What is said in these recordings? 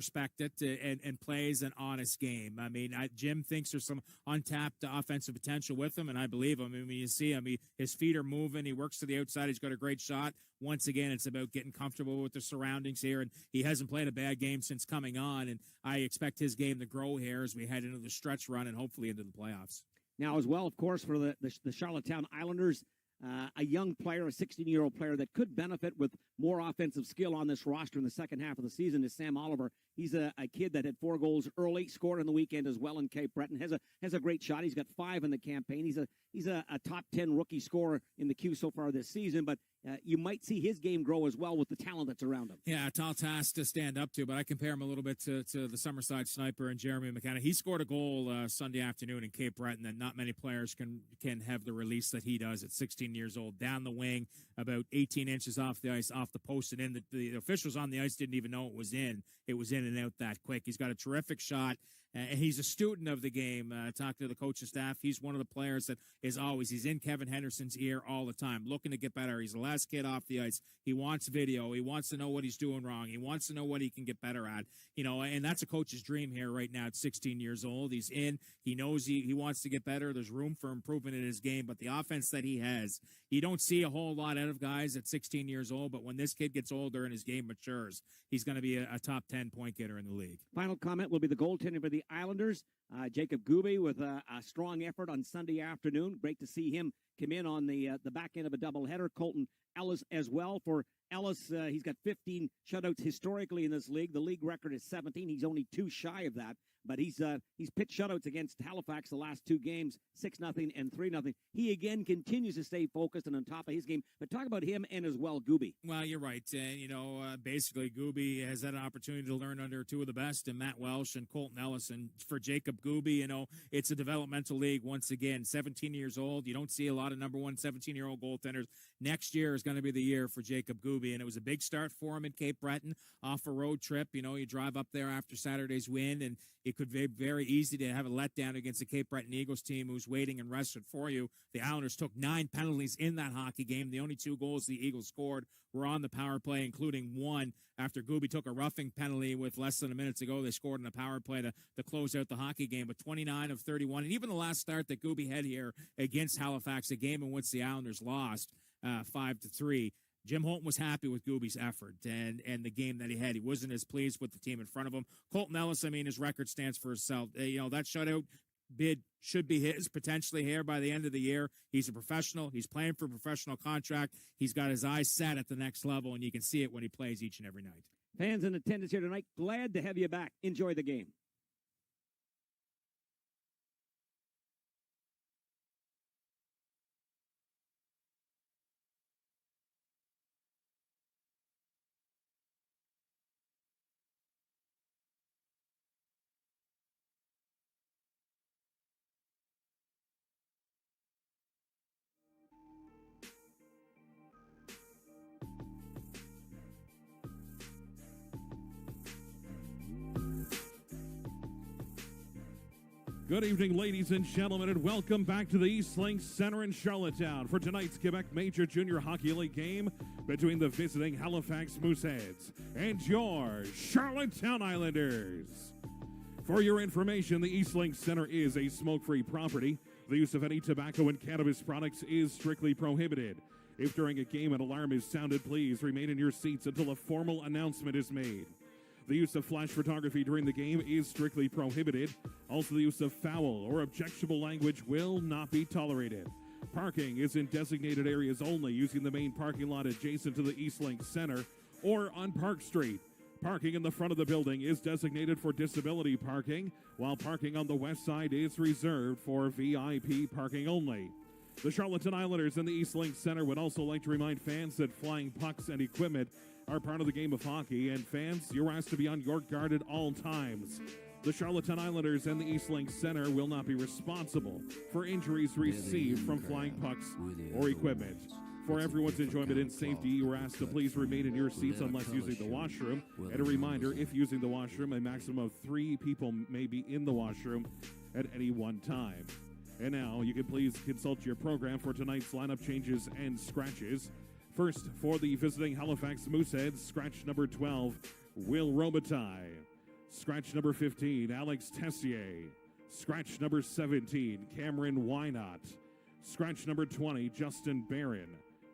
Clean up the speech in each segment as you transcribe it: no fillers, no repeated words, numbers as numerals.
respect it and plays an honest game. I mean, Jim thinks there's some untapped offensive potential with him, and I believe him. I mean, you see him, his feet are moving. He works to the outside. He's got a great shot. Once again, it's about getting comfortable with the surroundings here, and he hasn't played a bad game since coming on, and I expect his game to grow here as we head into the stretch run and hopefully into the playoffs. Now, as well, of course, for the Charlottetown Islanders, a young player, a 16-year-old player that could benefit with more offensive skill on this roster in the second half of the season is Sam Oliver. He's a kid that had 4 goals early, scored on the weekend as well in Cape Breton. Has a great shot. He's got 5 in the campaign. He's a top 10 rookie scorer in the queue so far this season, but you might see his game grow as well with the talent that's around him. Yeah, a tall task to stand up to, but I compare him a little bit to the Summerside Sniper and Jeremy McKenna. He scored a goal Sunday afternoon in Cape Breton that not many players can have the release that he does at 16 years old. Down the wing, about 18 inches off the ice, off the post, and in. The officials on the ice didn't even know it was in. It was in and out that quick. He's got a terrific shot, and he's a student of the game. Talk to the coaching staff. He's one of the players that he's in Kevin Henderson's ear all the time, looking to get better. He's the last kid off the ice. He wants video. He wants to know what he's doing wrong. He wants to know what he can get better at. And that's a coach's dream here right now at 16 years old. He's in. He knows he wants to get better. There's room for improvement in his game, but the offense that he has, you don't see a whole lot out of guys at 16 years old, but when this kid gets older and his game matures, he's going to be a top 10 point getter in the league. Final comment will be the goaltender for the Islanders, Jacob Gooby, with a strong effort on Sunday afternoon. Great to see him come in on the back end of a doubleheader. Colton Ellis as well. For Ellis, he's got 15 shutouts historically in this league. The league record is 17. He's only 2 shy of that. But he's pitched shutouts against Halifax the last 2 games, 6-0 and 3-0. He, again, continues to stay focused and on top of his game. But talk about him and as well, Gooby. Well, you're right. Basically, Gooby has had an opportunity to learn under 2 of the best, and Matt Welsh and Colton Ellis. And for Jacob Gooby, it's a developmental league once again. 17 years old. You don't see a lot of number 1 17-year-old goaltenders. Next year is going to be the year for Jacob Gooby, and it was a big start for him in Cape Breton off a road trip. You drive up there after Saturday's win, and it could be very easy to have a letdown against the Cape Breton Eagles team who's waiting and rested for you. The Islanders took 9 penalties in that hockey game. The only 2 goals the Eagles scored were on the power play, including one after Gooby took a roughing penalty with less than a minute to go. They scored in a power play to close out the hockey game, but 29 of 31. And even the last start that Gooby had here against Halifax, a game in which the Islanders lost 5-3, Jim Holton was happy with Gooby's effort and the game that he had. He wasn't as pleased with the team in front of him. Colton Ellis, his record stands for itself. That shutout bid should be his potentially here by the end of the year. He's a professional. He's playing for a professional contract. He's got his eyes set at the next level, and you can see it when he plays each and every night. Fans in attendance here tonight, glad to have you back. Enjoy the game. Good evening, ladies and gentlemen, and welcome back to the ISLES Center in Charlottetown for tonight's Quebec Major Junior Hockey League game between the visiting Halifax Mooseheads and your Charlottetown Islanders. For your information, the ISLES Center is a smoke-free property. The use of any tobacco and cannabis products is strictly prohibited. If during a game an alarm is sounded, please remain in your seats until a formal announcement is made. The use of flash photography during the game is strictly prohibited. Also, the use of foul or objectionable language will not be tolerated. Parking is in designated areas only, using the main parking lot adjacent to the ISLES Center or on Park Street. Parking in the front of the building is designated for disability parking, while parking on the west side is reserved for VIP parking only. The Charlottetown Islanders and the ISLES Center would also like to remind fans that flying pucks and equipment are part of the game of hockey, and fans, you're asked to be on your guard at all times. The Charlottetown Islanders and the ISLES Center will not be responsible for injuries received from flying pucks or equipment. For everyone's enjoyment and safety, you are asked to please remain in your seats unless using the washroom. And a reminder, if using the washroom, a maximum of 3 people may be in the washroom at any one time. And now, you can please consult your program for tonight's lineup changes and scratches. First, for the visiting Halifax Mooseheads, scratch number 12, Will Robitaille. Scratch number 15, Alex Tessier. Scratch number 17, Cameron Wynot. Scratch number 20, Justin Barron.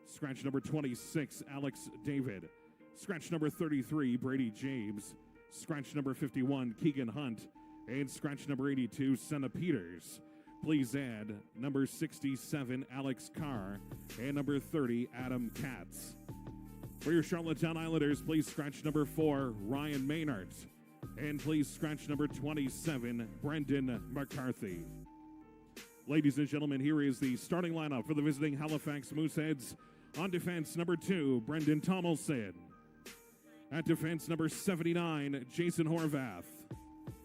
Scratch number 26, Alex David. Scratch number 33, Brady James. Scratch number 51, Keegan Hunt. And scratch number 82, Senna Peters. Please add number 67, Alex Carr. And number 30, Adam Katz. For your Charlottetown Islanders, please scratch number 4, Ryan Maynard. And please scratch number 27, Brendan McCarthy. Ladies and gentlemen, here is the starting lineup for the visiting Halifax Mooseheads. On defense, number 2, Brendan Tomlinson. At defense, number 79, Jason Horvath.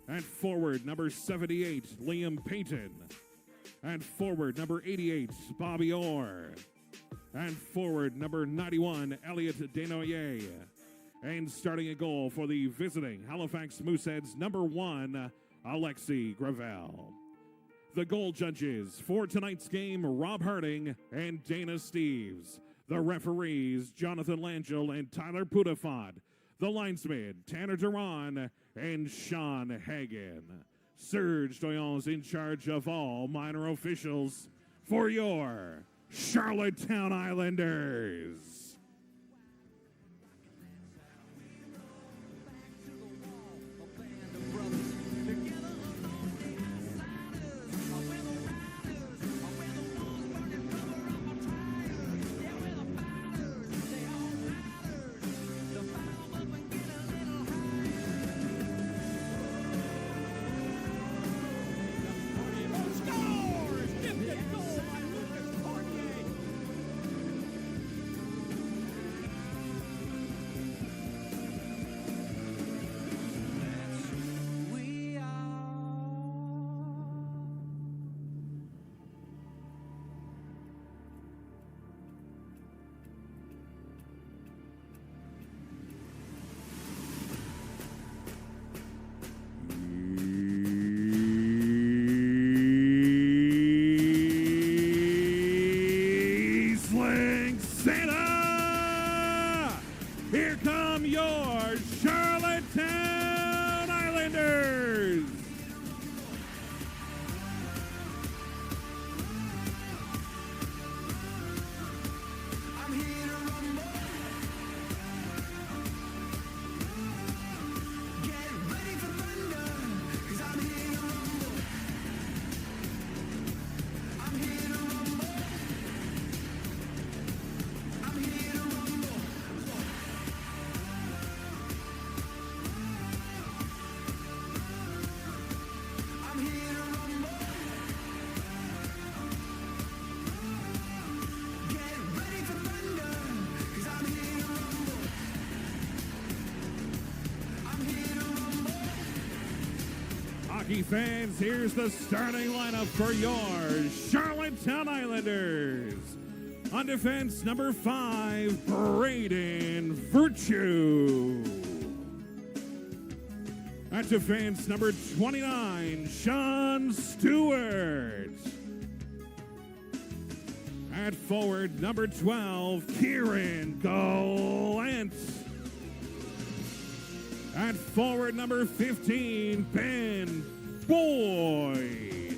At forward, number 78, Liam Payton. At forward, number 88, Bobby Orr. And forward, number 91, Elliot Desnoyers. And starting a goal for the visiting Halifax Mooseheads, number 1, Alexi Gravel. The goal judges for tonight's game, Rob Harding and Dana Steves. The referees, Jonathan Langell and Tyler Pudafont. The linesmen, Tanner Duran and Sean Hagan. Serge Doyon's in charge of all minor officials for your Charlottetown Islanders. Here come your Charlottetown Islanders. I'm here to rumble. Get ready for thunder, 'cause I'm here to rumble. I'm here to rumble. I'm here to rumble. Hockey fans, here's the starting lineup for your Charlottetown Islanders. On defense, number 5, Braden Virtue. At defense, number 29, Sean Stewart. At forward, number 12, Kieran Gallant. At forward, number 15, Ben Boyd.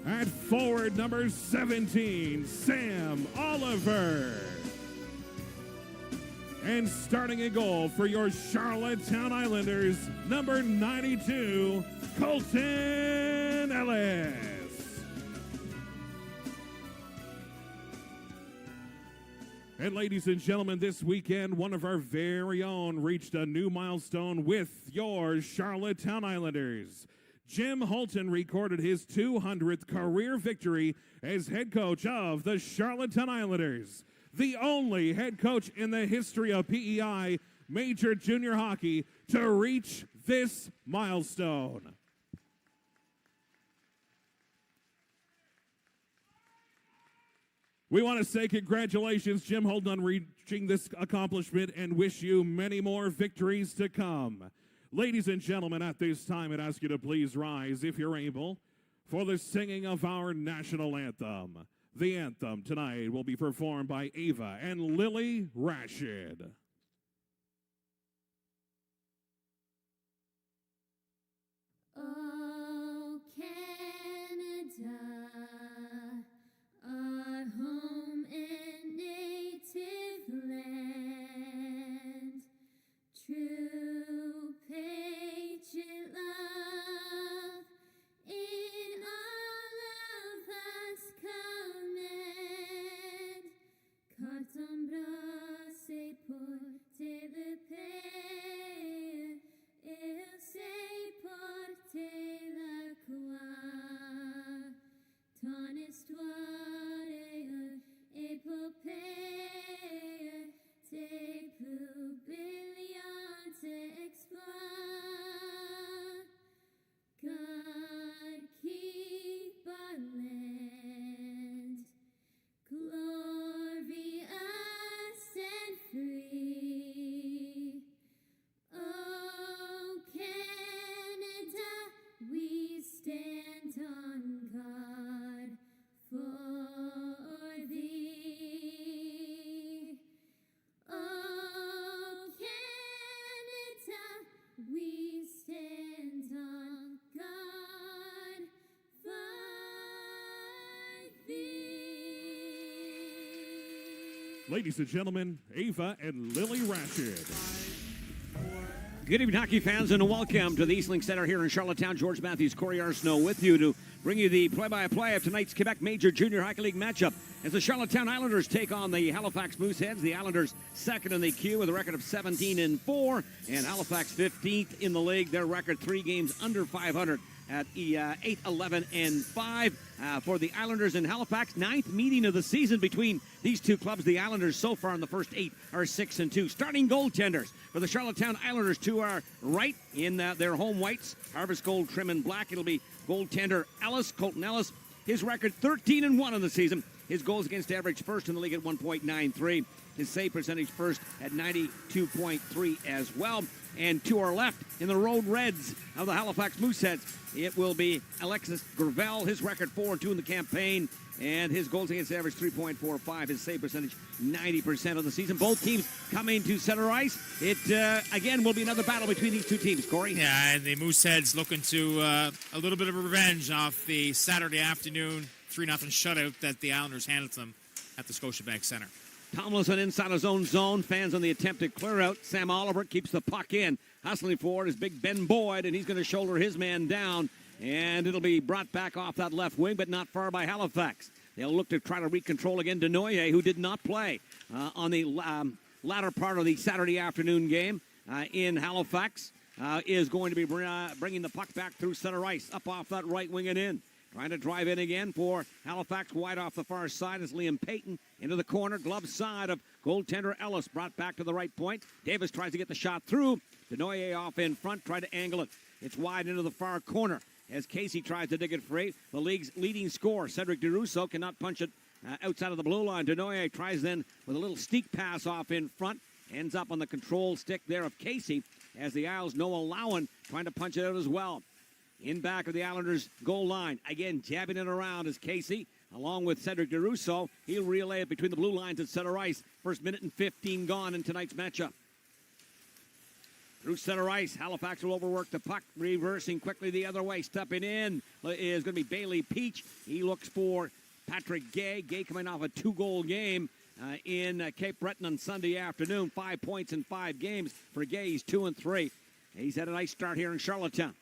At forward, number 17, Sam Oliver. And starting a goal for your Charlottetown Islanders, number 92, Colton Ellis. And ladies and gentlemen, this weekend, one of our very own reached a new milestone with your Charlottetown Islanders. Jim Holton recorded his 200th career victory as head coach of the Charlottetown Islanders, the only head coach in the history of PEI Major Junior Hockey to reach this milestone. We want to say congratulations, Jim Holton, on reaching this accomplishment and wish you many more victories to come. Ladies and gentlemen, at this time, I'd ask you to please rise, if you're able, for the singing of our national anthem. The anthem tonight will be performed by Ava and Lily Rashid. we stand on God fighting. Ladies and gentlemen, Ava and Lily Rashid. Good evening, hockey fans, and welcome to the Eastlink Center here in Charlottetown. George Matthews, Corey Arsenault with you to bring you the play-by-play of tonight's Quebec Major Junior Hockey League matchup as the Charlottetown Islanders take on the Halifax Mooseheads. The Islanders second in the queue with a record of 17-4, and Halifax 15th in the league. Their record 3 games under 500 at 8-11-5 for the Islanders in Halifax. 9th meeting of the season between these two clubs. The Islanders so far in the first 8 are 6-2. Starting goaltenders for the Charlottetown Islanders to our right in their home whites, harvest gold trim and black. It'll be goaltender Colton Ellis. His record 13-1 in the season. His goals against average first in the league at 1.93. His save percentage first at 92.3 as well. And to our left, in the Road Reds of the Halifax Mooseheads, it will be Alexis Gravel. His record 4-2 in the campaign, and his goals against average 3.45. His save percentage 90% of the season. Both teams coming to center ice. It again will be another battle between these two teams. Corey. Yeah, and the Mooseheads looking to a little bit of revenge off the Saturday afternoon 3-0 shutout that the Islanders handed them at the Scotiabank Center. Tomlinson inside his own zone. Fans on the attempted clear out. Sam Oliver keeps the puck in. Hustling forward is big Ben Boyd, and he's going to shoulder his man down. And it'll be brought back off that left wing, but not far by Halifax. They'll look to try to recontrol again. Denoyer, who did not play on the latter part of the Saturday afternoon game in Halifax, is going to be bringing the puck back through center ice, up off that right wing and in. Trying to drive in again for Halifax, wide off the far side is Liam Payton into the corner, glove side of goaltender Ellis, brought back to the right point. Davis tries to get the shot through. Denoyer off in front, try to angle it. It's wide into the far corner as Casey tries to dig it free. The league's leading scorer, Cedric DeRusso, cannot punch it outside of the blue line. Denoyer tries then with a little sneak pass off in front, ends up on the control stick there of Casey as the Isles, Noah Lowen, trying to punch it out as well. In back of the Islanders' goal line. Again, jabbing it around is Casey, along with Cedric DeRusso. He'll relay it between the blue lines at center ice. First minute and 15 gone in tonight's matchup. Through center ice, Halifax will overwork the puck, reversing quickly the other way. Stepping in is going to be Bailey Peach. He looks for Patrick Gay. Gay coming off a 2-goal game in Cape Breton on Sunday afternoon. 5 points in 5 games for Gay. He's 2-3. He's had a nice start here in Charlottetown.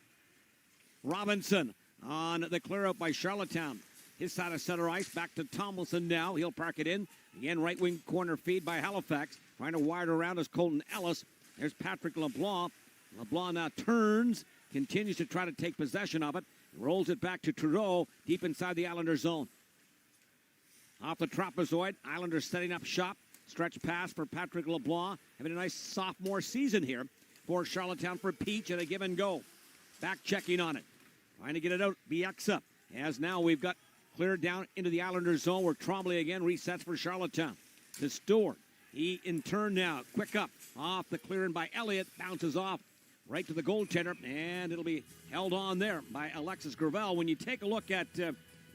Robinson on the clear out by Charlottetown. His side of center ice, back to Tomlinson now. He'll park it in. Again, right wing corner feed by Halifax. Trying to wire around is Colton Ellis. There's Patrick LeBlanc. LeBlanc now turns, continues to try to take possession of it. Rolls it back to Trudeau, deep inside the Islanders zone. Off the trapezoid, Islanders setting up shop. Stretch pass for Patrick LeBlanc. Having a nice sophomore season here for Charlottetown for Peach at a give and go. Back checking on it. Trying to get it out. Bieksa. As now we've got cleared down into the Islanders zone where Trombley again resets for Charlottetown. To Stewart. He in turn now. Quick up. Off the clearing by Elliott. Bounces off right to the goaltender. And it'll be held on there by Alexis Gravel. When you take a look at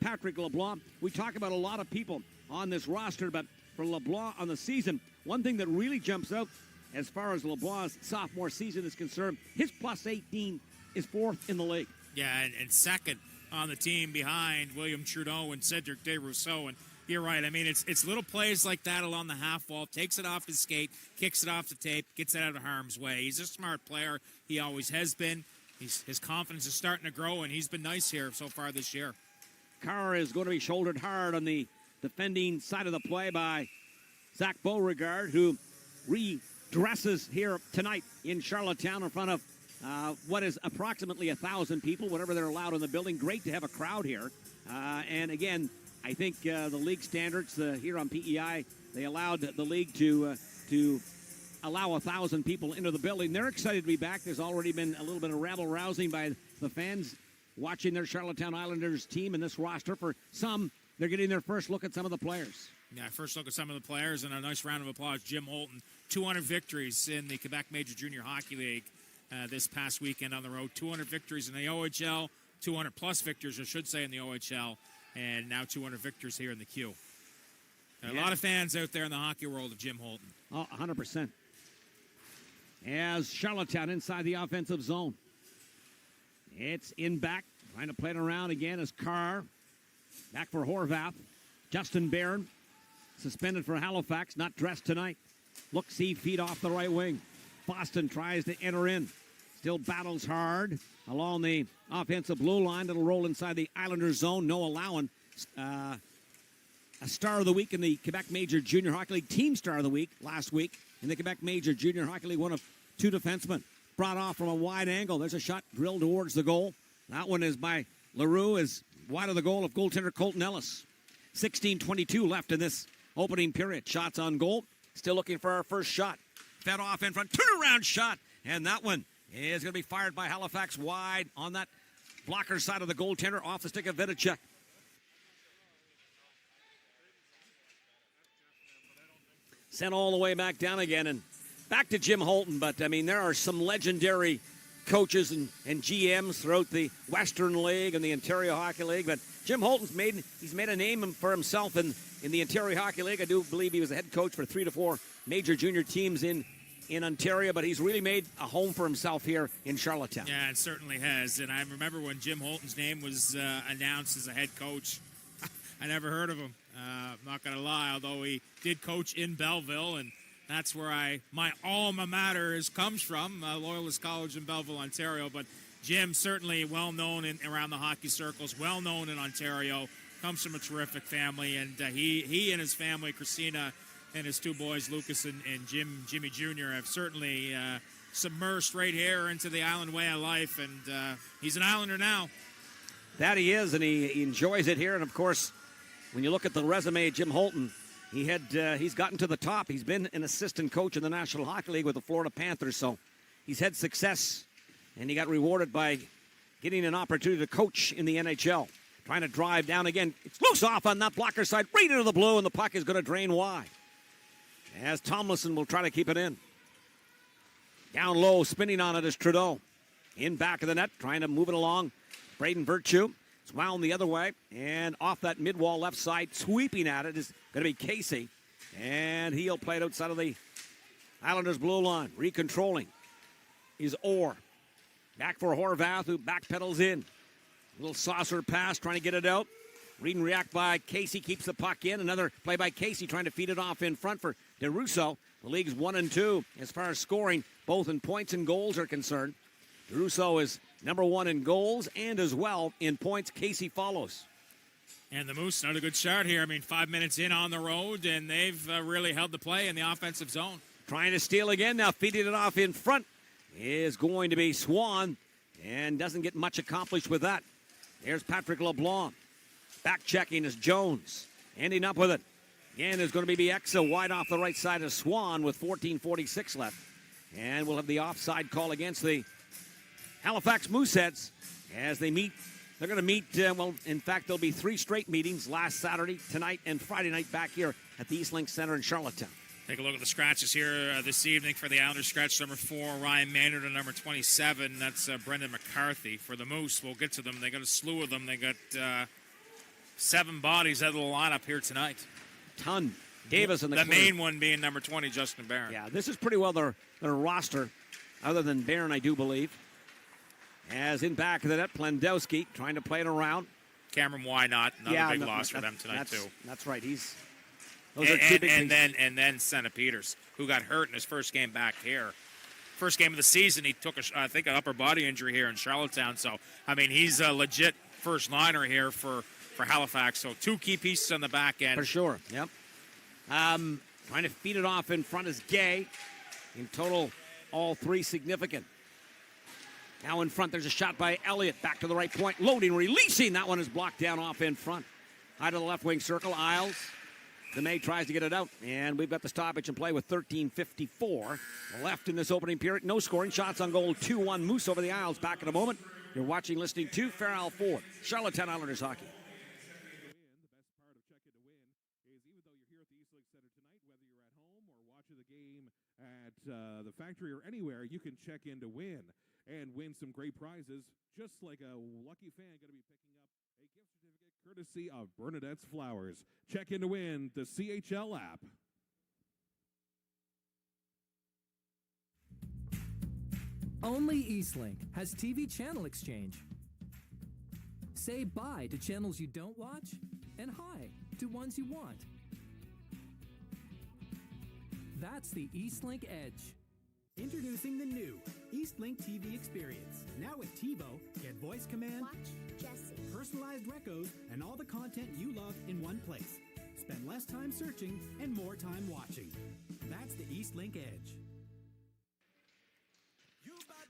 Patrick LeBlanc, we talk about a lot of people on this roster, but for LeBlanc on the season, one thing that really jumps out as far as LeBlanc's sophomore season is concerned, his plus 18 is 4th in the league. Yeah, and second on the team behind William Trudeau and Cedric DeRousseau. And you're right. I mean, it's little plays like that along the half wall. Takes it off his skate, kicks it off the tape, gets it out of harm's way. He's a smart player. He always has been. His confidence is starting to grow, and he's been nice here so far this year. Carr is going to be shouldered hard on the defending side of the play by Zach Beauregard, who redresses here tonight in Charlottetown in front of what is approximately 1,000 people, whatever they're allowed in the building. Great to have a crowd here. And again, I think the league standards here on PEI, they allowed the league to allow 1,000 people into the building. They're excited to be back. There's already been a little bit of rabble-rousing by the fans watching their Charlottetown Islanders team in this roster. For some, they're getting their first look at some of the players. Yeah, first look at some of the players, and a nice round of applause. Jim Holton, 200 victories in the Quebec Major Junior Hockey League this past weekend on the road. 200 victories in the OHL, 200-plus victories, I should say, in the OHL, and now 200 victories here in the Q. A lot of fans out there in the hockey world of Jim Holton. Oh, 100%. as Charlottetown inside the offensive zone. It's in back, trying to play it around again as Carr. Back for Horvath. Justin Barron, suspended for Halifax, not dressed tonight. Look-see feed off the right wing. Boston tries to enter in. Still battles hard along the offensive blue line. It'll roll inside the Islanders zone. Noah Lowen, a star of the week in the Quebec Major Junior Hockey League, team star of the week last week in the Quebec Major Junior Hockey League, one of two defensemen. Brought off from a wide angle. There's a shot drilled towards the goal. That one is by LaRue, is wide of the goal of goaltender Colton Ellis. 16:22 left in this opening period. Shots on goal. Still looking for our first shot. Fed off in front. Turnaround shot. And that one is going to be fired by Halifax wide on that blocker side of the goaltender off the stick of Vidicek. Sent all the way back down again and back to Jim Holton. But, I mean, there are some legendary coaches and GMs throughout the Western League and the Ontario Hockey League. But Jim Holton's made a name for himself in the Ontario Hockey League. I do believe he was a head coach for 3 to 4 major junior teams in Ontario, but he's really made a home for himself here in Charlottetown. Yeah, it certainly has. And I remember when Jim Holton's name was announced as a head coach. I never heard of him. I'm not going to lie, although he did coach in Belleville, and that's where my alma mater comes from, Loyalist College in Belleville, Ontario. But Jim, certainly well known around the hockey circles, well known in Ontario, comes from a terrific family, and he and his family, Christina and his 2 boys, Lucas and Jimmy Jr., have certainly submersed right here into the island way of life, and he's an Islander now. That he is, and he enjoys it here. And of course, when you look at the resume of Jim Holton, he's gotten to the top. He's been an assistant coach in the National Hockey League with the Florida Panthers, so he's had success, and he got rewarded by getting an opportunity to coach in the NHL. Trying to drive down again. It's loose off on that blocker side, right into the blue, and the puck is going to drain wide. As Tomlinson will try to keep it in. Down low, spinning on it is Trudeau. In back of the net, trying to move it along. Braden Virtue. It's wound the other way, and off that mid-wall left side, sweeping at it is going to be Casey. And he'll play it outside of the Islanders' blue line. Recontrolling is Orr. Back for Horvath, who backpedals in. Little saucer pass, trying to get it out. Read and react by Casey, keeps the puck in. Another play by Casey, trying to feed it off in front for DeRusso. The league's 1-2 as far as scoring, both in points and goals are concerned. DeRusso is number 1 in goals and as well in points. Casey follows. And the Moose, not a good start here. I mean, 5 minutes in on the road, and they've really held the play in the offensive zone. Trying to steal again, now feeding it off in front is going to be Swan, and doesn't get much accomplished with that. There's Patrick LeBlanc. Back checking is Jones. Ending up with it. Again, there's going to be Bieksa wide off the right side of Swan with 14:46 left. And we'll have the offside call against the Halifax Mooseheads as they meet. They're going to meet, in fact, there'll be 3 straight meetings last Saturday, tonight, and Friday night back here at the ISLES Center in Charlottetown. Take a look at the scratches here this evening for the Islanders. Scratch number 4, Ryan Maynard, and number 27. That's Brendan McCarthy. For the Moose, we'll get to them. They got a slew of them. They got 7 bodies out of the lineup here tonight. Ton. Davis in the clear. Main one being number 20, Justin Barron. Yeah, this is pretty well their roster, other than Barron, I do believe. As in back of the net, Plendowski trying to play it around. Cameron, why not? Another big loss for them tonight, too. That's right. Those are 2 big and then Santa Peters, who got hurt in his first game back here. First game of the season, he took, I think, an upper body injury here in Charlottetown. So, I mean, he's a legit first liner here for Halifax. So 2 key pieces on the back end. For sure, yep. Trying to feed it off in front is Gay. In total, all 3 significant. Now in front, there's a shot by Elliott. Back to the right point. Loading, releasing. That one is blocked down off in front. High to the left wing circle. Isles. DeMay tries to get it out. And we've got the stoppage in play with 13:54 left in this opening period. No scoring. Shots on goal. 2-1 Moose over the Isles. Back in a moment. You're watching, listening to Farrell Ford, Charlottetown Islanders hockey. At the factory or anywhere, you can check in to win and win some great prizes, just like a lucky fan going to be picking up a gift certificate courtesy of Bernadette's Flowers. Check in to win the CHL app. Only Eastlink has TV channel exchange. Say bye to channels you don't watch and hi to ones you want. That's the Eastlink Edge. Introducing the new Eastlink TV experience. Now with TiVo, get voice command, Watch Jesse. personalized recos, and all the content you love in one place. Spend less time searching and more time watching. That's the Eastlink Edge.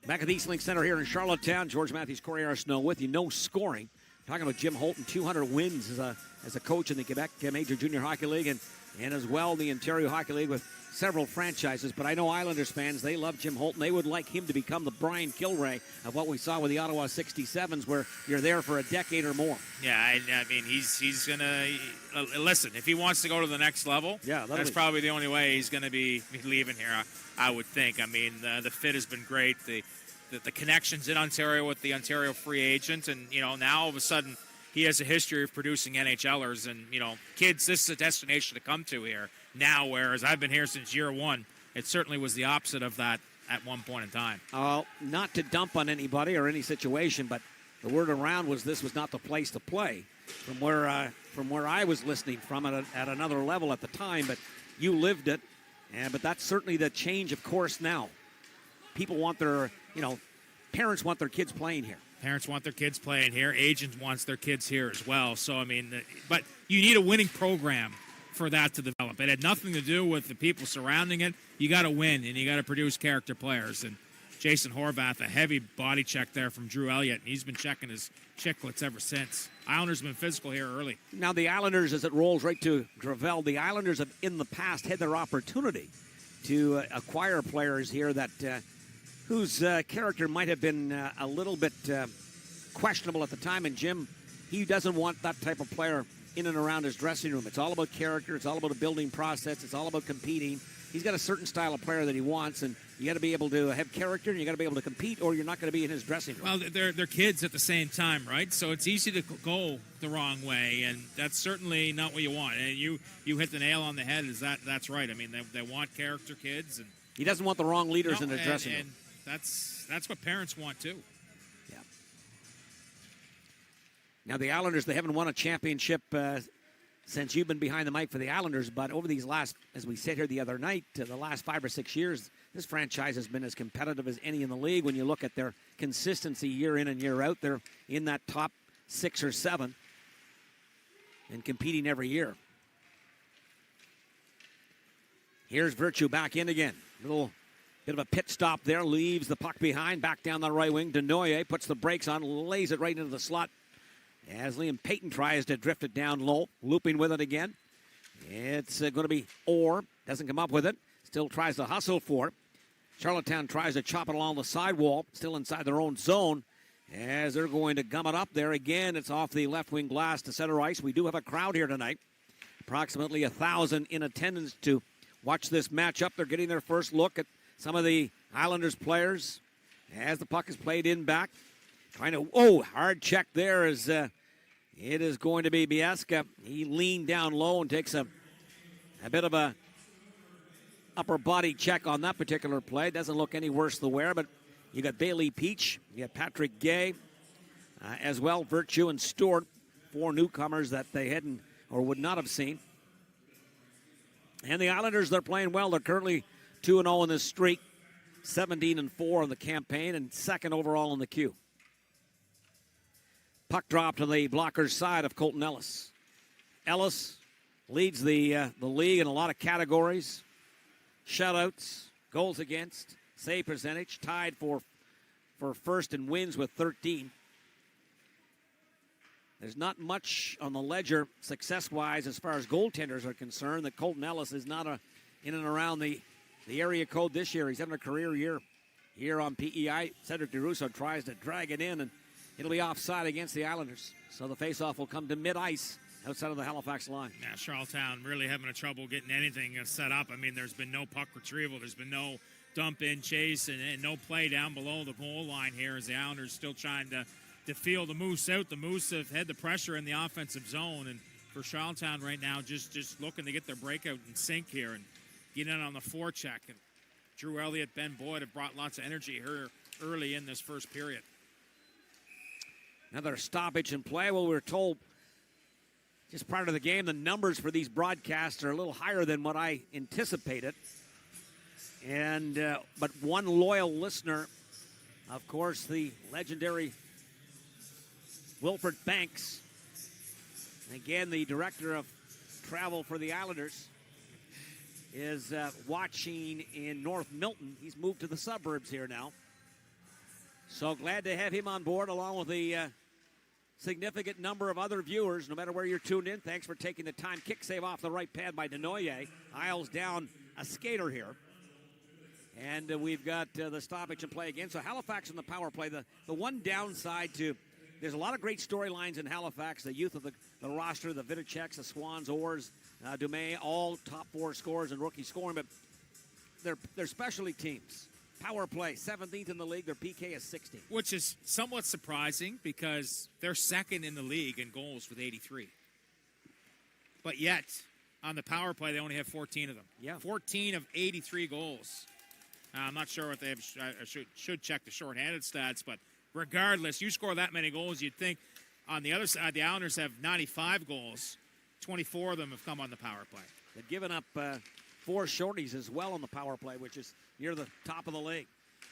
Back at the Eastlink Center here in Charlottetown, George Matthews, Corey Arsenault with you. No scoring. Talking about Jim Holton, 200 wins as a coach in the Quebec Major Junior Hockey League and as well the Ontario Hockey League with several franchises. But I know Islanders fans, they love Jim Holton. They would like him to become the Brian Kilray of what we saw with the Ottawa 67s, where you're there for a decade or more. Yeah, I mean, he's going to listen. If he wants to go to the next level, that's probably the only way he's going to be leaving here, I would think. I mean, the fit has been great. The connections in Ontario with the Ontario free agent, and now all of a sudden he has a history of producing NHLers, and kids, this is a destination to come to here now, whereas I've been here since year one. It certainly was the opposite of that at one point in time. Not to dump on anybody or any situation, but the word around was this was not the place to play from where I was listening from at another level at the time, but you lived it. But that's certainly the change of course now. People want their, parents want their kids playing here. Parents want their kids playing here. Agents wants their kids here as well. So, I mean, but you need a winning program for that to develop. It had nothing to do with the people surrounding it. You got to win, and you got to produce character players. And Jason Horvath, a heavy body check there from Drew Elliott, and he's been checking his chicklets ever since. Islanders have been physical here early. Now the Islanders, as it rolls right to Gravel, the Islanders have in the past had their opportunity to acquire players here that whose character might have been a little bit questionable at the time. And Jim, he doesn't want that type of player in and around his dressing room. It's all about character. It's all about a building process. It's all about competing. He's got a certain style of player that he wants, and you got to be able to have character, and you got to be able to compete, or you're not going to be in his dressing room. Well, they're kids at the same time, right? So it's easy to go the wrong way, and that's certainly not what you want. And you hit the nail on the head. That's right? I mean, they want character kids, and he doesn't want the wrong leaders in the dressing room. And that's what parents want too. Yeah. Now the Islanders, they haven't won a championship since you've been behind the mic for the Islanders, but over these last, as we said here the other night, the last 5 or 6 years, this franchise has been as competitive as any in the league. When you look at their consistency year in and year out, they're in that top 6 or 7 and competing every year. Here's Virtue back in again. Little bit of a pit stop there, leaves the puck behind, back down the right wing. Denoye puts the brakes on, lays it right into the slot as Liam Payton tries to drift it down low, looping with it again. It's going to be Orr, doesn't come up with it, still tries to hustle for it. Charlottetown tries to chop it along the sidewall, still inside their own zone, as they're going to gum it up there. Again, it's off the left wing glass to center ice. We do have a crowd here tonight, approximately 1,000 in attendance to watch this matchup. They're getting their first look at some of the Islanders players as the puck is played in back. Trying to, hard check there as it is going to be Biesca. He leaned down low and takes a bit of a upper body check on that particular play. Doesn't look any worse the wear, but you got Bailey Peach, you got Patrick Gay, as well, Virtue and Stewart, 4 newcomers that they hadn't or would not have seen. And the Islanders, they're playing well. They're currently 2-0 in this streak, 17-4 in the campaign, and second overall in the queue. Puck drop to the blocker's side of Colton Ellis. Ellis leads the league in a lot of categories. Shutouts, goals against, save percentage, tied for first in wins with 13. There's not much on the ledger success-wise as far as goaltenders are concerned. That Colton Ellis is not in and around the area code this year. He's having a career year here on PEI. Cedric DeRusso tries to drag it in, and it'll be offside against the Islanders. So the faceoff will come to mid-ice outside of the Halifax line. Yeah, Charlottetown really having a trouble getting anything set up. I mean, there's been no puck retrieval. There's been no dump-in chase and no play down below the goal line here as the Islanders still trying to feel the Moose out. The Moose have had the pressure in the offensive zone. And for Charlottetown right now, just looking to get their breakout and sink here and get in on the forecheck. And Drew Elliott, Ben Boyd have brought lots of energy here early in this first period. Another stoppage in play. Well, we were told just prior to the game, the numbers for these broadcasts are a little higher than what I anticipated. And but one loyal listener, of course, the legendary Wilfred Banks, again, the director of travel for the Islanders, is watching in North Milton. He's moved to the suburbs here now. So glad to have him on board, along with a significant number of other viewers, no matter where you're tuned in. Thanks for taking the time. Kick save off the right pad by Denoye. Isles down a skater here. And we've got the stoppage in play again. So Halifax on the power play. The one downside to, there's a lot of great storylines in Halifax. The youth of the roster, the Vidiceks, the Swans, Orrs, Dumais, all top 4 scorers and rookie scoring. But they're specialty teams. Power play, 17th in the league. Their PK is 16. Which is somewhat surprising because they're second in the league in goals with 83. But yet, on the power play, they only have 14 of them. Yeah. 14 of 83 goals. I'm not sure what they have. I should check the shorthanded stats, but regardless, you score that many goals, you'd think on the other side, the Islanders have 95 goals. 24 of them have come on the power play. They've given up 4 shorties as well on the power play, which is near the top of the league.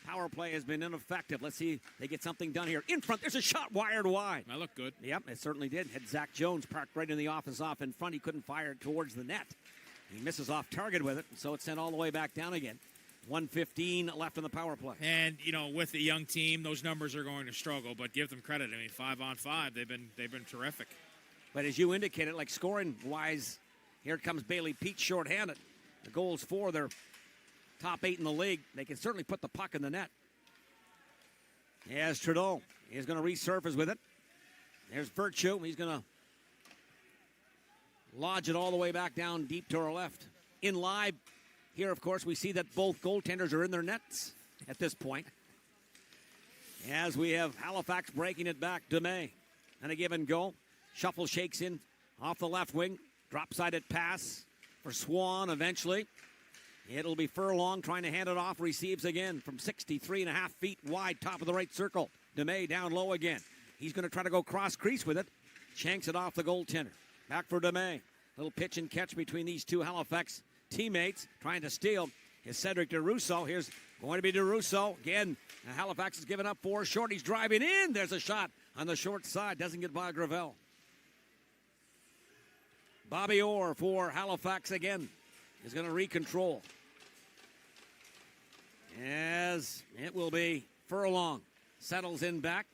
Power play has been ineffective. Let's see if they get something done here. In front, there's a shot wired wide. That looked good. Yep, it certainly did. Had Zach Jones parked right in the office off in front. He couldn't fire it towards the net. He misses off target with it, so it's sent all the way back down again. 1:15 left on the power play. And, with the young team, those numbers are going to struggle, but give them credit. I mean, 5-on-5, they've been terrific. But as you indicated, like scoring-wise, here comes Bailey Peach shorthanded. The goals for their top 8 in the league. They can certainly put the puck in the net. As Trudeau is going to resurface with it. There's Virtue. He's going to lodge it all the way back down deep to our left. In live here, of course, we see that both goaltenders are in their nets at this point. As we have Halifax breaking it back. Dumais and a give and go. Shuffle shakes in off the left wing. Drop-sided pass for Swan eventually. It'll be Furlong trying to hand it off. Receives again from 63.5 feet wide, top of the right circle. Dumais down low again. He's going to try to go cross-crease with it. Shanks it off the goaltender. Back for Dumais. Little pitch and catch between these two Halifax teammates. Trying to steal is Cedric DeRusso. Here's going to be DeRusso. Again, Halifax has given up 4 short. He's driving in. There's a shot on the short side. Doesn't get by Gravel. Bobby Orr for Halifax again is going to recontrol. As it will be Furlong. Settles in back,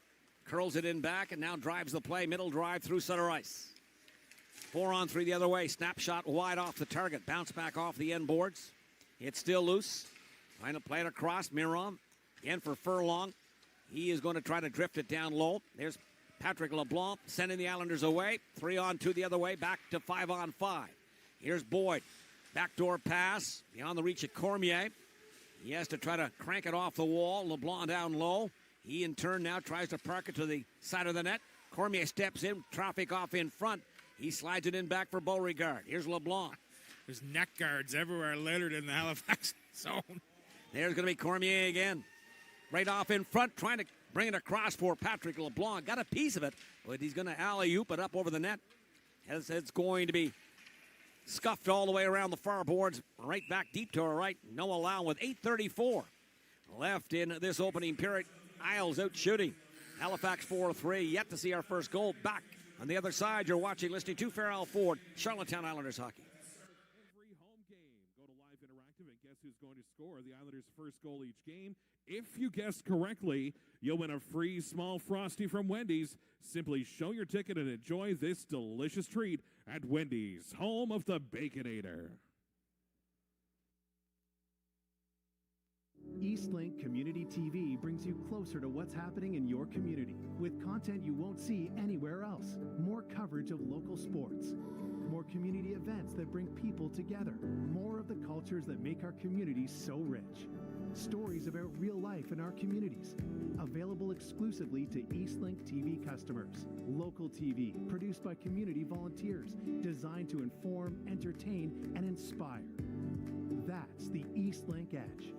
curls it in back, and now drives the play. Middle drive through center ice. 4-on-3 the other way. Snapshot wide off the target. Bounce back off the end boards. It's still loose. Trying to play it across. Miron. Again for Furlong. He is going to try to drift it down low. There's Patrick LeBlanc sending the Islanders away. 3-on-2 the other way. Back to 5-on-5. Here's Boyd. Backdoor pass. Beyond the reach of Cormier. He has to try to crank it off the wall. LeBlanc down low. He in turn now tries to park it to the side of the net. Cormier steps in. Traffic off in front. He slides it in back for Beauregard. Here's LeBlanc. There's neck guards everywhere littered in the Halifax zone. There's going to be Cormier again. Right off in front, trying to bring it across for Patrick LeBlanc. Got a piece of it, but he's going to alley-oop it up over the net. As it's going to be scuffed all the way around the far boards, right back deep to our right. No allow with 8:34 left in this opening period. Isles out shooting. Halifax 4-3. Yet to see our first goal. Back on the other side, you're watching, listening to Farrell Ford, Charlottetown Islanders hockey. Every home game, go to Live Interactive and guess who's going to score the Islanders' first goal each game. If you guess correctly, you'll win a free small Frosty from Wendy's. Simply show your ticket and enjoy this delicious treat at Wendy's, home of the Baconator. Eastlink Community TV brings you closer to what's happening in your community with content you won't see anywhere else. More coverage of local sports, more community events that bring people together, more of the cultures that make our communities so rich. Stories about real life in our communities. Available exclusively to Eastlink TV customers. Local TV produced by community volunteers, designed to inform, entertain, and inspire. That's the Eastlink Edge.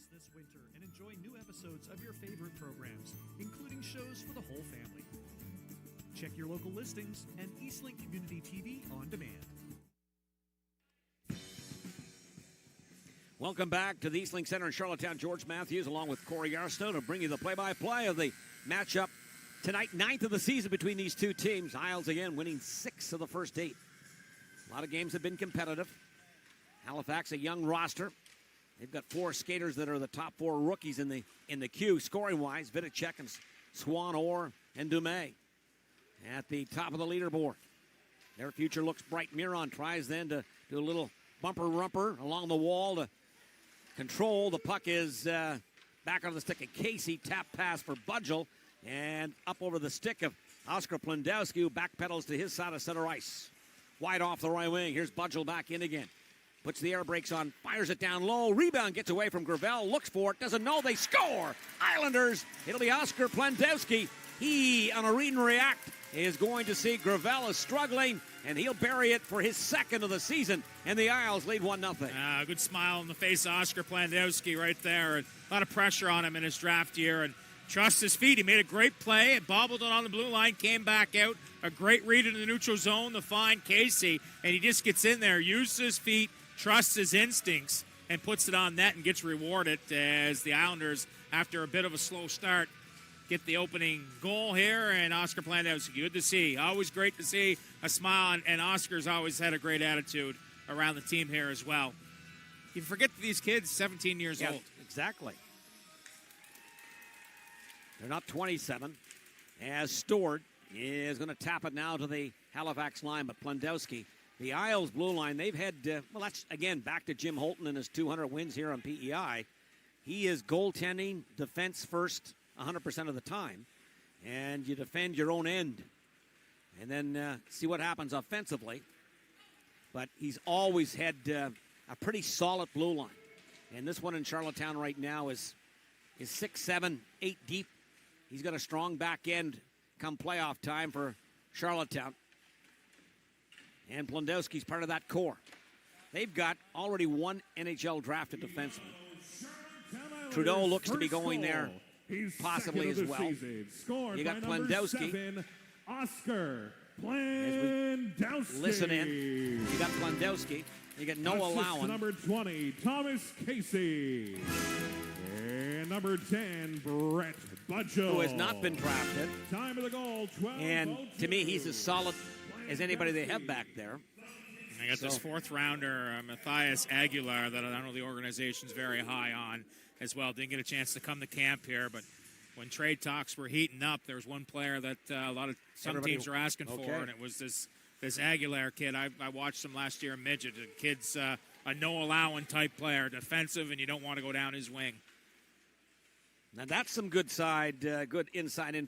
Netflix this winter and enjoy new episodes of your favorite programs, including shows for the whole family. Check your local listings and Eastlink Community TV on demand. Welcome back to the Eastlink Center in Charlottetown. George Matthews along with Corey Yarstow to bring you the play-by-play of the matchup tonight, 9th of the season between these two teams. Isles again winning 6 of the first 8. A lot of games have been competitive. Halifax, a young roster. They've got 4 skaters that are the top 4 rookies in the queue, scoring-wise. Vidicek and Swan, Orr, and Dumais at the top of the leaderboard. Their future looks bright. Miron tries then to do a little bumper-rumper along the wall to control. The puck is back on the stick of Casey. Tap pass for Budgel. And up over the stick of Oscar Plendowski, who backpedals to his side of center ice. Wide off the right wing. Here's Budgel back in again. Puts the air brakes on, fires it down low. Rebound gets away from Gravel, looks for it, doesn't know. They score! Islanders, it'll be Oscar Plendowski. He, on a read and react, is going to see Gravel is struggling, and he'll bury it for his 2nd of the season, and the Isles lead 1-0. Good smile on the face of Oscar Plandowski right there. A lot of pressure on him in his draft year, and trusts his feet. He made a great play, bobbled it on the blue line, came back out. A great read in the neutral zone to find Casey, and he just gets in there, uses his feet, trusts his instincts, and puts it on net and gets rewarded as the Islanders, after a bit of a slow start, get the opening goal here. And Oscar Plandowski, good to see. Always great to see a smile, and Oscar's always had a great attitude around the team here as well. You forget that these kids, 17 years old. Exactly. They're not 27. As Stewart is going to tap it now to the Halifax line, but Plendowski, the Isles blue line, they've had, that's, again, back to Jim Holton and his 200 wins here on PEI. He is goaltending, defense first 100% of the time, and you defend your own end and then see what happens offensively. But he's always had a pretty solid blue line. And this one in Charlottetown right now is 6, 7, 8 deep. He's got a strong back end come playoff time for Charlottetown. And Plendowski's part of that core. They've got already 1 NHL drafted defenseman. Trudeau looks to be going there possibly as well. You got Plendowski. Oscar Plendowski. Listen in. You got Plendowski. You got Noah Lowen. Number 20, Thomas Casey. And number 10, Brett Budgel. Who has not been drafted. Time of the goal, 12. And to me, he's as solid as anybody they have back there. I got this 4th rounder, Matthias Aguilar, that I know the organization's very high on as well. Didn't get a chance to come to camp here, but when trade talks were heating up, there was one player that some teams are asking for, and it was this Aguilar kid. I watched him last year in midget. The kid's a Noah Lowen type player, defensive, and you don't want to go down his wing. Now that's some good inside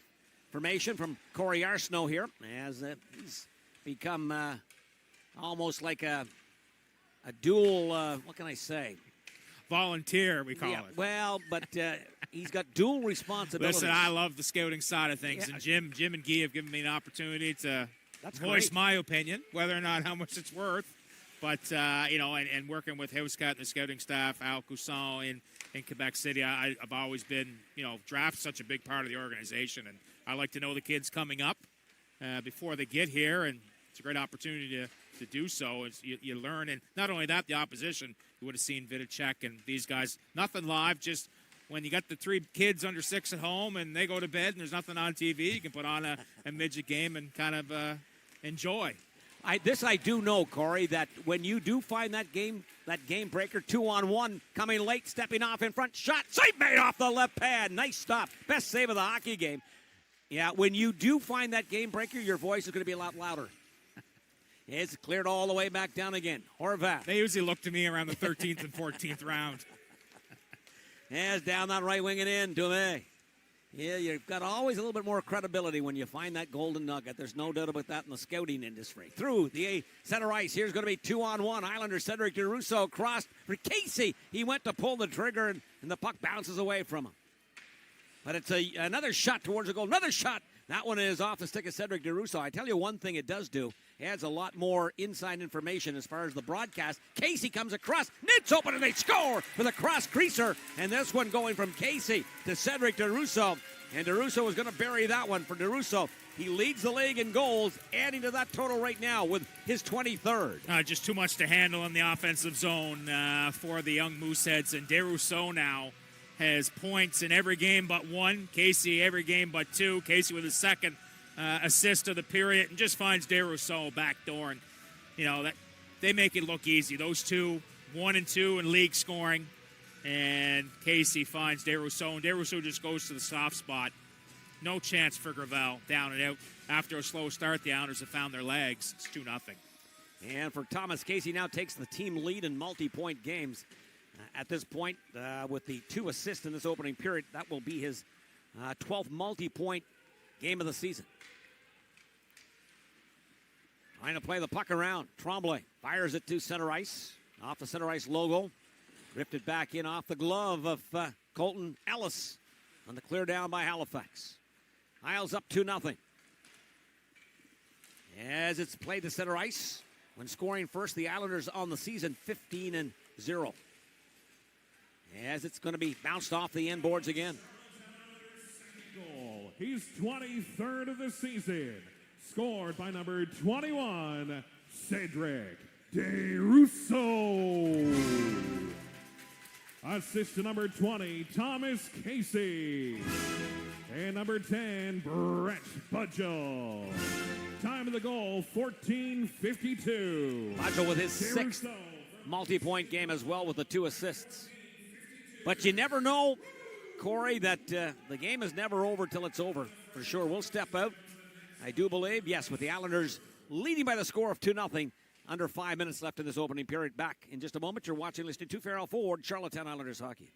information from Corey Yarstow here, as he's become almost like a dual, what can I say? Volunteer, we call it. Well, but he's got dual responsibilities. Listen, I love the scouting side of things, and Jim and Guy have given me an opportunity to voice my opinion, whether or not how much it's worth. But, and working with Housecat and the scouting staff, Al Cousson in Quebec City, I've always been, draft's such a big part of the organization. And I like to know the kids coming up before they get here, and it's a great opportunity to do so. You learn, and not only that, the opposition, you would have seen Vidicek and these guys, nothing live, just when you got the 3 kids under 6 at home and they go to bed and there's nothing on TV, you can put on a midget game and kind of enjoy. I do know, Corey, that when you do find that game breaker, 2-on-1, coming late, stepping off in front, shot, save made off the left pad, nice stop, best save of the hockey game. Yeah, when you do find that game breaker, your voice is going to be a lot louder. It's cleared all the way back down again. Horvat. They usually look to me around the 13th and 14th round. As down that right wing and in, Dumais. Yeah, you've got always a little bit more credibility when you find that golden nugget. There's no doubt about that in the scouting industry. Through the center ice, here's going to be 2-on-1. Islander Cedric DeRusso crossed for Casey. He went to pull the trigger, and the puck bounces away from him. But it's another shot towards the goal. Another shot That one is off the stick of Cedric DeRusso. I tell you one thing it does do. It adds a lot more inside information as far as the broadcast. Casey comes across, nits open, and they score with a cross creaser. And this one going from Casey to Cedric DeRusso. And DeRusso is going to bury that one for DeRusso. He leads the league in goals, adding to that total right now with his 23rd. Just too much to handle in the offensive zone for the young Mooseheads. And DeRusso now has points in every game but one. Casey every game but two. Casey with his second assist of the period, and just finds DeRusso backdoor. And, that they make it look easy. Those two, 1 and 2 in league scoring. And Casey finds DeRusso, and DeRusso just goes to the soft spot. No chance for Gravel, down and out. After a slow start, the Islanders have found their legs. It's 2-0. And for Thomas, Casey now takes the team lead in multi-point games. At this point, with the 2 assists in this opening period, that will be his 12th multi-point game of the season. Trying to play the puck around. Tremblay fires it to center ice. Off the center ice logo. Drifted back in off the glove of Colton Ellis on the clear down by Halifax. Isles up 2-0. As it's played to center ice. When scoring first, the Islanders on the season 15-0. As it's going to be bounced off the end boards again. Goal. He's 23rd of the season. Scored by number 21, Cedric DeRusso. Assist to number 20, Thomas Casey. And number 10, Brett Budgell. Time of the goal, 14:52. Budgell with his 6th multi-point game as well with the 2 assists. But you never know, Corey, that the game is never over till it's over. For sure, we'll step out. I do believe, yes, with the Islanders leading by the score of 2-0. Under 5 minutes left in this opening period. Back in just a moment. You're watching, listening to Farrell Ford, Charlottetown Islanders hockey.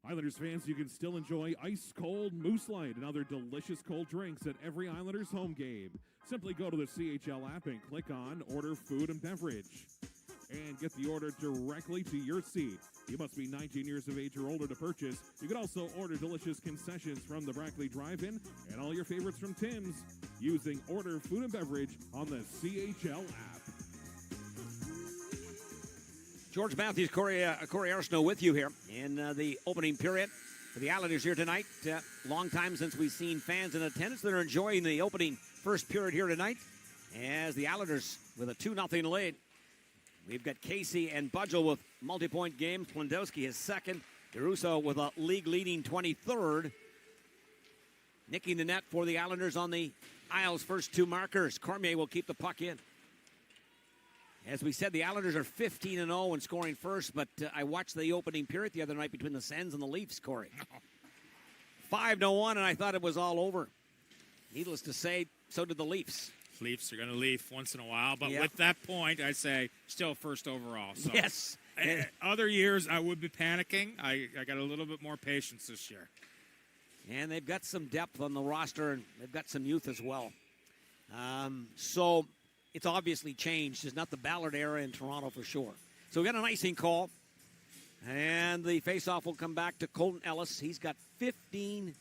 Islanders fans, you can still enjoy ice-cold Moose Light and other delicious cold drinks at every Islanders home game. Simply go to the CHL app and click on Order Food and Beverage and get the order directly to your seat. You must be 19 years of age or older to purchase. You can also order delicious concessions from the Brackley Drive-In and all your favorites from Tim's using Order Food and Beverage on the CHL app. George Matthews, Corey Arsenault with you here in the opening period for the Islanders here tonight. Long time since we've seen fans in attendance that are enjoying the opening first period here tonight as the Islanders with a 2-0 lead. We've got Casey and Budgell with multi-point games. Twindowski his 2nd. DeRusso with a league-leading 23rd. Nicking the net for the Islanders on the Isles' first 2 markers. Cormier will keep the puck in. As we said, the Islanders are 15-0 in scoring first, but I watched the opening period the other night between the Sens and the Leafs, Corey. 5-1, and I thought it was all over. Needless to say, so did the Leafs. Leafs are going to leave once in a while, but with that point, I say still first overall. So. Yes. Other years, I would be panicking. I got a little bit more patience this year. And they've got some depth on the roster, and they've got some youth as well. So it's obviously changed. It's not the Ballard era in Toronto for sure. So we got an icing call, and the faceoff will come back to Colton Ellis. He's got 15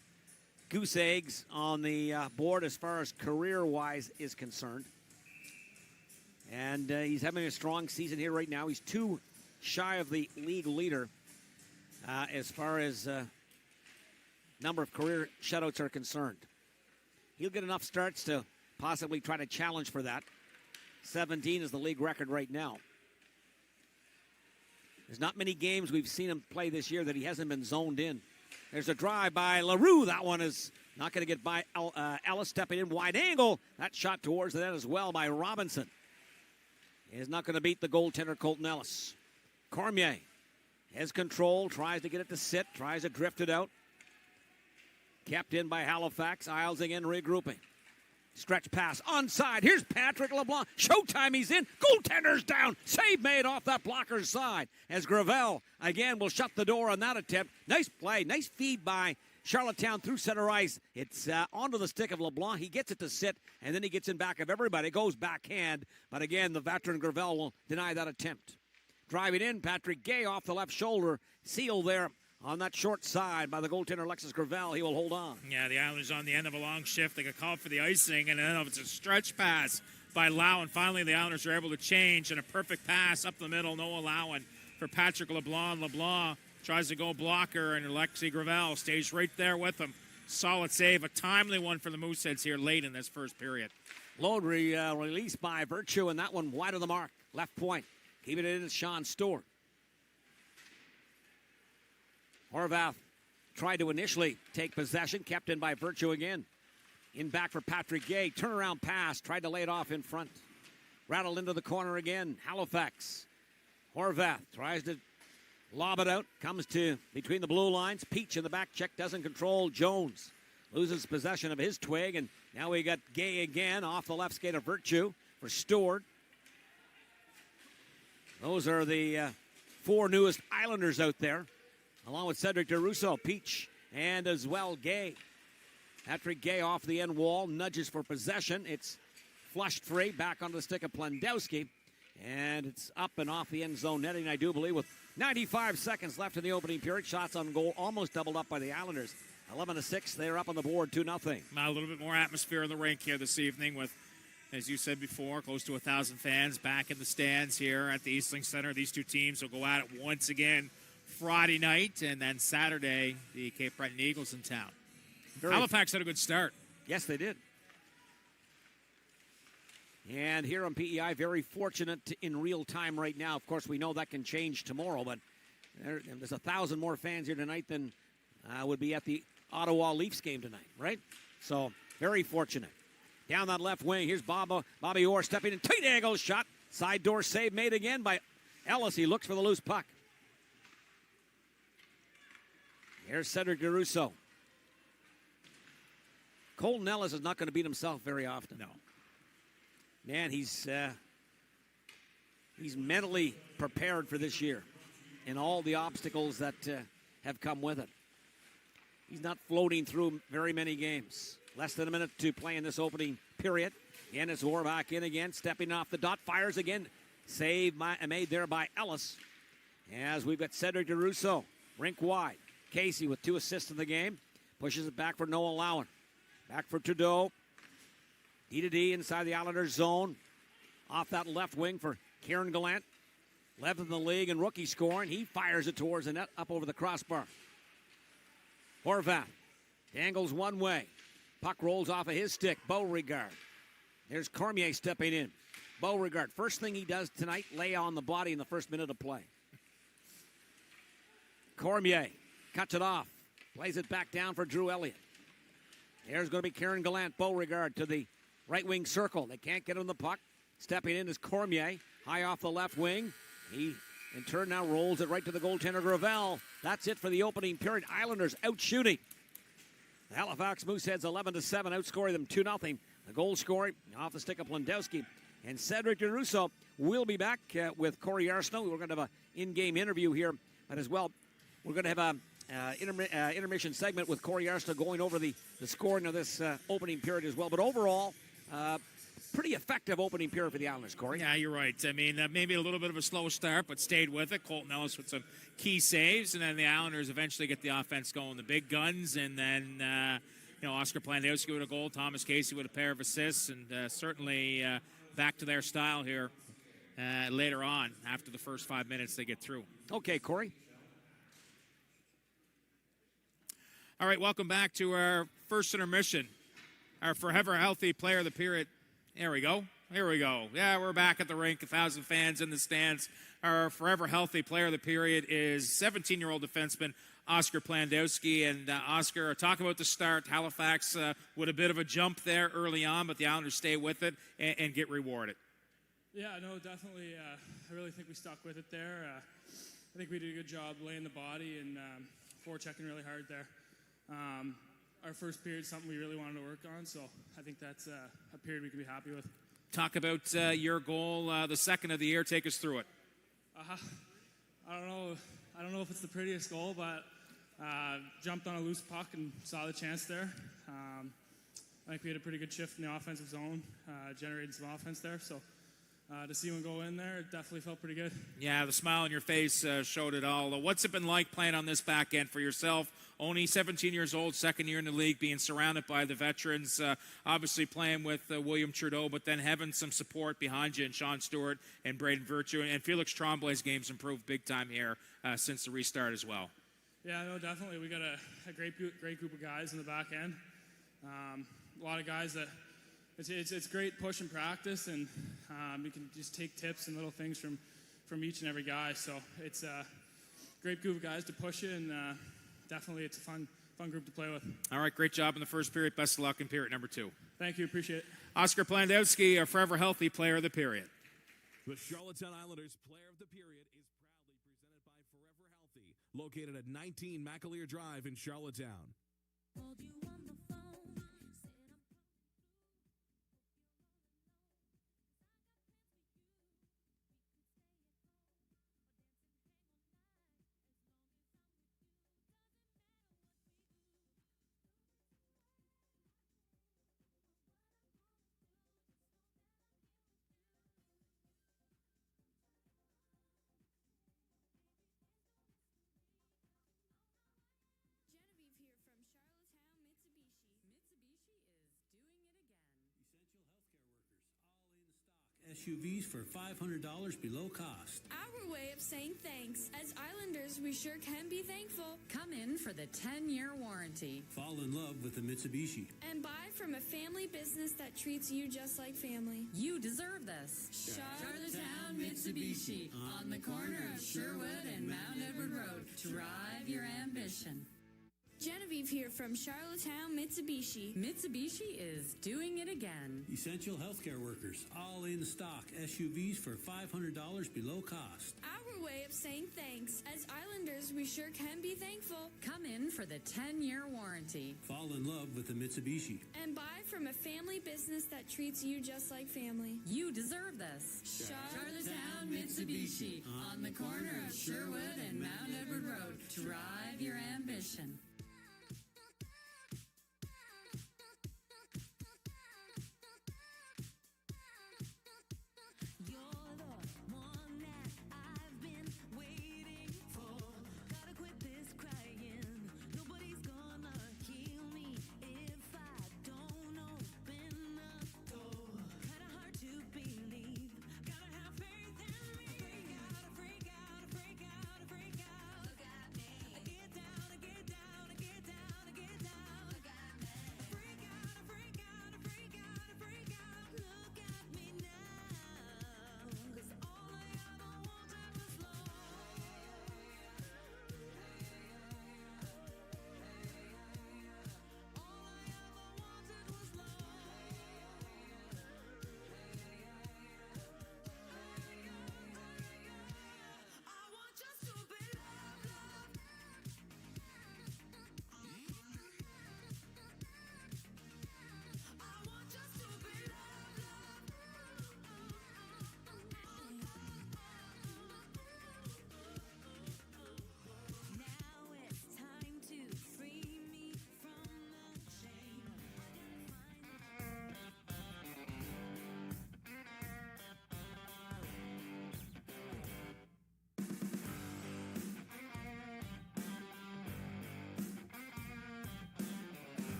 goose eggs on the board as far as career-wise is concerned. And he's having a strong season here right now. He's 2 shy of the league leader as far as number of career shutouts are concerned. He'll get enough starts to possibly try to challenge for that. 17 is the league record right now. There's not many games we've seen him play this year that he hasn't been zoned in. There's a drive by LaRue. That one is not going to get by Ellis, stepping in wide angle. That shot towards the net as well by Robinson. Is not going to beat the goaltender Colton Ellis. Cormier has control, tries to get it to sit, tries to drift it out. Kept in by Halifax. Isles again regrouping. Stretch pass onside. Here's Patrick LeBlanc. Showtime, he's in. Goaltender's down. Save made off that blocker's side as Gravel again will shut the door on that attempt. Nice play. Nice feed by Charlottetown through center ice. It's onto the stick of LeBlanc. He gets it to sit, and then he gets in back of everybody. Goes backhand, but again, the veteran Gravel will deny that attempt. Driving in, Patrick Gay off the left shoulder. Seal there on that short side by the goaltender Alexis Gravel. He will hold on. Yeah, the Islanders on the end of a long shift. They got called for the icing, and then it's a stretch pass by Lau, and finally the Islanders are able to change, and a perfect pass up the middle, no allowing for Patrick LeBlanc. LeBlanc tries to go blocker, and Alexis Gravel stays right there with him. Solid save, a timely one for the Mooseheads here late in this first period. Load release by Virtue, and that one wide of the mark. Left point. Keeping it in, Sean Stewart. Horvath tried to initially take possession, kept in by Virtue again. In back for Patrick Gay. Turnaround pass, tried to lay it off in front. Rattled into the corner again. Halifax. Horvath tries to lob it out. Comes to between the blue lines. Peach in the back check, doesn't control. Jones loses possession of his twig, and now we got Gay again off the left skate of Virtue for Stewart. Those are the four newest Islanders out there, along with Cedric DeRusso, Peach, and as well Gay. Patrick Gay off the end wall, nudges for possession. It's flushed free, back onto the stick of Plandowski, and it's up and off the end zone netting, I do believe, with 95 seconds left in the opening period. Shots on goal almost doubled up by the Islanders. 11-6, they're up on the board, 2-0. A little bit more atmosphere in the rink here this evening with, as you said before, close to 1,000 fans back in the stands here at the EastLink Center. These two teams will go at it once again Friday night, and then Saturday, the Cape Breton Eagles in town. Halifax had a good start. Yes, they did. And here on PEI, very fortunate in real time right now. Of course, we know that can change tomorrow, but there's 1,000 more fans here tonight than would be at the Ottawa Leafs game tonight, right? So, very fortunate. Down that left wing, here's Bobby Orr stepping in. Tight angle shot. Side door save made again by Ellis. He looks for the loose puck. Here's Cedric DeRusso. Colton Ellis is not going to beat himself very often. No. Man, he's mentally prepared for this year and all the obstacles that have come with it. He's not floating through very many games. Less than a minute to play in this opening period. Again, it's Orr back in again, stepping off the dot, fires again. Save made there by Ellis. As we've got Cedric DeRusso, rink wide. Casey with 2 assists in the game. Pushes it back for Noah Lowen. Back for Trudeau. D-to-D inside the Islanders zone. Off that left wing for Kieran Gallant. 11th in the league in rookie scoring. He fires it towards the net, up over the crossbar. Horvath dangles one way. Puck rolls off of his stick. Beauregard. There's Cormier stepping in. Beauregard, first thing he does tonight, lay on the body in the first minute of play. Cormier cuts it off. Plays it back down for Drew Elliott. There's going to be Kieran Gallant. Beauregard to the right wing circle. They can't get him the puck. Stepping in is Cormier. High off the left wing. He, in turn, now rolls it right to the goaltender, Gravel. That's it for the opening period. Islanders out shooting. The Halifax Mooseheads 11-7, outscoring them 2-0. The goal scoring off the stick of Plandowski. And Cedric DeRusso will be back with Corey Arsenault. We're going to have an in-game interview here, but as well, we're going to have a intermission segment with Corey Arsenault going over the scoring of this opening period as well. But overall, pretty effective opening period for the Islanders, Corey. Yeah, you're right. I mean, maybe a little bit of a slow start, but stayed with it. Colton Ellis with some key saves, and then the Islanders eventually get the offense going. The big guns, and then Oscar Plandowski with a goal, Thomas Casey with a pair of assists, and certainly back to their style here later on after the first 5 minutes they get through. Okay, Corey. All right, welcome back to our first intermission. Our forever healthy player of the period. There we go. Here we go. Yeah, we're back at the rink. 1,000 fans in the stands. Our forever healthy player of the period is 17-year-old defenseman Oscar Plandowski. And Oscar, talk about the start. Halifax with a bit of a jump there early on, but the Islanders stay with it and get rewarded. Yeah, no, definitely. I really think we stuck with it there. I think we did a good job laying the body and forechecking really hard there. our first period is something we really wanted to work on. So I think that's a period we can be happy with. Talk about your goal, the second of the year. Take us through it. I don't know. I don't know if it's the prettiest goal, but jumped on a loose puck and saw the chance there. I think we had a pretty good shift in the offensive zone, generated some offense there. So to see one go in there, it definitely felt pretty good. Yeah, the smile on your face showed it all. What's it been like playing on this back end for yourself? Only 17 years old, second year in the league, being surrounded by the veterans, obviously playing with William Trudeau, but then having some support behind you and Sean Stewart and Braden Virtue. And Felix Tremblay's game's improved big time here since the restart as well. Yeah, no, definitely. We got a great group of guys in the back end. A lot of guys that it's great push and practice, and you can just take tips and little things from each and every guy. So it's a great group of guys to push you, and definitely it's a fun group to play with. All right, great job in the first period. Best of luck in period number 2. Thank you, appreciate it. Oscar Plandowski, a forever healthy player of the period. The Charlottetown Islanders Player of the Period is proudly presented by Forever Healthy, located at 19 McAleer Drive in Charlottetown. SUVs for $500 below cost. Our way of saying thanks. As Islanders, we sure can be thankful. Come in for the 10-year warranty. Fall in love with the Mitsubishi. And buy from a family business that treats you just like family. You deserve this. Charlottetown Mitsubishi, on the corner of Sherwood and Mount Edward Road. Drive your ambition. Genevieve here from Charlottetown Mitsubishi. Mitsubishi is doing it again. Essential healthcare workers, all in stock. SUVs for $500 below cost. Our way of saying thanks. As Islanders, we sure can be thankful. Come in for the 10-year warranty. Fall in love with the Mitsubishi. And buy from a family business that treats you just like family. You deserve this. Charlottetown Mitsubishi, on the corner of Sherwood and Mount Edward Road. Drive your ambition.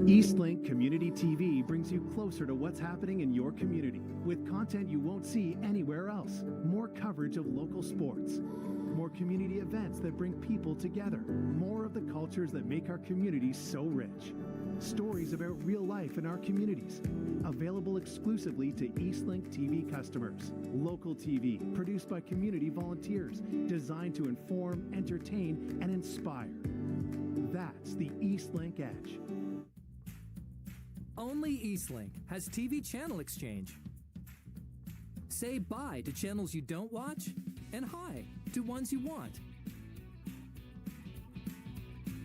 Eastlink Community TV brings you closer to what's happening in your community with content you won't see anywhere else. More coverage of local sports, more community events that bring people together, more of the cultures that make our community so rich. Stories about real life in our communities. Available exclusively to Eastlink TV customers. Local TV, produced by community volunteers, designed to inform, entertain, and inspire. That's the Eastlink Edge. Only Eastlink has TV channel exchange. Say bye to channels you don't watch and hi to ones you want.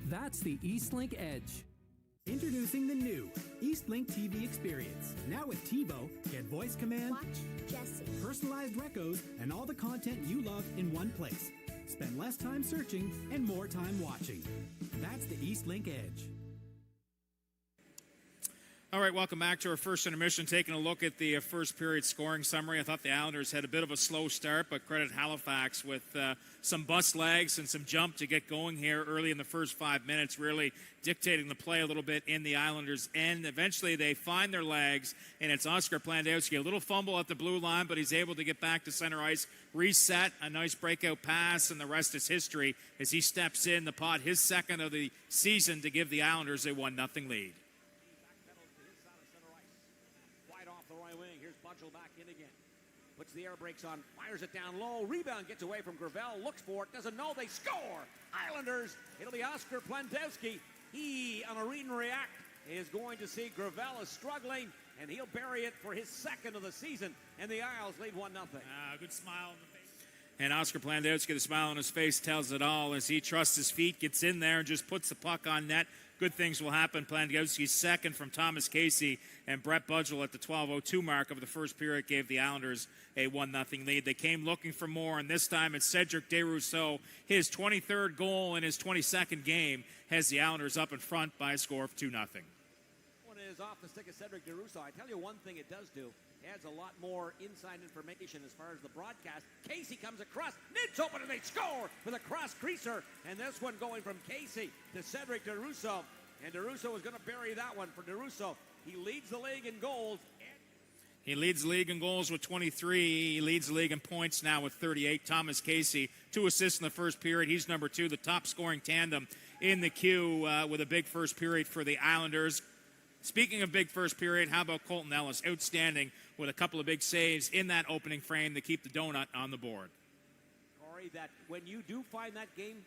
That's the Eastlink Edge. Introducing the new Eastlink TV experience. Now with TiVo, get voice command, Watch Jesse. personalized recos, and all the content you love in one place. Spend less time searching and more time watching. That's the Eastlink Edge. All right, welcome back to our first intermission. Taking a look at the first period scoring summary. I thought the Islanders had a bit of a slow start, but credit Halifax with some bust legs and some jump to get going here early in the first 5 minutes, really dictating the play a little bit in the Islanders' end. Eventually, they find their legs, and it's Oscar Plandowski. A little fumble at the blue line, but he's able to get back to center ice, reset, a nice breakout pass, and the rest is history as he steps in the pot, his second of the season, to give the Islanders a 1-0 lead. Back in again. Puts the air brakes on, fires it down low. Rebound gets away from Gravel, looks for it, doesn't know, they score! Islanders, it'll be Oscar Plandowski. He, on a read and react, is going to see Gravel is struggling, and he'll bury it for his second of the season, and the Isles lead 1-0. Good smile on the face. And Oscar Plandowski, the smile on his face tells it all as he trusts his feet, gets in there, and just puts the puck on net. Good things will happen. Plandowski's second from Thomas Casey, and Brett Budgell at the 12:02 mark of the first period gave the Islanders a 1-0 lead. They came looking for more, and this time it's Cedric Desrousseaux. His 23rd goal in his 22nd game has the Islanders up in front by a score of 2-0. One is off the stick of Cedric Desrousseaux. I tell you one thing it does do. Adds a lot more inside information as far as the broadcast. Casey comes across, Nid's open, and they score with a cross creaser. And this one going from Casey to Cedric Desrousseaux. And Desrousseaux is going to bury that one for Desrousseaux. He leads the league in goals. He leads the league in goals with 23. He leads the league in points now with 38. Thomas Casey, 2 assists in the first period. He's number 2, the top scoring tandem in the queue with a big first period for the Islanders. Speaking of big first period, how about Colton Ellis? Outstanding with a couple of big saves in that opening frame to keep the donut on the board. Corey, that when you do find that game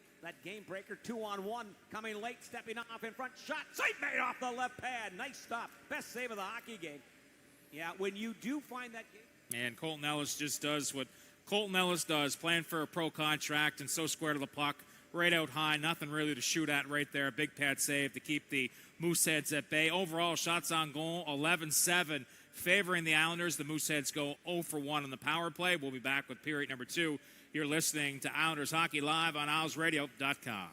breaker 2-on-1 coming late, stepping off in front, shot, save made off the left pad. Nice stop. Best save of the hockey game. Yeah, when you do find that game. And Colton Ellis just does what Colton Ellis does, playing for a pro contract and so square to the puck, right out high, nothing really to shoot at right there. Big pad save to keep the Mooseheads at bay. Overall, shots on goal, 11-7, favoring the Islanders. The Mooseheads go 0-for-1 on the power play. We'll be back with period number 2. You're listening to Islanders Hockey Live on IslesRadio.com.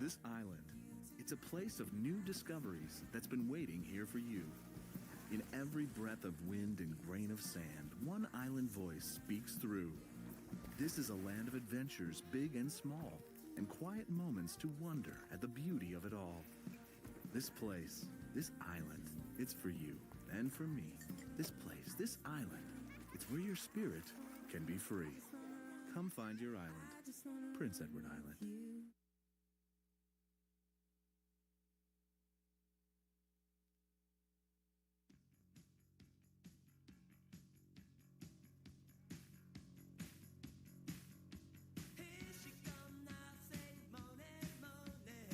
This island, it's a place of new discoveries that's been waiting here for you. In every breath of wind and grain of sand, one island voice speaks through. This is a land of adventures, big and small, and quiet moments to wonder at the beauty of it all. This place, this island, it's for you and for me. This place, this island, it's where your spirit can be free. Come find your island, Prince Edward Island.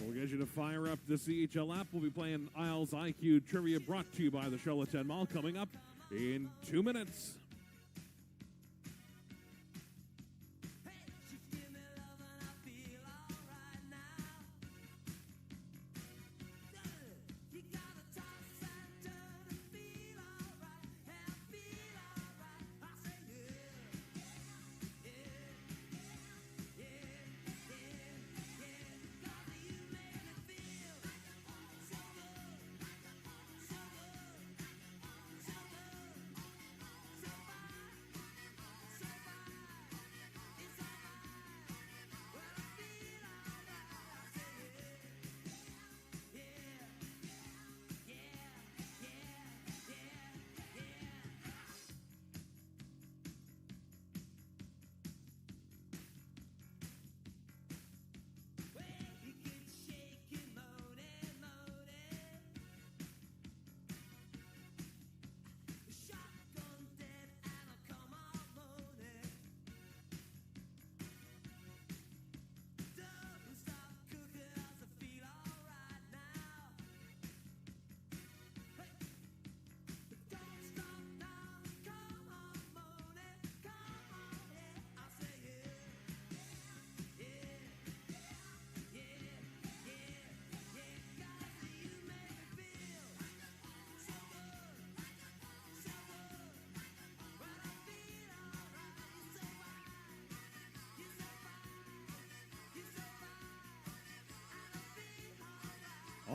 We'll get you to fire up the CHL app. We'll be playing Isles IQ Trivia, brought to you by the Charlottetown Mall, coming up in 2 minutes. You got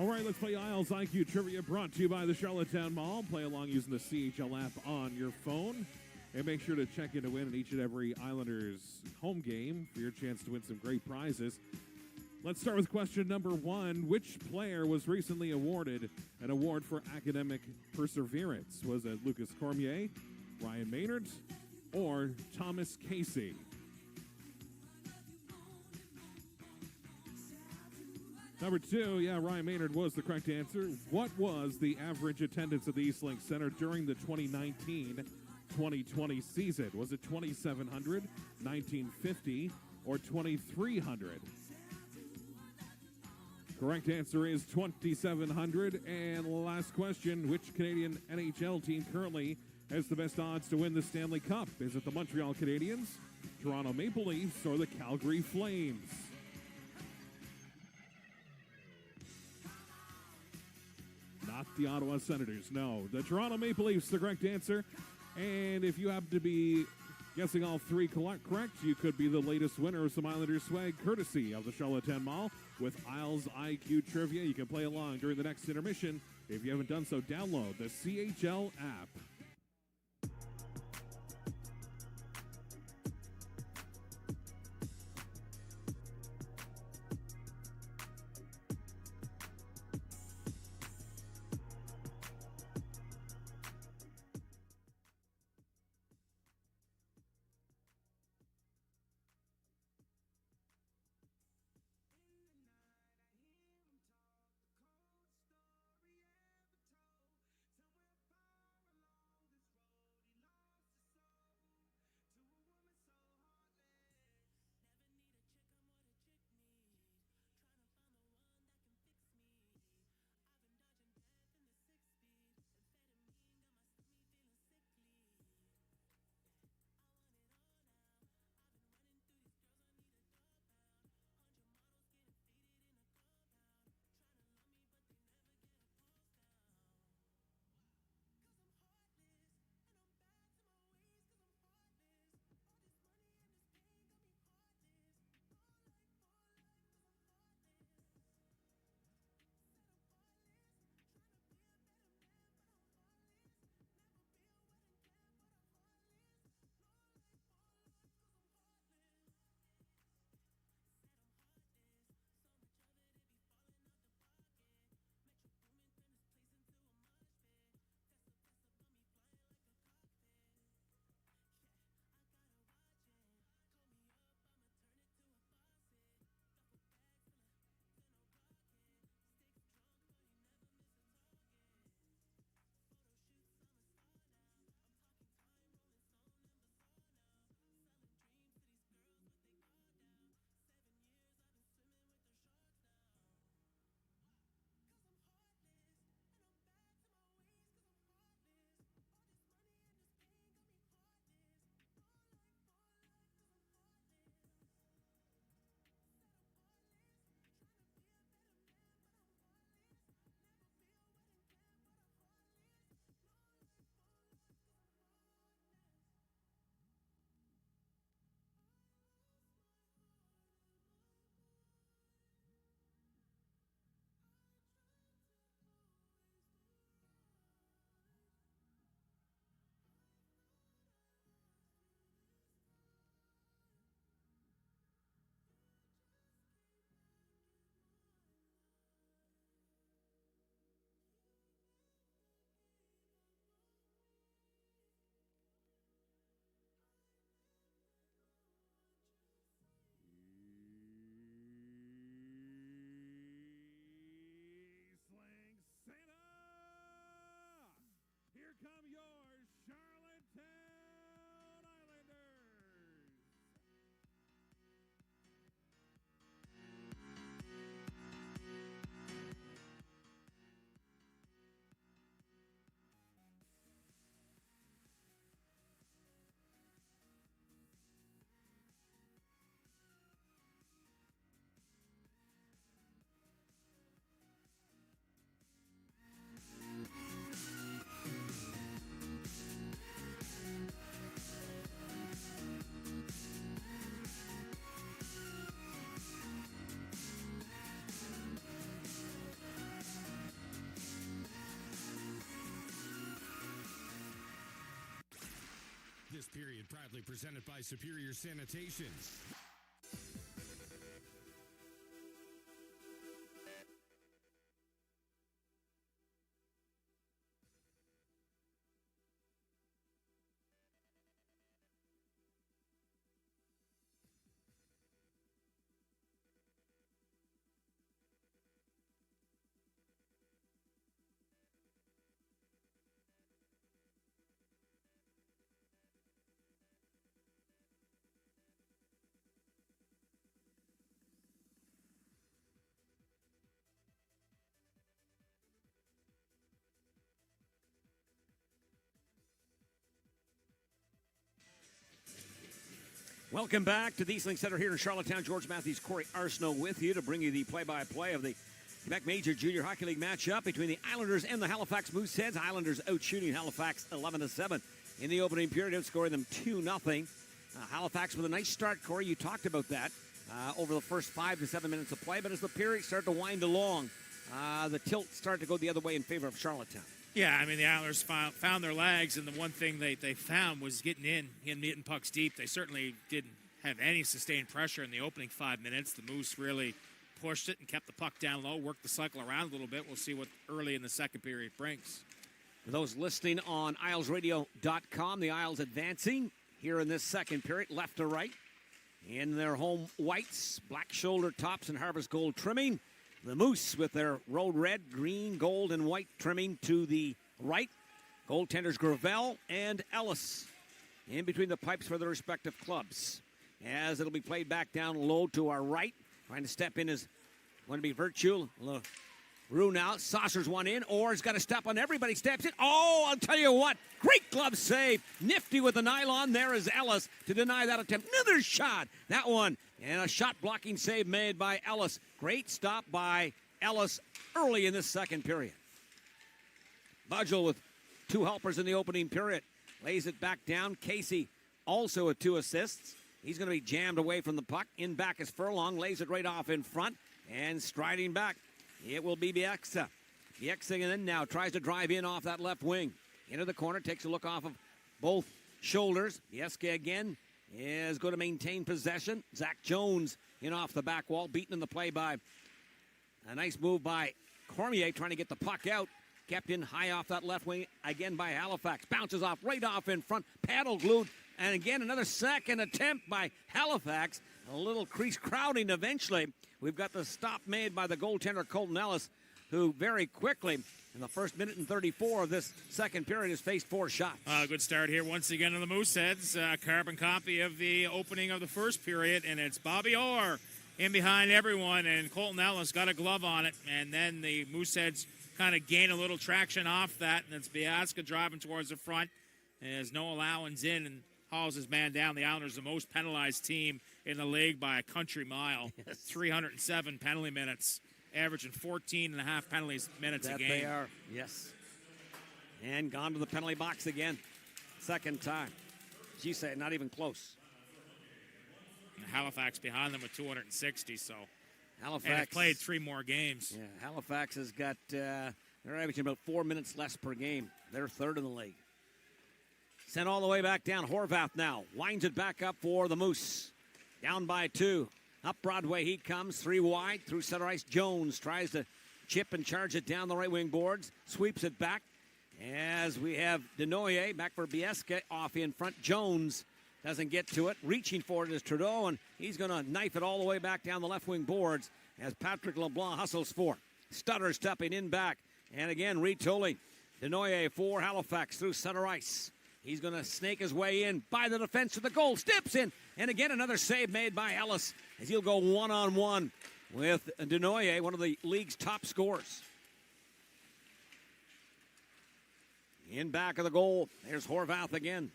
All right, let's play Isles IQ Trivia, brought to you by the Charlottetown Mall. Play along using the CHL app on your phone. And make sure to check in to win in each and every Islanders home game for your chance to win some great prizes. Let's start with question number 1. Which player was recently awarded an award for academic perseverance? Was it Lucas Cormier, Ryan Maynard, or Thomas Casey? Number 2, Ryan Maynard was the correct answer. What was the average attendance at the East Link Center during the 2019-2020 season? Was it 2,700, 1,950, or 2,300? Correct answer is 2,700. And last question, which Canadian NHL team currently has the best odds to win the Stanley Cup? Is it the Montreal Canadiens, Toronto Maple Leafs, or the Calgary Flames? Not the Ottawa Senators, no. The Toronto Maple Leafs, the correct answer. And if you happen to be guessing all 3 correct, you could be the latest winner of some Islanders swag, courtesy of the Charlottetown Mall with Isles IQ Trivia. You can play along during the next intermission. If you haven't done so, download the CHL app. This period proudly presented by Superior Sanitation. Welcome back to the Eastlink Center here in Charlottetown. George Matthews, Corey Arsenault with you to bring you the play-by-play of the Quebec Major Junior Hockey League matchup between the Islanders and the Halifax Mooseheads. Islanders out-shooting Halifax 11-7 in the opening period, outscoring them 2-0. Halifax with a nice start, Corey. You talked about that over the first 5 to 7 minutes of play, but as the period started to wind along, the tilt started to go the other way in favor of Charlottetown. Yeah, I mean, the Islanders found their legs, and the one thing they found was getting pucks deep. They certainly didn't have any sustained pressure in the opening 5 minutes. The Moose really pushed it and kept the puck down low, worked the cycle around a little bit. We'll see what early in the second period brings. For those listening on ISLESradio.com, the Isles advancing here in this second period, left to right. In their home whites, black shoulder tops and harvest gold trimming. The Moose with their road red, green, gold, and white trimming to the right. Goaltenders Gravel and Ellis in between the pipes for their respective clubs. As it'll be played back down low to our right. Trying to step in is going to be Virtue. Rue now. Saucers one in. Orr's got to step on everybody. Steps in. Oh, I'll tell you what. Great glove save. Nifty with the nylon. There is Ellis to deny that attempt. Another shot. That one. And a shot blocking save made by Ellis. Great stop by Ellis early in this second period. Budgel with 2 helpers in the opening period. Lays it back down. Casey also with 2 assists. He's going to be jammed away from the puck. In back is Furlong. Lays it right off in front. And striding back, it will be Bieksa. Bieksa then now tries to drive in off that left wing. Into the corner. Takes a look off of both shoulders. Bieksa again is going to maintain possession. Zach Jones in off the back wall. Beaten in the play by a nice move by Cormier trying to get the puck out. Kept in high off that left wing again by Halifax. Bounces off right off in front. Paddle glued. And again, another second attempt by Halifax. A little crease crowding eventually. We've got the stop made by the goaltender Colton Ellis, who very quickly, in the first minute and 34 of this second period, has faced 4 shots. Good start here once again on the Mooseheads. Carbon copy of the opening of the first period, and it's Bobby Orr in behind everyone, and Colton Ellis got a glove on it, and then the Mooseheads kind of gain a little traction off that, and it's Biaska driving towards the front. There's no allowance in, and hauls his man down. The Islanders, the most penalized team in the league by a country mile. Yes. 307 penalty minutes, averaging 14 and a half penalties minutes a game. They are, yes. And gone to the penalty box again. Second time. She said not even close. And Halifax behind them with 260, so Halifax and have played 3 more games. Yeah, Halifax has got, they're averaging about 4 minutes less per game. They're third in the league. Sent all the way back down. Horvath now winds it back up for the Moose. Down by 2. Up Broadway he comes. 3 wide through center ice. Jones tries to chip and charge it down the right wing boards. Sweeps it back as we have Denoyer back for Biesca off in front. Jones doesn't get to it. Reaching for it is Trudeau, and he's going to knife it all the way back down the left wing boards as Patrick LeBlanc hustles for. Stutter stepping in back. And again, retooling. Denoyer for Halifax through center ice. He's going to snake his way in by the defense to the goal. Steps in. And again, another save made by Ellis as he'll go one-on-one with Denoyer, one of the league's top scorers. In back of the goal, there's Horvath again.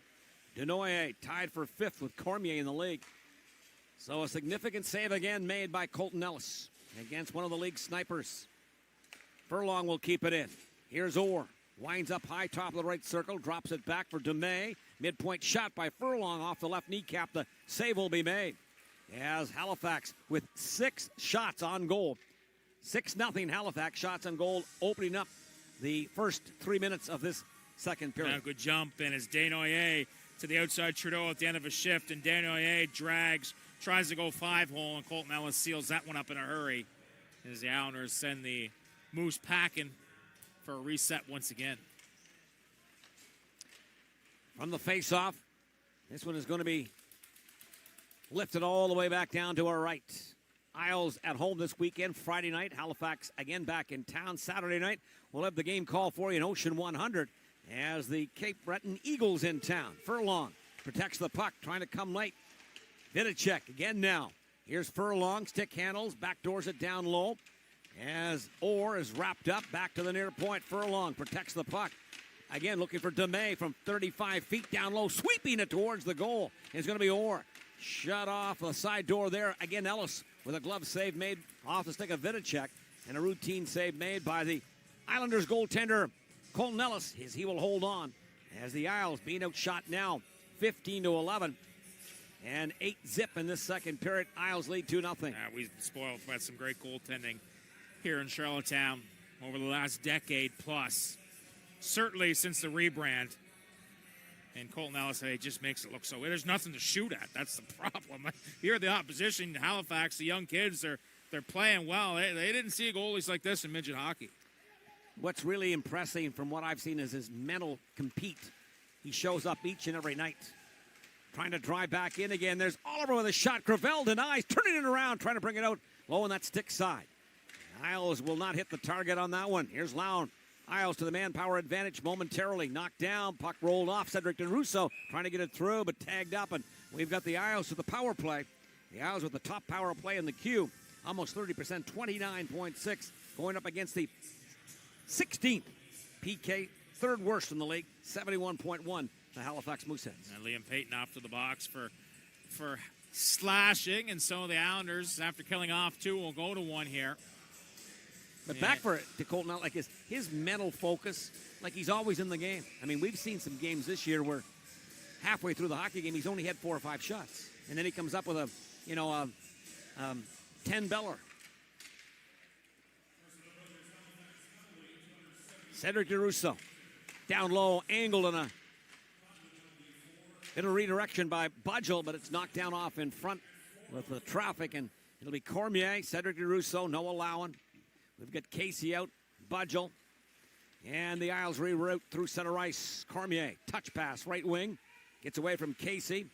Denoyer tied for 5th with Cormier in the league. So a significant save again made by Colton Ellis against one of the league's snipers. Furlong will keep it in. Here's Orr. Winds up high, top of the right circle, drops it back for DeMay. Midpoint shot by Furlong off the left kneecap. The save will be made as Halifax with 6 shots on goal. 6-0 Halifax shots on goal, opening up the first 3 minutes of this second period. Good jump, and as Denoyer to the outside Trudeau at the end of a shift, and Daniel drags, tries to go 5-hole, and Colton Ellis seals that one up in a hurry as the Islanders send the Moose packing for a reset once again. From the face-off, this one is going to be lifted all the way back down to our right. Isles at home this weekend, Friday night. Halifax again back in town Saturday night. We'll have the game call for you in Ocean 100 as the Cape Breton Eagles in town. Furlong protects the puck, trying to come late. Vidicek again now. Here's Furlong, stick handles, backdoors it down low. As Orr is wrapped up, back to the near point. Furlong protects the puck. Again, looking for DeMay from 35 feet down low, sweeping it towards the goal. It's going to be Orr. Shut off the side door there. Again, Ellis with a glove save made off the stick of Vidicek, and a routine save made by the Islanders goaltender, Colton Ellis. He will hold on as the Isles being outshot now 15-11. And 8-zip in this second period. Isles lead 2-0. We spoiled by some great goaltending here in Charlottetown over the last decade plus. Certainly since the rebrand. And Colton Ellis, it just makes it look so. There's nothing to shoot at. That's the problem. Here, the opposition, Halifax, the young kids, they're playing well. They didn't see goalies like this in midget hockey. What's really impressive from what I've seen is his mental compete. He shows up each and every night. Trying to drive back in again. There's Oliver with a shot. Gravel denies, turning it around, trying to bring it out low on that stick side. Isles will not hit the target on that one. Here's Lown. Isles to the manpower advantage momentarily. Knocked down, puck rolled off. Cedric DeRusso trying to get it through, but tagged up, and we've got the Isles to the power play. The Isles with the top power play in the queue. Almost 30%, 29.6, going up against the 16th PK, third worst in the league, 71.1, the Halifax Mooseheads. And Liam Payton off to the box for slashing, and so the Islanders, after killing off 2, will go to 1 here. But back for it to Colton, like his mental focus, like he's always in the game. I mean, we've seen some games this year where halfway through the hockey game, he's only had 4 or 5 shots. And then he comes up with a 10-beller. Cedric DeRusso, down low, angled, and a bit of redirection by Budgel, but it's knocked down off in front with the traffic, and it'll be Cormier, Cedric DeRusso, no allowing. We've got Casey out, Budgel, and the Isles reroute through center ice. Cormier, touch pass, right wing, gets away from Casey.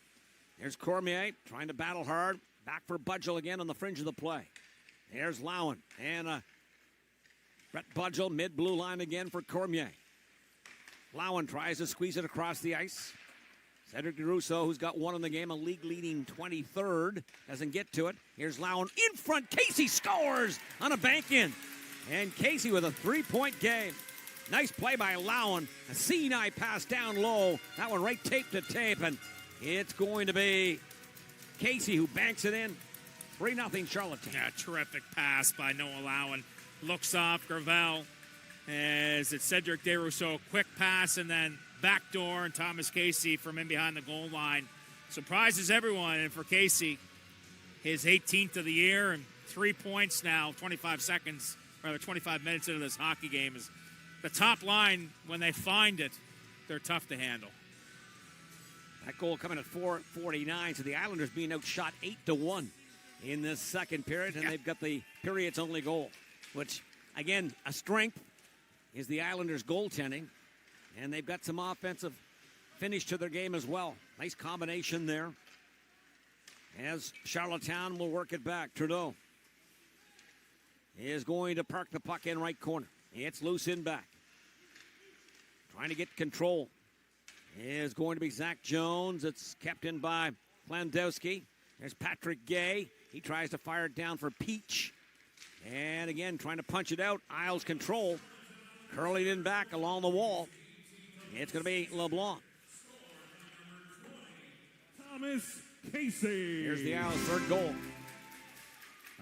There's Cormier, trying to battle hard. Back for Budgel again on the fringe of the play. There's Lowen, and Brett Budgel, mid-blue line again for Cormier. Lowen tries to squeeze it across the ice. Cedric DeRusso, who's got 1 in the game, a league-leading 23rd, doesn't get to it. Here's Lowen in front. Casey scores on a bank-in. And Casey with a 3-point game. Nice play by Lowen. A seeing eye pass down low. That one right tape to tape, and it's going to be Casey who banks it in. 3-0 Charlottetown. Yeah, terrific pass by Noah Lowen. Looks off Gravel as it's Cedric DeRusso. Quick pass, and then backdoor, and Thomas Casey from in behind the goal line surprises everyone. And for Casey, his 18th of the year and 3 points now, 25 minutes into this hockey game. Is the top line, when they find it, they're tough to handle. That goal coming at 4:49, so the Islanders being outshot 8-1 in this second period, and they've got the period's only goal, which, again, a strength is the Islanders' goaltending. And they've got some offensive finish to their game as well. Nice combination there. As Charlottetown will work it back. Trudeau is going to park the puck in right corner. It's loose in back. Trying to get control is going to be Zach Jones. It's kept in by Landowski. There's Patrick Gay. He tries to fire it down for Peach. And again, trying to punch it out. Isles control. Curling in back along the wall. It's going to be LeBlanc. Thomas Casey. Here's the Isles' third goal.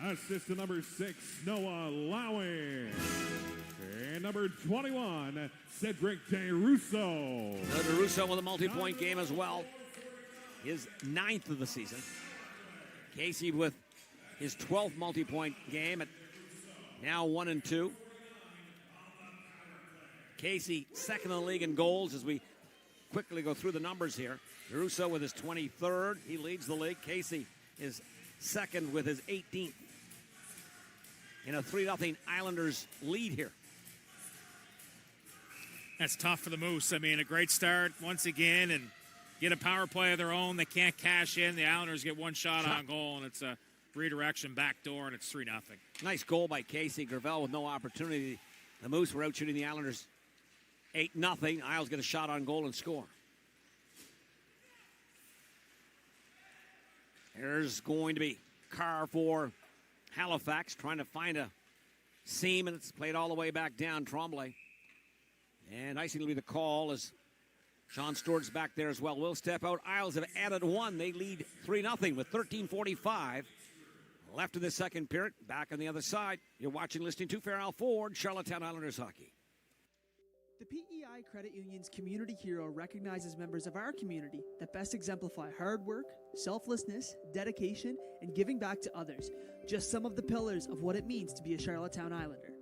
Assist to number 6, Noah Lowen. And number 21, Cedric DeRusso. DeRusso with a multi-point game as well. His 9th of the season. Casey with his 12th multi-point game at now 1-2. Casey, second in the league in goals as we quickly go through the numbers here. DeRusso with his 23rd. He leads the league. Casey is second with his 18th. In a 3-0 Islanders lead here. That's tough for the Moose. I mean, a great start once again and get a power play of their own. They can't cash in. The Islanders get one shot on goal, and it's a redirection backdoor, and it's 3-0. Nice goal by Casey. Gravel with no opportunity. The Moose were out shooting the Islanders 8-0. Isles get a shot on goal and score. There's going to be Carr for Halifax trying to find a seam, and it's played all the way back down. Tremblay. And icing will be the call as Sean Stewart's back there as well. We'll step out. Isles have added one. They lead 3-0 with 13:45 left in the second period. Back on the other side. You're watching, listening to Fair Isle Ford, Charlottetown Islanders hockey. The PEI Credit Union's Community Hero recognizes members of our community that best exemplify hard work, selflessness, dedication, and giving back to others. Just some of the pillars of what it means to be a Charlottetown Islander.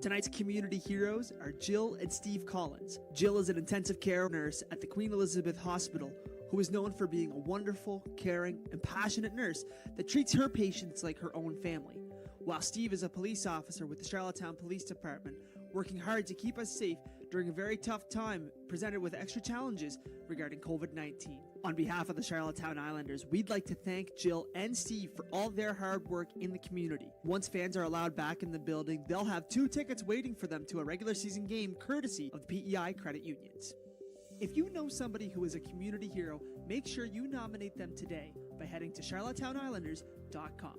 Tonight's community heroes are Jill and Steve Collins. Jill is an intensive care nurse at the Queen Elizabeth Hospital who is known for being a wonderful, caring, and passionate nurse that treats her patients like her own family. While Steve is a police officer with the Charlottetown Police Department, working hard to keep us safe during a very tough time presented with extra challenges regarding COVID-19. On behalf of the Charlottetown Islanders, we'd like to thank Jill and Steve for all their hard work in the community. Once fans are allowed back in the building, they'll have 2 tickets waiting for them to a regular season game courtesy of the PEI Credit Unions. If you know somebody who is a community hero, make sure you nominate them today by heading to charlottetown-islanders.com.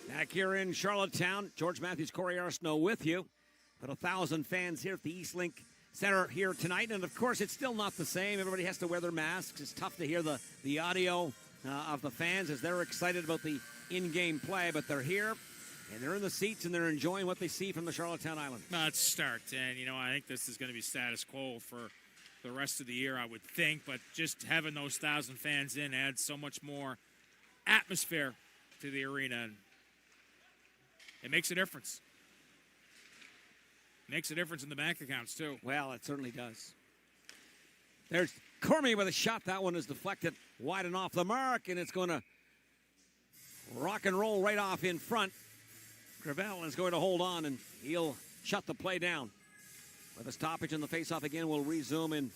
Back here in Charlottetown, George Matthews, Corey Arsenault with you. But 1,000 fans here at the Eastlink Center here tonight. And, of course, it's still not the same. Everybody has to wear their masks. It's tough to hear the audio of the fans as they're excited about the in-game play. But they're here, and they're in the seats, and they're enjoying what they see from the Charlottetown Islanders. It's a start. And, I think this is going to be status quo for the rest of the year, I would think. But just having those 1,000 fans in adds so much more atmosphere to the arena. And it makes a difference. Makes a difference in the bank accounts, too. Well, it certainly does. There's Cormier with a shot. That one is deflected wide and off the mark, and it's going to rock and roll right off in front. Gravel is going to hold on, and he'll shut the play down. With a stoppage in the faceoff again, we'll resume in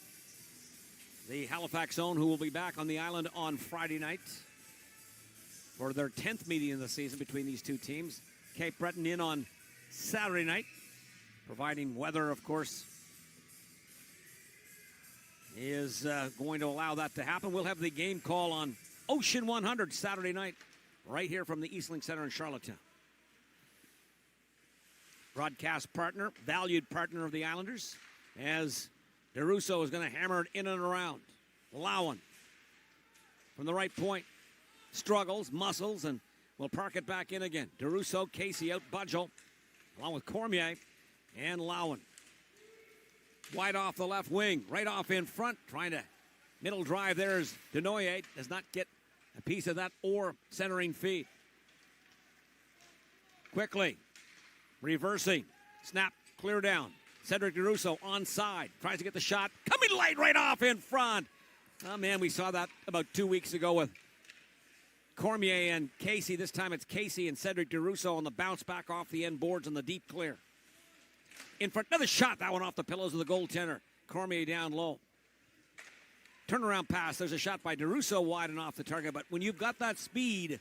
the Halifax zone, who will be back on the island on Friday night for their 10th meeting of the season between these two teams. Cape Breton in on Saturday night, providing weather, of course, is going to allow that to happen. We'll have the game call on Ocean 100 Saturday night right here from the Eastlink Center in Charlottetown. Broadcast partner, valued partner of the Islanders, as DeRusso is going to hammer it in and around. Lowen from the right point struggles, muscles, and will park it back in again. DeRusso, Casey out, Budgel, along with Cormier and Lowen. Wide off the left wing, right off in front, trying to middle drive. There's Denoyer, does not get a piece of that or centering feed. Quickly, reversing, snap, clear down. Cedric DeRusso onside, tries to get the shot, coming light right off in front. Oh man, we saw that about 2 weeks ago with Cormier and Casey. This time it's Casey and Cedric DeRusso on the bounce back off the end boards on the deep clear. In front, another shot, that one off the pillows of the goaltender. Cormier down low. Turnaround pass, there's a shot by DeRusso wide and off the target, but when you've got that speed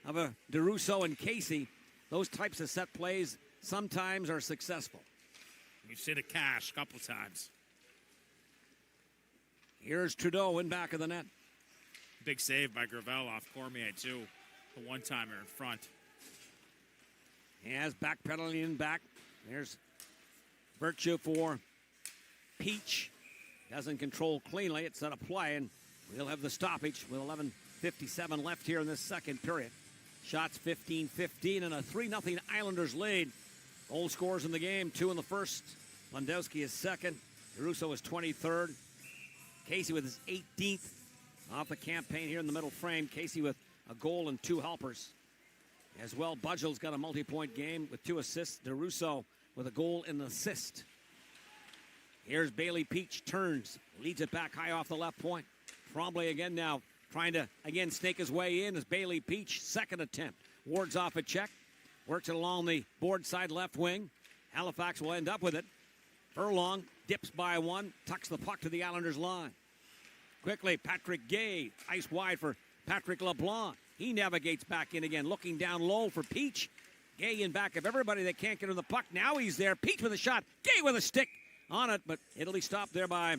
of a DeRusso and Casey, those types of set plays sometimes are successful. You've seen it cash a couple times. Here's Trudeau in back of the net. Big save by Gravel off Cormier, too. A one-timer in front. He has backpedaling in back. There's Virtue for Peach. Doesn't control cleanly. It's set a play, and we'll have the stoppage with 11:57 left here in this second period. Shots 15-15 and a 3-0 Islanders lead. Goal scores in the game, 2 in the first. Lundowski is second. DeRusso is 23rd. Casey with his 18th off the campaign here in the middle frame. Casey with a goal and 2 helpers. As well, Budgel's got a multi-point game with 2 assists. DeRusso with a goal and an assist. Here's Bailey Peach, turns, leads it back high off the left point. Trombley again now trying to, again, snake his way in as Bailey Peach, second attempt. Wards off a check, works it along the board side left wing. Halifax will end up with it. Furlong dips by one, tucks the puck to the Islanders' line. Quickly, Patrick Gay, ice wide for Patrick LeBlanc. He navigates back in again, looking down low for Peach. Gay in back of everybody that can't get to the puck. Now he's there. Peach with a shot. Gay with a stick on it, but it'll be stopped there by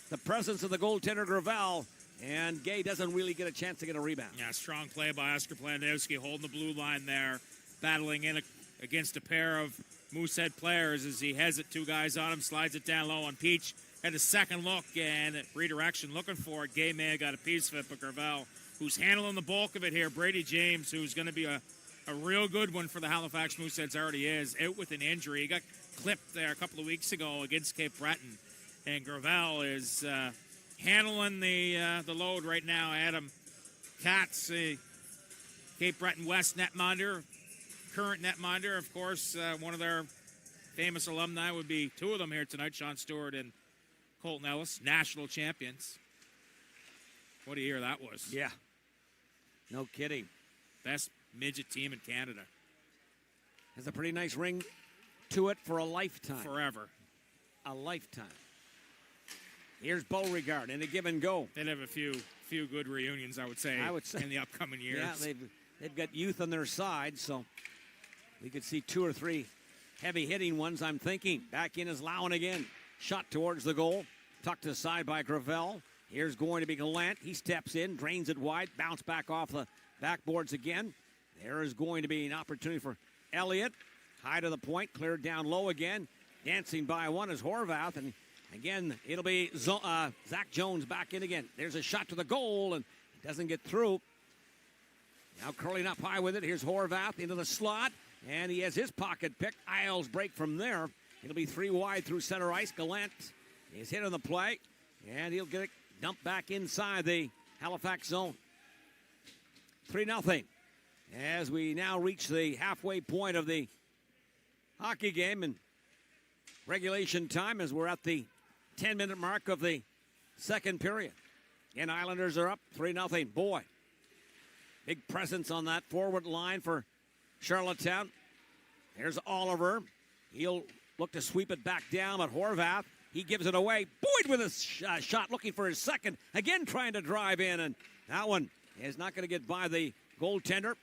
the presence of the goaltender Gravel. And Gay doesn't really get a chance to get a rebound. Yeah, strong play by Oscar Plandowski holding the blue line there, battling in against a pair of Moosehead players as he has it, two guys on him, slides it down low on Peach. Had a second look and redirection looking for it. Gay may have got a piece of it, but Gravel, who's handling the bulk of it here, Brady James, who's going to be a real good one for the Halifax Mooseheads, already is, out with an injury. He got clipped there a couple of weeks ago against Cape Breton, and Gravel is handling the load right now. Adam Katz, Cape Breton West netminder, current netminder, of course, one of their famous alumni would be two of them here tonight, Sean Stewart and Colton Ellis, national champions. What a year that was. Yeah. No kidding. Best midget team in Canada. Has a pretty nice ring to it for a lifetime. Forever. A lifetime. Here's Beauregard in a give and go. They'd have a few good reunions, I would say, in the upcoming years. Yeah, they've got youth on their side, so we could see two or three heavy-hitting ones, I'm thinking. Back in is Lowen again. Shot towards the goal. Tucked aside by Gravel. Here's going to be Gallant. He steps in, drains it wide, bounce back off the backboards again. There is going to be an opportunity for Elliott. High to the point, cleared down low again. Dancing by one is Horvath, and again, it'll be Zach Jones back in again. There's a shot to the goal, and it doesn't get through. Now curling up high with it. Here's Horvath into the slot, and he has his pocket picked. Isles break from there. It'll be three wide through center ice. Gallant is hit on the play, and he'll get it dumped back inside the Halifax zone. 3-0 as we now reach the halfway point of the hockey game and regulation time as we're at the 10-minute mark of the second period. And Islanders are up 3-0. Boy, big presence on that forward line for Charlottetown. There's Oliver. He'll look to sweep it back down, but Horvath, he gives it away. Boyd with a shot, looking for his second. Again, trying to drive in, and that one is not going to get by the goaltender,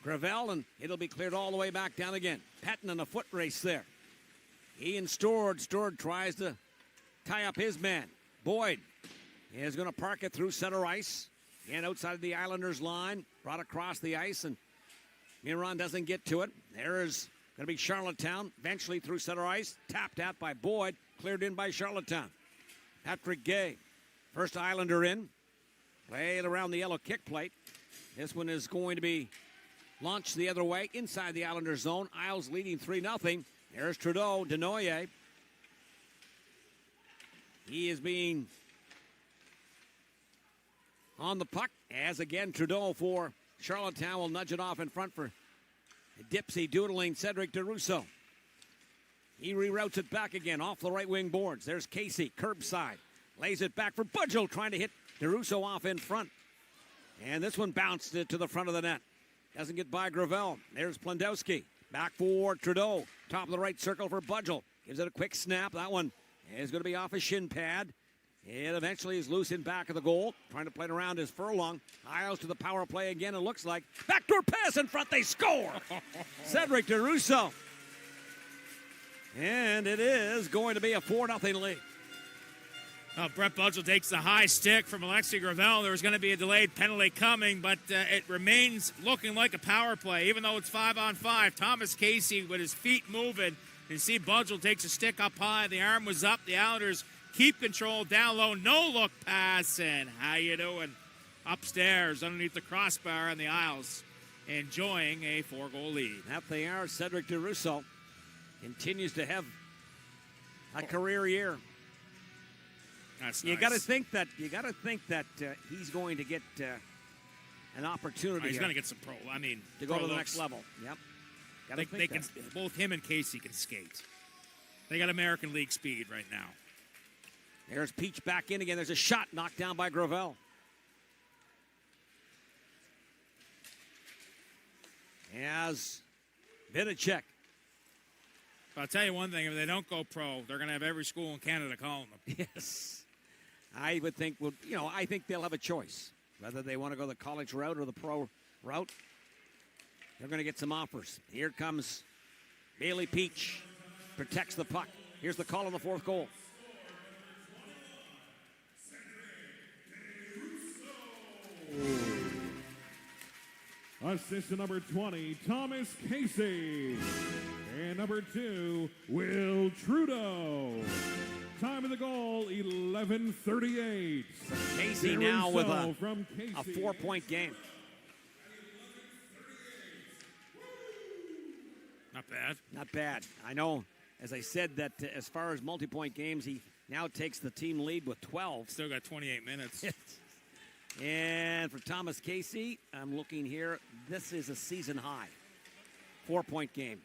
Gravel, and it'll be cleared all the way back down again. Patton in a foot race there. He and Stewart tries to tie up his man. Boyd is going to park it through center ice. And outside of the Islanders' line, brought across the ice, and Miron doesn't get to it. There is going to be Charlottetown, eventually through center ice, tapped out by Boyd, cleared in by Charlottetown. Patrick Gay, first Islander in, played around the yellow kick plate. This one is going to be launched the other way, inside the Islanders' zone. Isles leading 3-0. There's Trudeau, Denoyer. He is being on the puck, as again Trudeau for Charlottetown will nudge it off in front for Dipsy doodling Cedric DeRusso. He reroutes it back again off the right wing boards. There's Casey, curbside. Lays it back for Budgel, trying to hit DeRusso off in front. And this one bounced it to the front of the net. Doesn't get by Gravel. There's Plandowski. Back for Trudeau. Top of the right circle for Budgel. Gives it a quick snap. That one is going to be off a shin pad. It eventually is loose in back of the goal. Trying to play it around is Furlong. Isles to the power play again, it looks like. Backdoor pass in front, they score! Cedric DeRusso. And it is going to be a 4-0 lead. Brett Budgel takes the high stick from Alexei Gravel. There was going to be a delayed penalty coming, but it remains looking like a power play, even though it's 5-on-5. Thomas Casey with his feet moving. You see Budgel takes a stick up high. The arm was up. The Islanders keep control down low. No-look pass, and how you doing? Upstairs, underneath the crossbar on the Isles, enjoying a 4-goal lead. That they are. Cedric DeRusso continues to have a career year. That's you nice. got to think that. He's going to get an opportunity. He's going to get some to go to the next level. Yep. They can, both him and Casey can skate. They got American League speed right now. There's Peach back in again. There's a shot knocked down by Gravel. As Vidicek. I'll tell you one thing, if they don't go pro, they're going to have every school in Canada calling them. Yes. I would think, I think they'll have a choice. Whether they want to go the college route or the pro route, they're going to get some offers. Here comes Bailey Peach. Protects the puck. Here's the call on the fourth goal. Assistant number 20, Thomas Casey. And number 2, Will Trudeau. Time of the goal, 11:38. Casey now with a 4-point game. Not bad. Not bad. I know, as I said, that as far as multi-point games, he now takes the team lead with 12. Still got 28 minutes. And for Thomas Casey, I'm looking here. This is a season high. 4-point game.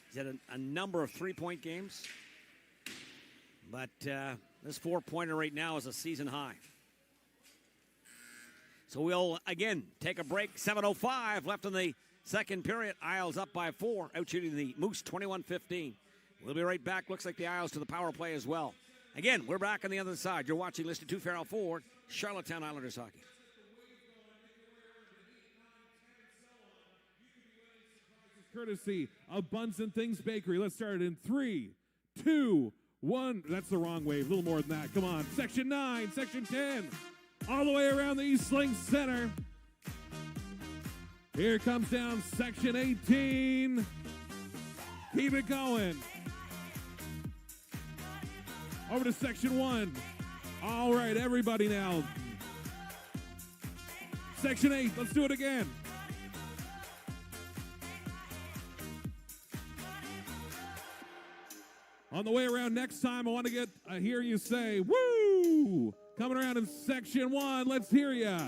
He's had a number of 3-point games. But this 4-pointer right now is a season high. So we'll, again, take a break. 7:05 left in the second period. Isles up by 4. Out shooting the Moose 21-15. We'll be right back. Looks like the Isles to the power play as well. Again, we're back on the other side. You're watching Listed to Farrell Ford, Charlottetown Islanders hockey. Courtesy of Buns and Things Bakery. Let's start it in 3, 2, 1. That's the wrong way. A little more than that. Come on. Section 9, Section 10. All the way around the East Link Center. Here comes down Section 18. Keep it going. Over to Section 1. All right, everybody now. Section 8. Let's do it again. On the way around next time, I want to hear you say, woo! Coming around in Section 1, let's hear ya.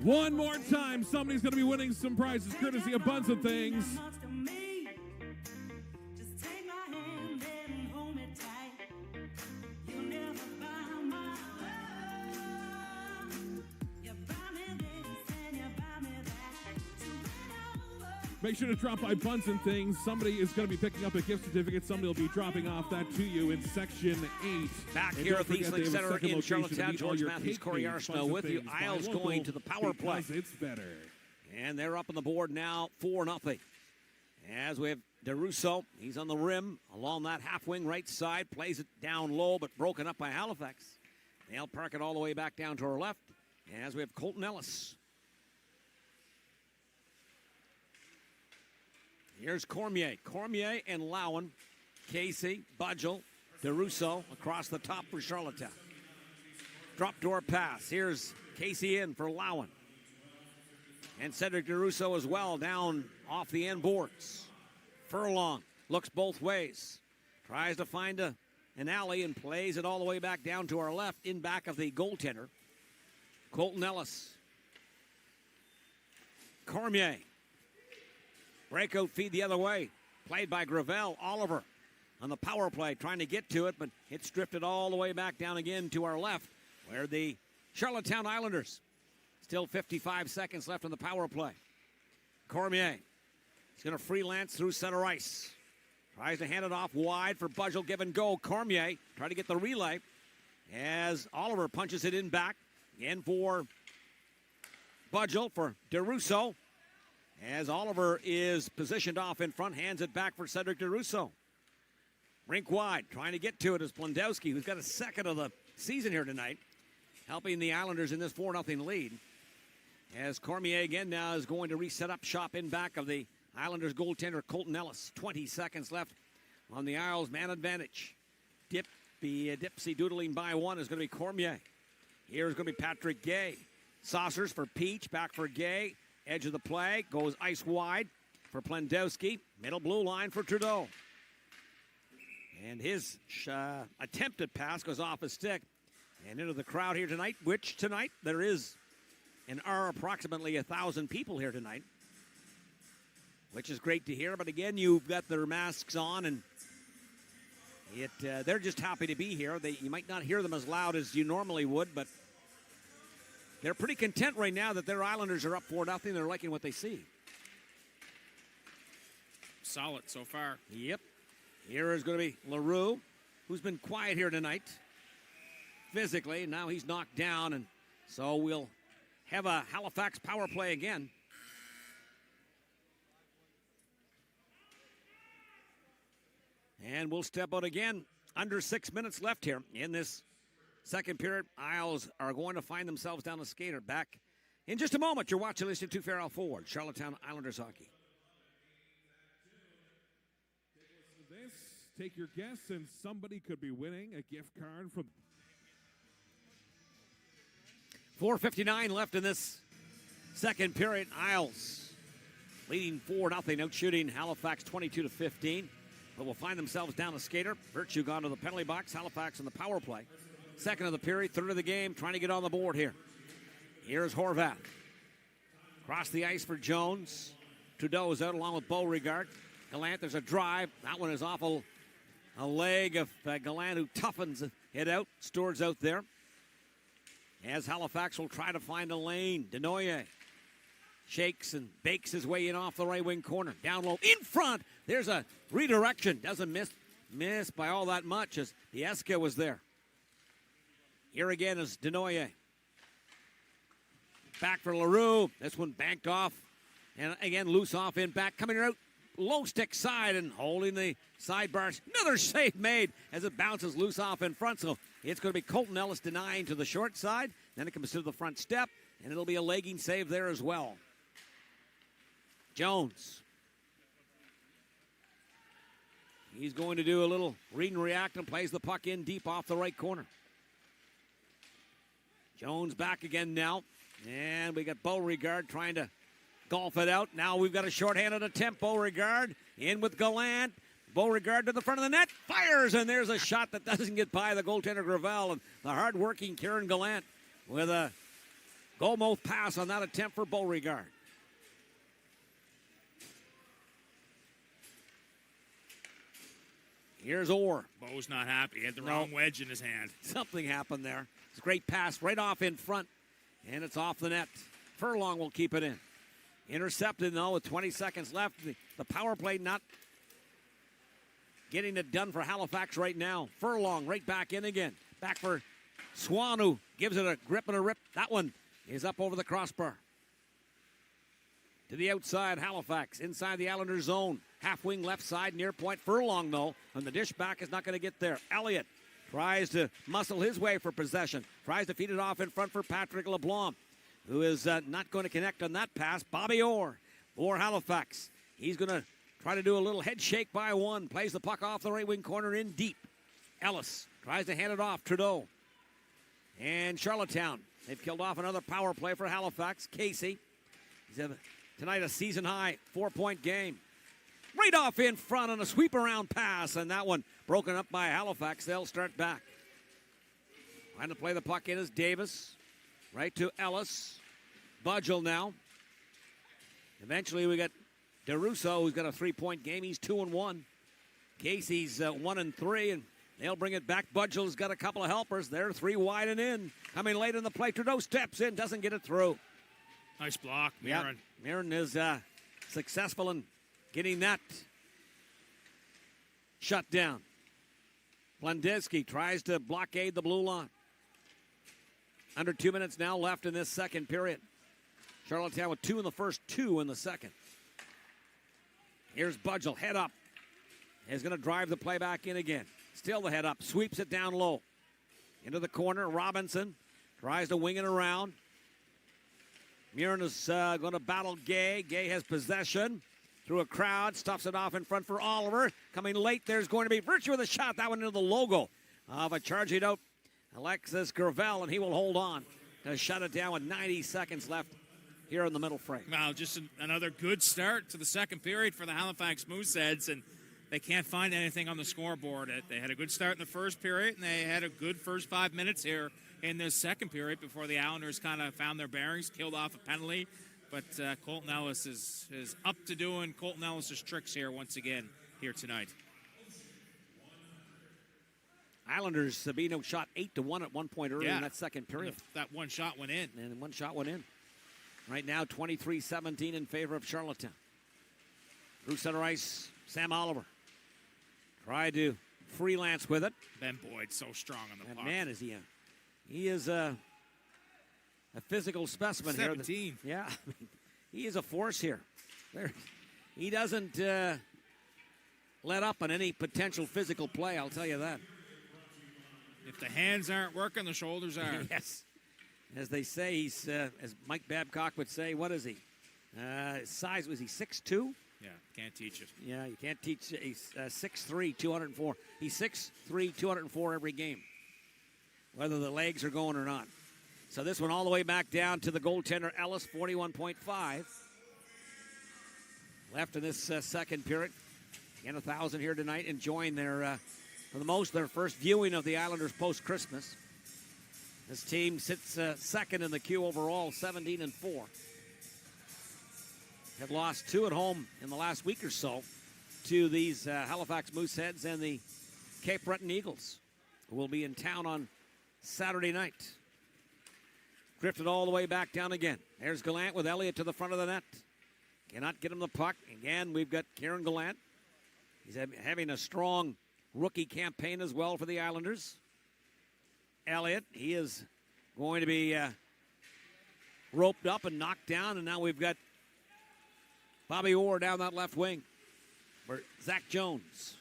One more time, somebody's going to be winning some prizes courtesy of Buns and Things. Make sure to drop by Buns and Things. Somebody is going to be picking up a gift certificate. Somebody will be dropping off that to you in Section 8. Back here at the East Link Center in Charlottetown, George Matthews, Corey Arsenault with you. Isles going to the power play. It's better. And they're up on the board now, 4-0. As we have DeRusso, he's on the rim along that half wing right side, plays it down low but broken up by Halifax. They'll park it all the way back down to our left. As we have Colton Ellis. Here's Cormier. Cormier and Lowen. Casey, Budgel, DeRusso across the top for Charlottetown. Drop door pass. Here's Casey in for Lowen. And Cedric DeRusso as well down off the end boards. Furlong looks both ways. Tries to find an alley and plays it all the way back down to our left in back of the goaltender. Colton Ellis. Cormier. Breakout feed the other way. Played by Gravel. Oliver on the power play trying to get to it, but it's drifted all the way back down again to our left where the Charlottetown Islanders. Still 55 seconds left on the power play. Cormier is going to freelance through center ice. Tries to hand it off wide for Budgel. Give and go. Cormier trying to get the relay as Oliver punches it in back. Again for Budgel for DeRusso. As Oliver is positioned off in front, hands it back for Cedric DeRusso. Rink wide, trying to get to it is Plendowski, who's got a second of the season here tonight, helping the Islanders in this 4-0 lead. As Cormier again now is going to reset up shop in back of the Islanders goaltender Colton Ellis. 20 seconds left on the Isles man advantage. Dipsy doodling by one is going to be Cormier. Here's going to be Patrick Gay. Saucers for Peach, back for Gay. Edge of the play, goes ice wide for Plendowski. Middle blue line for Trudeau. And his attempted pass goes off his stick and into the crowd here tonight, which tonight there is approximately 1,000 people here tonight. which is great to hear. But again, you've got their masks on, and they're just happy to be here. You might not hear them as loud as you normally would, but they're pretty content right now that their Islanders are up 4-0. They're liking what they see. Solid so far. Yep. Here is going to be LaRue, who's been quiet here tonight physically. Now he's knocked down, and so we'll have a Halifax power play again. And we'll step out again. Under 6 minutes left here in this second period. Isles are going to find themselves down the skater. Back in just a moment. You're watching, listening to Farrell Forward, Charlottetown Islanders hockey. This, take your guess, and somebody could be winning a gift card from... 4:59 left in this second period. Isles leading 4-0, out shooting Halifax 22-15. But will find themselves down the skater. Virtue gone to the penalty box. Halifax in the power play. Second of the period, third of the game, trying to get on the board here. Here's Horvath. Across the ice for Jones. Trudeau is out along with Beauregard. Gallant, there's a drive. That one is off a leg of Gallant, who toughens it out. Stewart's out there. As Halifax will try to find a lane. Denoyer shakes and bakes his way in off the right wing corner. Down low, in front. There's a redirection. Doesn't miss by all that much as the Eska was there. Here again is Denoyer. Back for LaRue. This one banked off. And again, loose off in back. Coming out low stick side and holding the sidebars. Another save made as it bounces loose off in front. So it's going to be Colton Ellis denying to the short side. Then it comes to the front step. And it'll be a legging save there as well. Jones. He's going to do a little read and react and plays the puck in deep off the right corner. Jones back again now. And we got Beauregard trying to golf it out. Now we've got a shorthanded attempt. Beauregard in with Gallant. Beauregard to the front of the net. Fires, and there's a shot that doesn't get by the goaltender Gravel. And the hard-working Kieran Gallant with a goal-mouth pass on that attempt for Beauregard. Here's Orr. Bo's not happy. He had the wrong wedge in his hand. Something happened there. It's a great pass right off in front, and it's off the net. Furlong will keep it in. Intercepted, though, with 20 seconds left. The power play not getting it done for Halifax right now. Furlong right back in again. Back for Swan, who gives it a grip and a rip. That one is up over the crossbar. To the outside, Halifax inside the Islanders zone. Half wing left side, near point. Furlong, though, and the dish back is not going to get there. Elliott tries to muscle his way for possession. Tries to feed it off in front for Patrick LeBlanc, who is not going to connect on that pass. Bobby Orr for Halifax. He's going to try to do a little head shake by one. Plays the puck off the right wing corner in deep. Ellis tries to hand it off. Trudeau. And Charlottetown. They've killed off another power play for Halifax. Casey. He's tonight a season high 4-point game. Right off in front on a sweep around pass, and that one broken up by Halifax. They'll start back. Trying to play the puck in is Davis. Right to Ellis. Budgel now. Eventually we got DeRusso, who's got a 3-point game. He's 2-1. Casey's 1-3, and they'll bring it back. Budgel's got a couple of helpers. They're 3 wide and in. Coming late in the play. Trudeau steps in, doesn't get it through. Nice block, Mirren. Yep. Mirren is successful in getting that shut down. Blendesky tries to blockade the blue line. Under 2 minutes now left in this second period. Charlottetown with 2 in the first, 2 in the second. Here's Budgel, head up. He's going to drive the play back in again. Still the head up, sweeps it down low. Into the corner, Robinson tries to wing it around. Mirren is going to battle Gay. Gay has possession. Through a crowd, stuffs it off in front for Oliver. Coming late, there's going to be Virtue with a shot. That one into the logo of a charging out Alexis Gravel, and he will hold on to shut it down with 90 seconds left here in the middle frame. Well, just another good start to the second period for the Halifax Mooseheads, and they can't find anything on the scoreboard. They had a good start in the first period, and they had a good first 5 minutes here in this second period before the Islanders kind of found their bearings, killed off a penalty. But Colton Ellis is up to doing Colton Ellis' tricks here once again here tonight. Islanders, Sabino shot 8-1 at one point earlier in that second period. That one shot went in. And one shot went in. Right now, 23-17 in favor of Charlottetown. Through center ice, Sam Oliver tried to freelance with it. Ben Boyd so strong on the puck. Man, is he is a physical specimen 17. here. Yeah, he is a force here. He doesn't let up on any potential physical play, I'll tell you that. If the hands aren't working, the shoulders are. Yes. As they say, he's, as Mike Babcock would say, what is he? Size, was he 6'2"? Yeah, can't teach it. Yeah, you can't teach. He's 6'3", 204. He's 6'3", 204 every game, whether the legs are going or not. So this one all the way back down to the goaltender, Ellis, 41.5. Left in this second period. Again, 1,000 here tonight, enjoying their, for the most, their first viewing of the Islanders post-Christmas. This team sits second in the queue overall, 17-4. Have lost 2 at home in the last week or so to these Halifax Mooseheads and the Cape Breton Eagles, who will be in town on Saturday night. Drifted all the way back down again. There's Gallant with Elliott to the front of the net. Cannot get him the puck. Again, we've got Kieran Gallant. He's having a strong rookie campaign as well for the Islanders. Elliott, he is going to be roped up and knocked down, and now we've got Bobby Orr down that left wing for Zach Jones.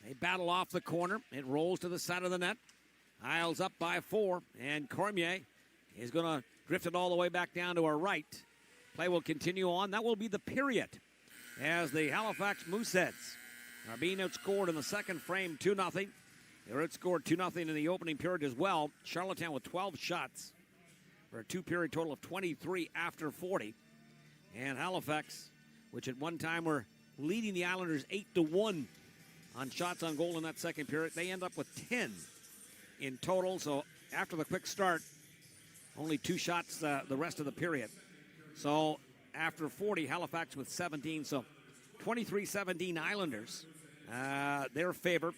They battle off the corner. It rolls to the side of the net. Isles up by 4, and Cormier is going to drift it all the way back down to our right. Play will continue on. That will be the period as the Halifax Mooseheads are being outscored in the second frame 2-0. They were outscored 2-0 in the opening period as well. Charlottetown with 12 shots for a 2-period total of 23 after 40. And Halifax, which at one time were leading the Islanders 8-1 on shots on goal in that second period, they end up with 10 in total. So after the quick start, only 2 shots the rest of the period. So after 40, Halifax with 17. So 23-17 Islanders, their favor.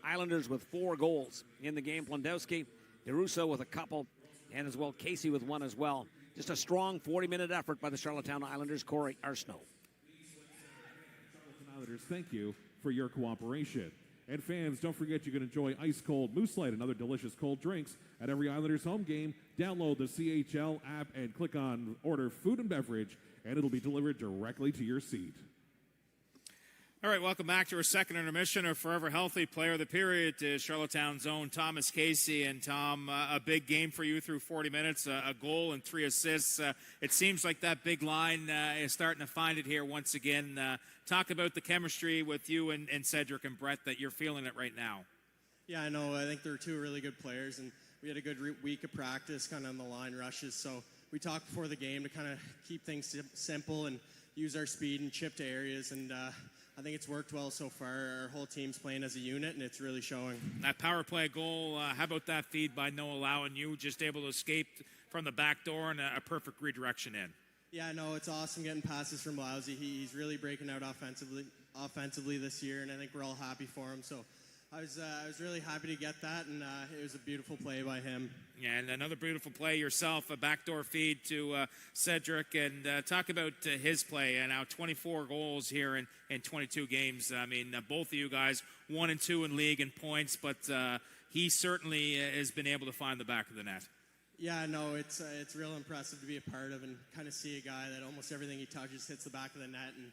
Islanders with 4 goals in the game. Plondowski, DeRusso with a couple, and as well Casey with 1 as well. Just a strong 40-minute effort by the Charlottetown Islanders. Corey Arsenault. Islanders, thank you for your cooperation. And fans, don't forget you can enjoy ice cold Moose Light and other delicious cold drinks at every Islanders home game. Download the CHL app and click on order food and beverage, and it'll be delivered directly to your seat. All right, welcome back to our second intermission. Our Forever Healthy Player of the Period is Charlottetown's own Thomas Casey. And Tom, a big game for you through 40 minutes, a goal and 3 assists. It seems like that big line is starting to find it here once again. Talk about the chemistry with you and Cedric and Brett, that you're feeling it right now. Yeah, I know. I think they're 2 really good players, and we had a good week of practice kind of on the line rushes. So we talked before the game to kind of keep things simple and use our speed and chip to areas, and I think it's worked well so far. Our whole team's playing as a unit, and it's really showing. That power play goal, how about that feed by Noah Lowen? You just able to escape from the back door and a perfect redirection in. Yeah, no, it's awesome getting passes from Lousy. He's really breaking out offensively this year, and I think we're all happy for him. So I was really happy to get that, and it was a beautiful play by him. Yeah, and another beautiful play yourself, a backdoor feed to Cedric. And talk about his play. And now 24 goals here in 22 games. I mean, both of you guys 1 and 2 in league in points, but he certainly has been able to find the back of the net. Yeah, no, it's real impressive to be a part of and kind of see a guy that almost everything he touches hits the back of the net. And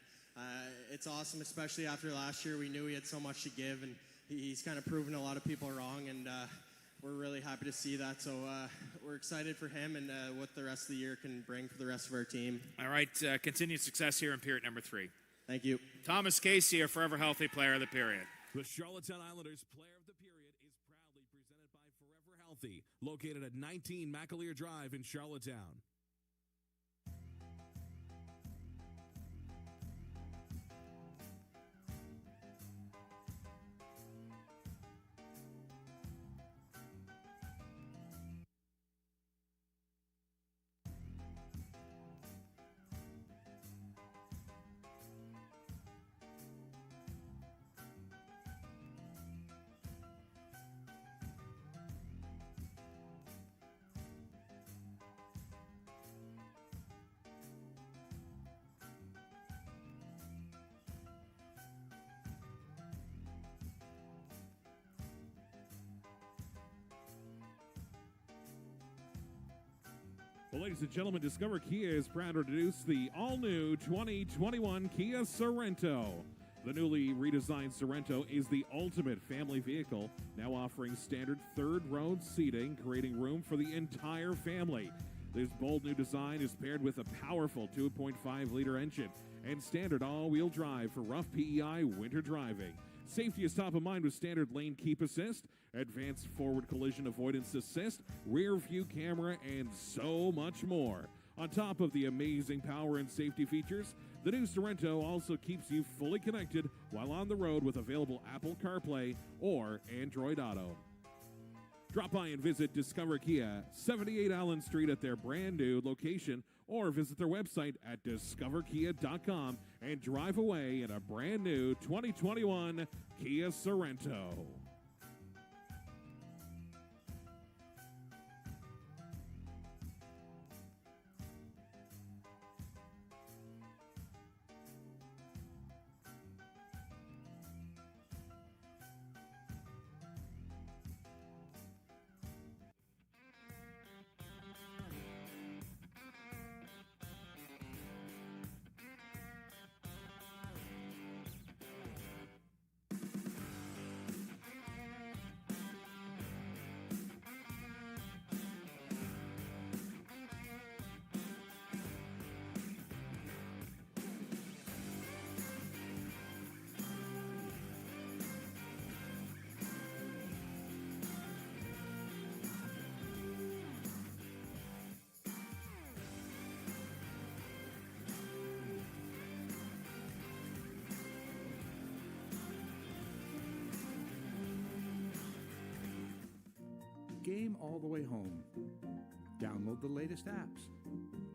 it's awesome, especially after last year. We knew he had so much to give, and he's kind of proven a lot of people wrong, and we're really happy to see that. So we're excited for him and what the rest of the year can bring for the rest of our team. All right, continued success here in period number 3. Thank you. Thomas Casey, a Forever Healthy Player of the Period. The Charlottetown Islanders Player of the Period is proudly presented by Forever Healthy, located at 19 McAleer Drive in Charlottetown. Well, ladies and gentlemen, Discover Kia is proud to introduce the all-new 2021 Kia Sorento. The newly redesigned Sorento is the ultimate family vehicle, now offering standard third-row seating, creating room for the entire family. This bold new design is paired with a powerful 2.5-liter engine and standard all-wheel drive for rough PEI winter driving. Safety is top of mind with standard lane keep assist, advanced forward collision avoidance assist, rear view camera, and so much more. On top of the amazing power and safety features, the new Sorento also keeps you fully connected while on the road with available Apple CarPlay or Android Auto. Drop by and visit Discover Kia, 78 Allen Street at their brand new location, or visit their website at discoverkia.com and drive away in a brand new 2021 Kia Sorento. Game all the way home. Download the latest apps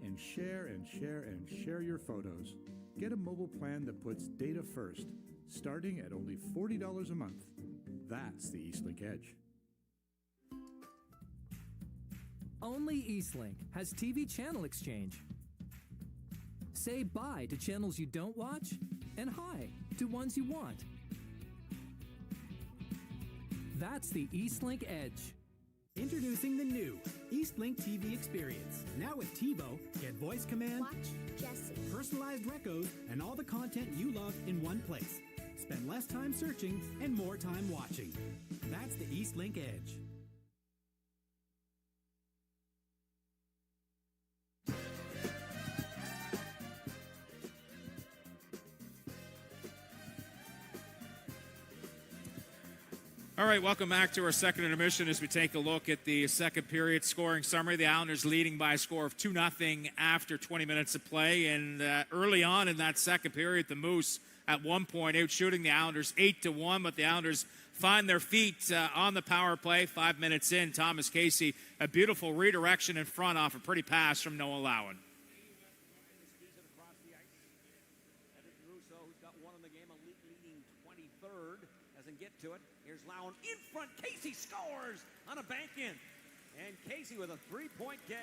and share and share and share your photos. Get a mobile plan that puts data first, starting at only $40 a month. That's the Eastlink Edge. Only Eastlink has TV channel exchange. Say bye to channels you don't watch and hi to ones you want. That's the Eastlink Edge. Introducing the new Eastlink TV experience. Now with TiVo, get voice command, Watch Jesse. personalized recos, and all the content you love in one place. Spend less time searching and more time watching. That's the Eastlink Edge. All right, welcome back to our second intermission as we take a look at the second period scoring summary. The Islanders leading by a score of 2-0 after 20 minutes of play. And early on in that second period, the Moose at one point out shooting the Islanders 8-1, but the Islanders find their feet on the power play. 5 minutes in, Thomas Casey, a beautiful redirection in front off a pretty pass from Noah Lowen. To it. Here's Lowen in front. Casey scores on a bank in. And Casey with a three-point game.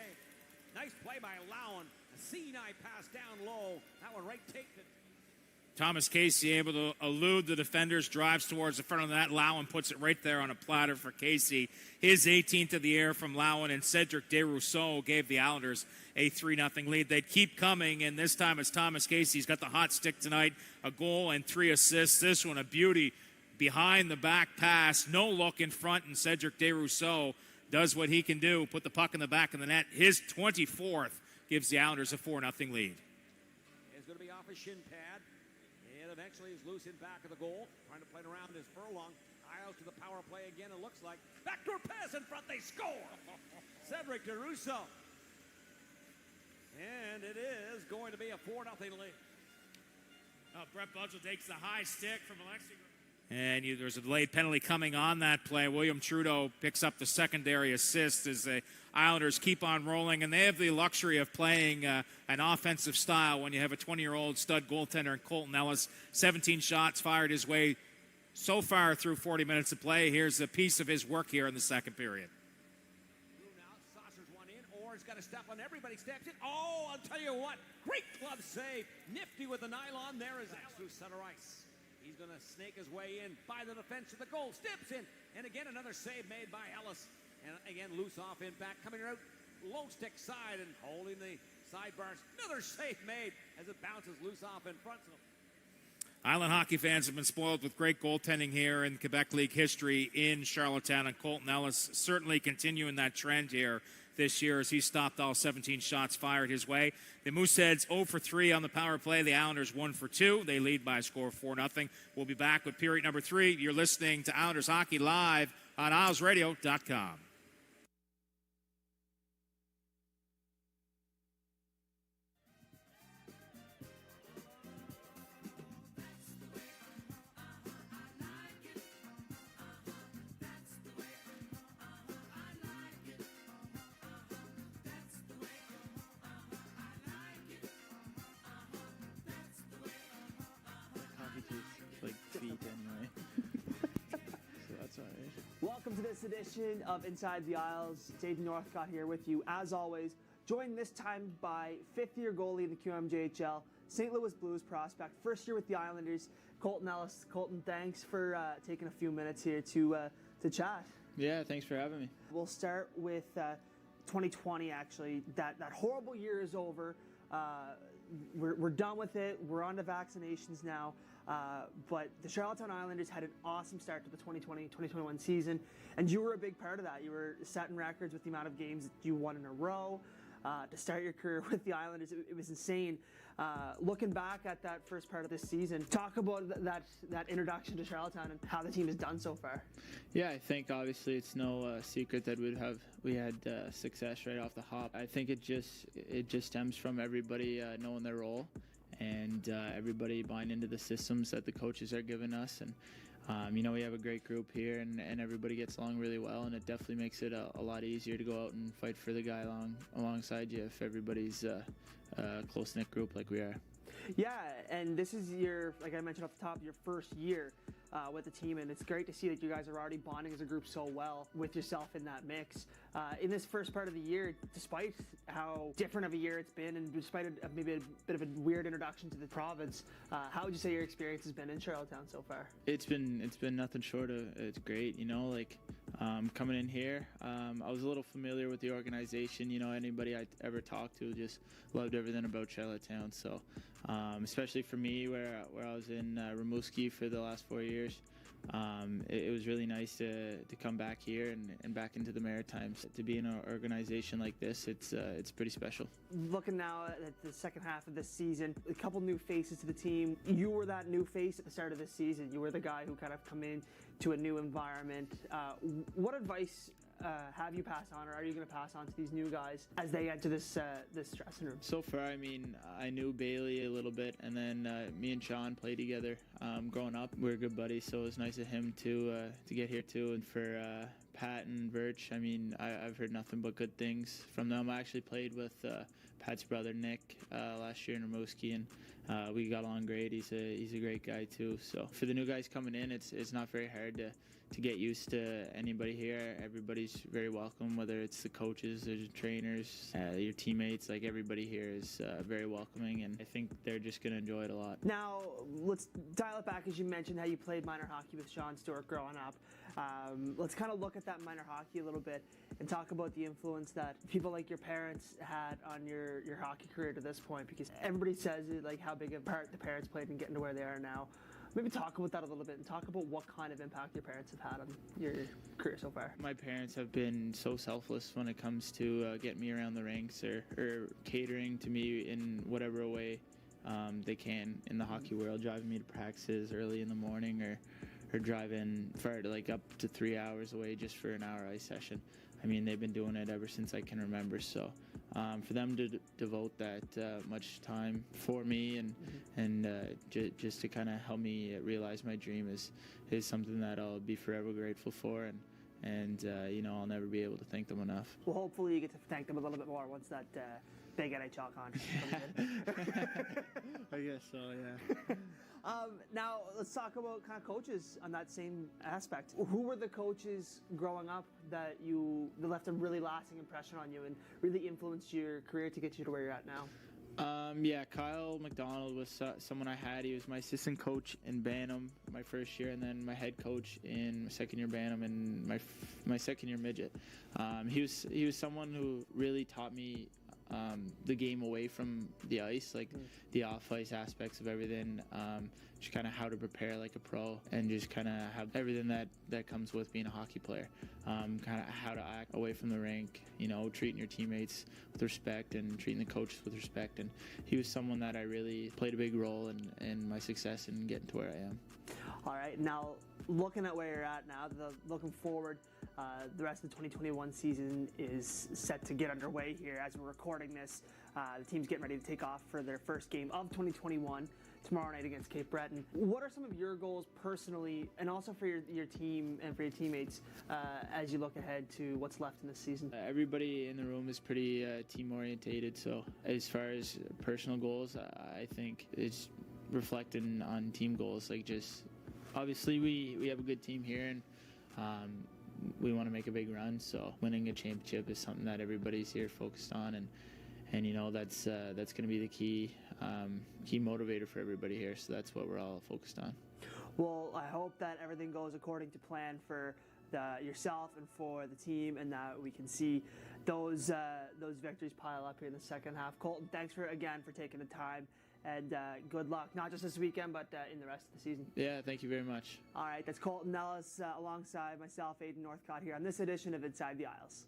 Nice play by Lowen. A seeing-eye pass down low. That one right taped it. Thomas Casey able to elude the defenders, drives towards the front of the net. Lowen puts it right there on a platter for Casey. His 18th of the air from Lowen, and Cedric Desrousseaux gave the Islanders a 3-0 lead. They'd keep coming, and this time it's Thomas Casey. He's got the hot stick tonight, a goal and 3 assists. This one a beauty. Behind the back pass, no look in front, and Cedric Desrousseaux does what he can do, put the puck in the back of the net. His 24th gives the Islanders a 4-0 lead. It's going to be off a shin pad, and eventually he's loose in back of the goal, trying to play it around his furlong. Isles to the power play again, it looks like. Backdoor pass in front, they score! Cedric Desrousseaux. And it is going to be a 4-0 lead. Brett Budgell takes the high stick from Alexi. And there's a delayed penalty coming on that play. William Trudeau picks up the secondary assist as the Islanders keep on rolling. And they have the luxury of playing an offensive style when you have a 20-year-old stud goaltender in Colton Ellis. 17 shots fired his way so far through 40 minutes of play. Here's a piece of his work here in the second period. Now, Saucers one in. Orr's got to step on. Everybody steps in. Oh, I'll tell you what. Great glove save. Nifty with the nylon. There is through center ice. He's going to snake his way in by the defense of the goal. Steps in. And again, another save made by Ellis. And again, loose off in back. Coming out low stick side and holding the sidebars. Another save made as it bounces loose off in front. Island hockey fans have been spoiled with great goaltending here in Quebec League history in Charlottetown, and Colton Ellis certainly continuing that trend here this year as he stopped all 17 shots fired his way. The Mooseheads 0 for 3 on the power play. The Islanders 1 for 2. They lead by a score of 4-0. We'll be back with period number 3. You're listening to Islanders Hockey live on ISLESradio.com. Welcome to this edition of Inside the Isles. Dave Northcott here with you, as always, joined this time by fifth-year goalie in the QMJHL, St. Louis Blues prospect, first year with the Islanders, Colton Ellis. Colton, thanks for taking a few minutes here to chat. Yeah, thanks for having me. We'll start with 2020, actually. That horrible year is over. We're done with it. We're on to vaccinations now. But the Charlottetown Islanders had an awesome start to the 2020-2021 season, and you were a big part of that. You were setting records with the amount of games that you won in a row. To start your career with the Islanders, it was insane. Looking back at that first part of this season, talk about that introduction to Charlottetown and how the team has done so far. Yeah, I think obviously it's no secret that we had success right off the hop. I think it just stems from everybody knowing their role and everybody buying into the systems that the coaches are giving us. And we have a great group here, and everybody gets along really well, and it definitely makes it a lot easier to go out and fight for the guy alongside you if everybody's a close-knit group like we are. Yeah, and this is like I mentioned off the top, your first year with the team, and it's great to see that you guys are already bonding as a group so well with yourself in that mix. In this first part of the year, despite how different of a year it's been, and despite maybe a bit of a weird introduction to the province, how would you say your experience has been in Charlottetown so far? It's been nothing short of it's great. Coming in here, I was a little familiar with the organization. Anybody I ever talked to just loved everything about Charlottetown. So, especially for me, where I was in Rimouski for the last 4 years, it was really nice to come back here and back into the Maritimes. To be in an organization like this, it's pretty special. Looking now at the second half of this season, a couple new faces to the team. You were that new face at the start of this season. You were the guy who kind of come in to a new environment. What advice have you passed on, or are you going to pass on to these new guys as they enter this dressing room? So far, I knew Bailey a little bit, and then me and Sean played together growing up. We were good buddies, so it was nice of him to get here too. And for Pat and Birch, I've heard nothing but good things from them. I actually played with Pat's brother Nick last year in Rimouski, and we got along great. He's a great guy too. So for the new guys coming in, it's not very hard to get used to anybody here. Everybody's very welcome, whether it's the coaches or the trainers, your teammates. Like, everybody here is very welcoming, and I think they're just going to enjoy it a lot. Now, let's dial it back, as you mentioned how you played minor hockey with Sean Stewart growing up. Let's kind of look at that minor hockey a little bit and talk about the influence that people like your parents had on your hockey career to this point, because everybody says like how big a part the parents played in getting to where they are now. Maybe talk about that a little bit and talk about what kind of impact your parents have had on your career so far. My parents have been so selfless when it comes to getting me around the rinks or catering to me in whatever way they can in the hockey world, driving me to practices early in the morning or driving far, like up to 3 hours away just for an hour ice session. They've been doing it ever since I can remember. So for them to devote that much time for me and just to kind of help me realize my dream is something that I'll be forever grateful for, and I'll never be able to thank them enough. Well, hopefully you get to thank them a little bit more once that big NHL contract comes in. I guess so, yeah. Now, let's talk about kind of coaches on that same aspect. Who were the coaches growing up that left a really lasting impression on you and really influenced your career to get you to where you're at now? Yeah, Kyle McDonald was someone I had. He was my assistant coach in Bantam my first year, and then my head coach in my second year Bantam and my second year midget. He was someone who really taught me the game away from the ice, like the off-ice aspects of everything, just kind of how to prepare like a pro, and just kind of have everything that comes with being a hockey player, kind of how to act away from the rink, you know, treating your teammates with respect and treating the coaches with respect. And he was someone that I really played a big role in my success and getting to where I am. All right, now looking at where you're at now, looking forward, the rest of the 2021 season is set to get underway here as we're recording this. The team's getting ready to take off for their first game of 2021 tomorrow night against Cape Breton. What are some of your goals personally, and also for your team and for your teammates, as you look ahead to what's left in this season? Everybody in the room is pretty team-orientated, so as far as personal goals, I think it's reflecting on team goals. Like, just obviously we have a good team here, and we want to make a big run, so winning a championship is something that everybody's here focused on, and you know, that's going to be the key motivator for everybody here, so that's what we're all focused on. Well, I hope that everything goes according to plan for yourself and for the team, and that we can see those victories pile up here in the second half. Colton, thanks again for taking the time, and good luck, not just this weekend, but in the rest of the season. Yeah, thank you very much. All right, that's Colton Ellis alongside myself, Aidan Northcott, here on this edition of Inside the Isles.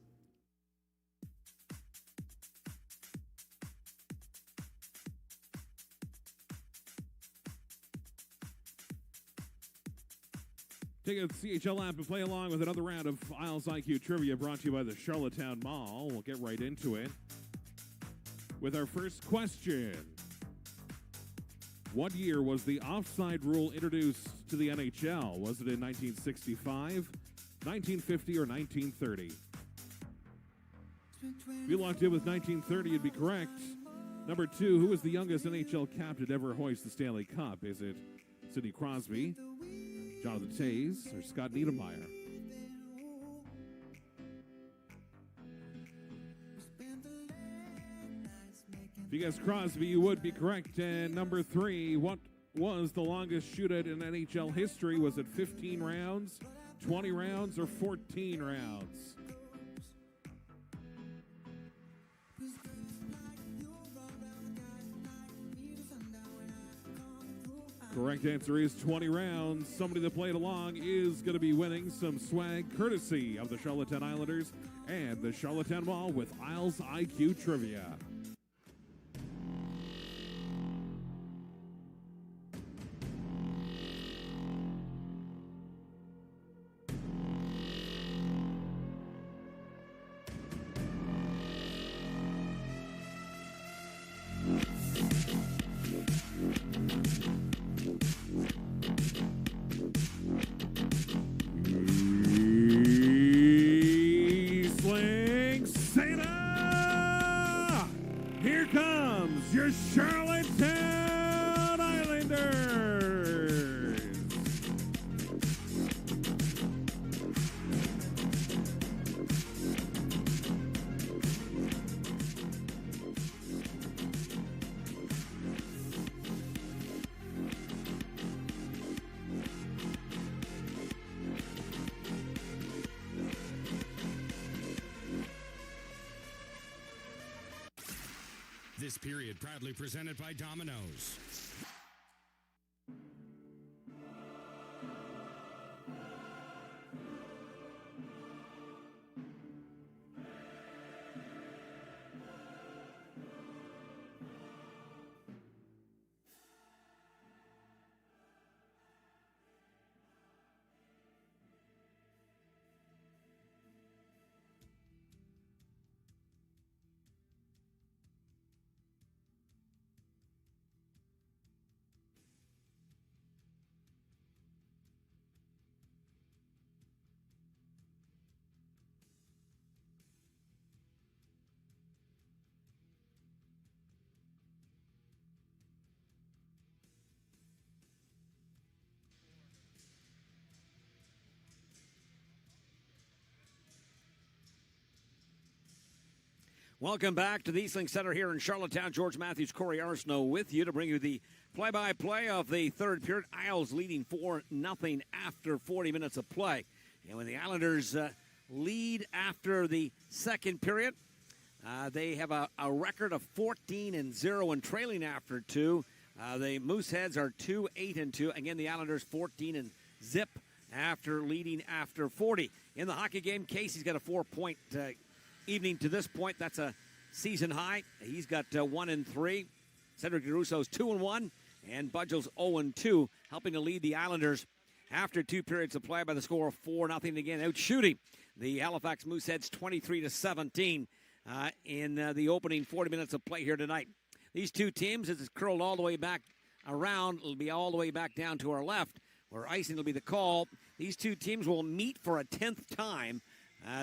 Take a CHL app and play along with another round of Isles IQ Trivia brought to you by the Charlottetown Mall. We'll get right into it with our first question. What year was the offside rule introduced to the NHL? Was it in 1965, 1950, or 1930? If you locked in with 1930, you'd be correct. Number 2, who was the youngest NHL captain to ever hoist the Stanley Cup? Is it Sidney Crosby, Jonathan Toews, or Scott Niedermayer? If you guessed Crosby, you would be correct. And number 3, what was the longest shootout in NHL history? Was it 15 rounds, 20 rounds, or 14 rounds? Correct answer is 20 rounds. Somebody that played along is going to be winning some swag courtesy of the Charlottetown Islanders and the Charlottetown Mall with Isles IQ Trivia. Your Charlottetown Islanders. This period proudly presented by Domino's. Welcome back to the Eastlink Center here in Charlottetown. George Matthews, Corey Arsenault with you to bring you the play-by-play of the third period. Isles leading 4-0 after 40 minutes of play. And when the Islanders lead after the second period, they have a record of 14-0 and trailing after two. The Mooseheads are 2-8-2. Again, the Islanders 14-0 after leading after 40. In the hockey game, Casey's got a 4-point evening to this point. That's a season high. He's got 1-3. Cedric DeRusso's 2-1, and Budgell's 0-2, helping to lead the Islanders after two periods of play by the score of 4-0. Again, out shooting the Halifax Mooseheads 23-17 in the opening 40 minutes of play here tonight. These two teams, as it's curled all the way back around, it'll be all the way back down to our left, where icing will be the call. These two teams will meet for a 10th time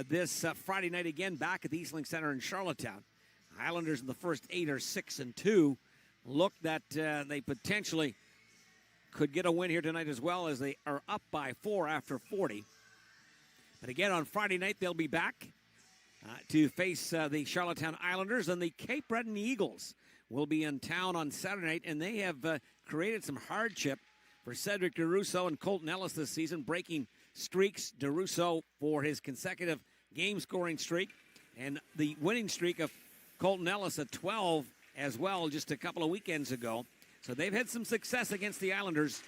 this Friday night again back at the Eastlink Center in Charlottetown. Islanders in the first 8 are 6-2. Look that they potentially could get a win here tonight as well, as they are up by 4 after 40. But again, on Friday night, they'll be back to face the Charlottetown Islanders, and the Cape Breton Eagles will be in town on Saturday night, and they have created some hardship for Cedric DeRusso and Colton Ellis this season, breaking streaks. DeRusso for his consecutive game-scoring streak, and the winning streak of Colton Ellis at 12 as well just a couple of weekends ago. So they've had some success against the Islanders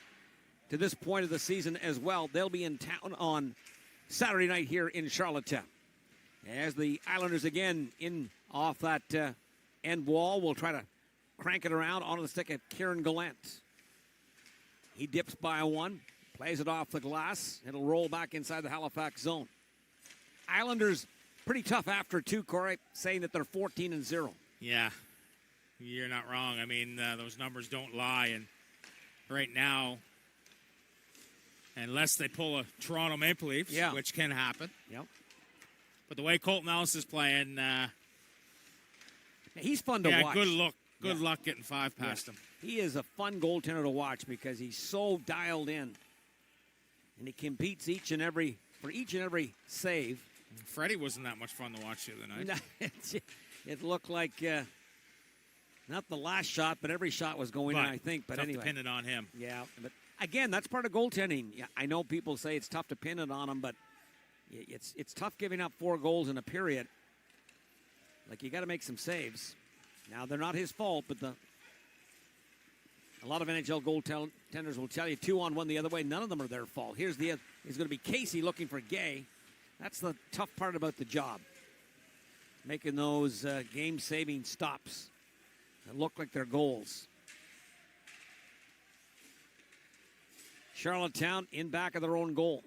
to this point of the season as well. They'll be in town on Saturday night here in Charlottetown. As the Islanders again in off that end wall will try to crank it around onto the stick of Kieran Gallant. He dips by one, plays it off the glass. It'll roll back inside the Halifax zone. Islanders pretty tough after two, Corey, saying that they're 14-0. Yeah, you're not wrong. I mean, those numbers don't lie. And right now, unless they pull a Toronto Maple Leafs, which can happen. Yep. But the way Colton Ellis is playing, he's fun to watch. Good luck getting 5 past him. He is a fun goaltender to watch because he's so dialed in, and he competes for each and every save. Freddie wasn't that much fun to watch the other night. It looked like not the last shot, but every shot was going in, I think. But tough anyway, to pin it on him. Yeah, but again, that's part of goaltending. Yeah, I know people say it's tough to pin it on him, but it's tough giving up 4 goals in a period. Like, you got to make some saves. Now, they're not his fault, but a lot of NHL goaltenders will tell you 2-on-1 the other way. None of them are their fault. He's going to be Casey looking for Gay. That's the tough part about the job. Making those game-saving stops that look like they're goals. Charlottetown in back of their own goal.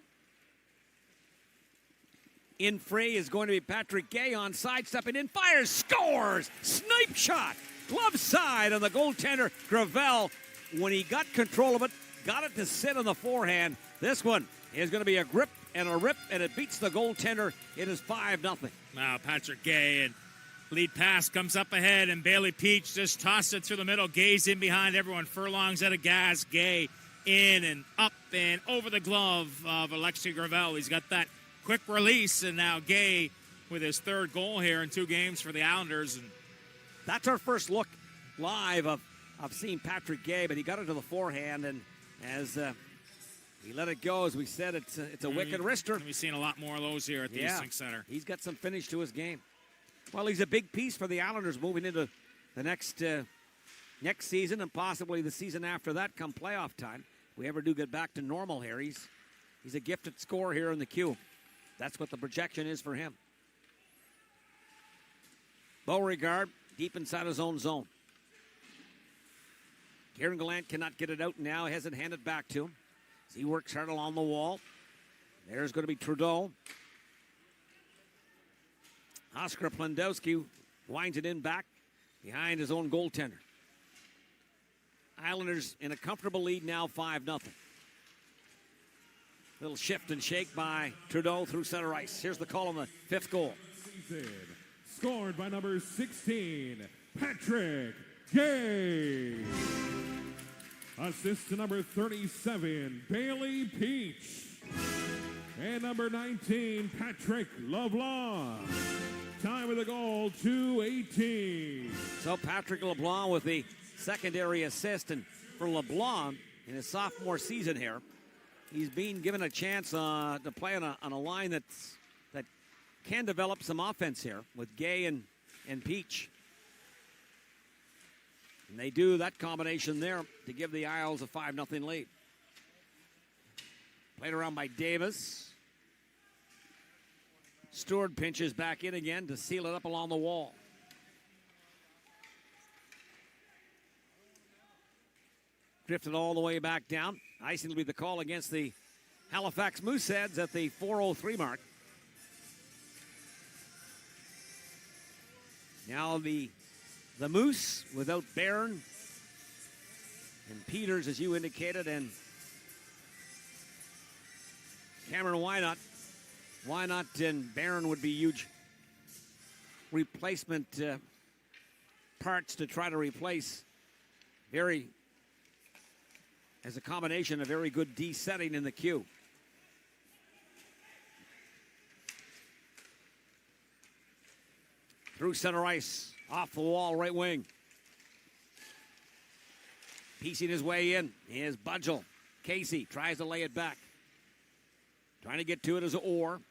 In fray is going to be Patrick Gay on sidestepping in, fires, scores! Snipe shot! Glove side on the goaltender, Gravel. When he got control of it, got it to sit on the forehand. This one is going to be a grip and a rip, and it beats the goaltender. It is 5-0. Now Patrick Gay, and lead pass comes up ahead, and Bailey Peach just tossed it through the middle. Gay's in behind everyone. Furlong's out of gas. Gay in and up and over the glove of Alexei Gravel. He's got that quick release, and now Gay with his 3rd goal here in 2 games for the Islanders. And that's our first look live of seeing Patrick Gay, but he got it to the forehand, and as he let it go, as we said, it's a wicked wrister. We've seen a lot more of those here at the Eastlink Center. He's got some finish to his game. Well, he's a big piece for the Islanders moving into the next season and possibly the season after that come playoff time. If we ever do get back to normal here, he's a gifted scorer here in the queue. That's what the projection is for him. Beauregard deep inside his own zone. Kieran Gallant cannot get it out now. He hasn't handed back to him. As he works hard along the wall. There's going to be Trudeau. Oscar Plendowski winds it in back behind his own goaltender. Islanders in a comfortable lead now, 5-0. Little shift and shake by Trudeau through center ice. Here's the call on the 5th goal. Scored by number 16, Patrick Gay. Assist to number 37, Bailey Peach. And number 19, Patrick LeBlanc. Time of the goal, 2:18. So Patrick LeBlanc with the secondary assist, and for LeBlanc in his sophomore season here, he's being given a chance to play on a line that can develop some offense here with Gay and Peach. And they do that combination there to give the Isles a 5-0 lead. Played around by Davis. Stewart pinches back in again to seal it up along the wall. Drifted all the way back down. Icing will be the call against the Halifax Mooseheads at the 4:03 mark. Now the Moose without Barron and Peters, as you indicated, and Cameron Wynot. Wynot and Barron would be huge replacement parts to try to replace as a combination, a very good D setting in the queue. Through center ice, off the wall, right wing. Piecing his way in is Budgel. Casey tries to lay it back. Trying to get to it as an Orr.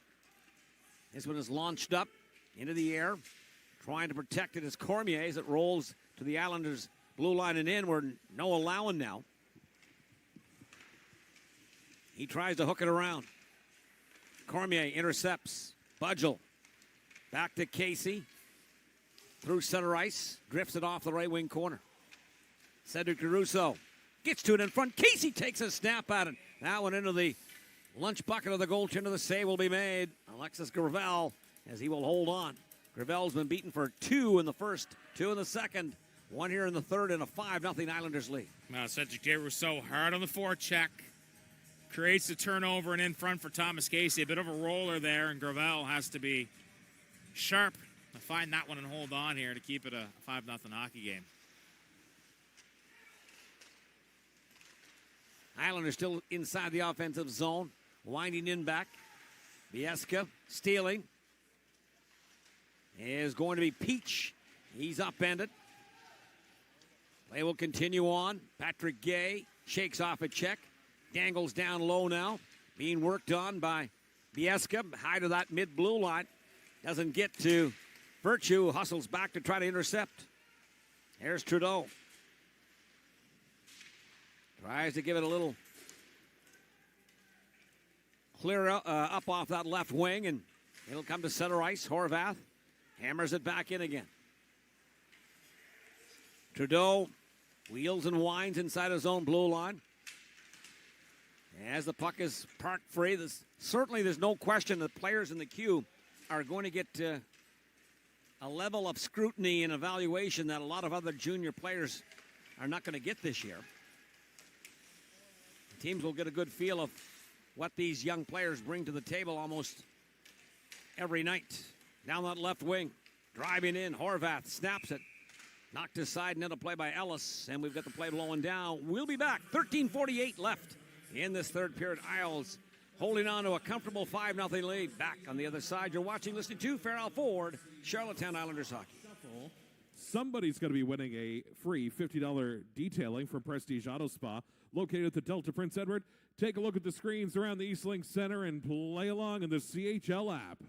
This one is launched up into the air. Trying to protect it as Cormier as it rolls to the Islanders' blue line and in. We're no allowing now. He tries to hook it around. Cormier intercepts. Budgel. Back to Casey. Through center ice. Drifts it off the right wing corner. Cedric Caruso gets to it in front. Casey takes a snap at it. That one into the lunch bucket of the goaltender. The save will be made. Alexis Gravel, as he will hold on. Gravel's been beaten for 2 in the first, 2 in the second, 1 here in the third, and a 5-0 Islanders lead. Now, Cedric Caruso hard on the forecheck. Creates the turnover and in front for Thomas Casey. A bit of a roller there, and Gravel has to be sharp to find that one and hold on here to keep it a 5-0 hockey game. Islanders still inside the offensive zone. Winding in back. Bieska stealing. Is going to be Peach. He's upended. Play will continue on. Patrick Gay shakes off a check. Dangles down low now. Being worked on by Bieska. High to that mid-blue line. Doesn't get to Virtue. Hustles back to try to intercept. Here's Trudeau. Tries to give it a little clear up off that left wing, and it'll come to center ice. Horvath hammers it back in again. Trudeau wheels and winds inside his own blue line. As the puck is parked free, there's no question that players in the queue are going to get a level of scrutiny and evaluation that a lot of other junior players are not going to get this year. Teams will get a good feel of what these young players bring to the table almost every night. Down that left wing, driving in, Horvath snaps it. Knocked aside, and it'll play by Ellis, and we've got the play blowing down. We'll be back. 13:48 left in this third period. Isles holding on to a comfortable 5-0 lead. Back on the other side, you're watching, listening to Farrell Ford, Charlottetown Islanders hockey. Somebody's going to be winning a free $50 detailing from Prestige Auto Spa, located at the Delta Prince Edward. Take a look at the screens around the East Link Center and play along in the CHL app.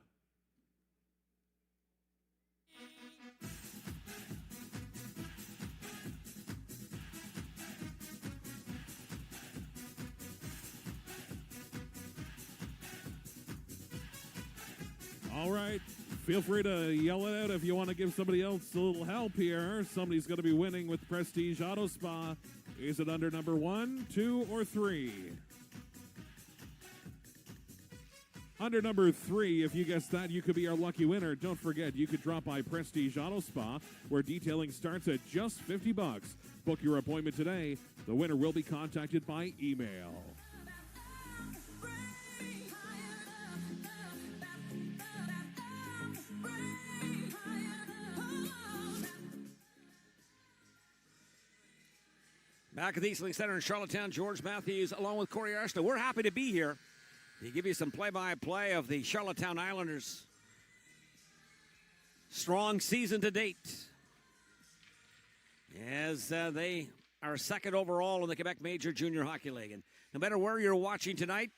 All right. Feel free to yell it out if you want to give somebody else a little help here. Somebody's going to be winning with Prestige Auto Spa. Is it under number 1, 2, or 3? Under number 3, if you guess that, you could be our lucky winner. Don't forget, you could drop by Prestige Auto Spa, where detailing starts at just $50. Book your appointment today. The winner will be contacted by email. Back at the East Link Center in Charlottetown, George Matthews along with Corey Arsenault. We're happy to be here to give you some play-by-play of the Charlottetown Islanders strong season to date, as they are second overall in the Quebec Major Junior Hockey League. And no matter where you're watching tonight,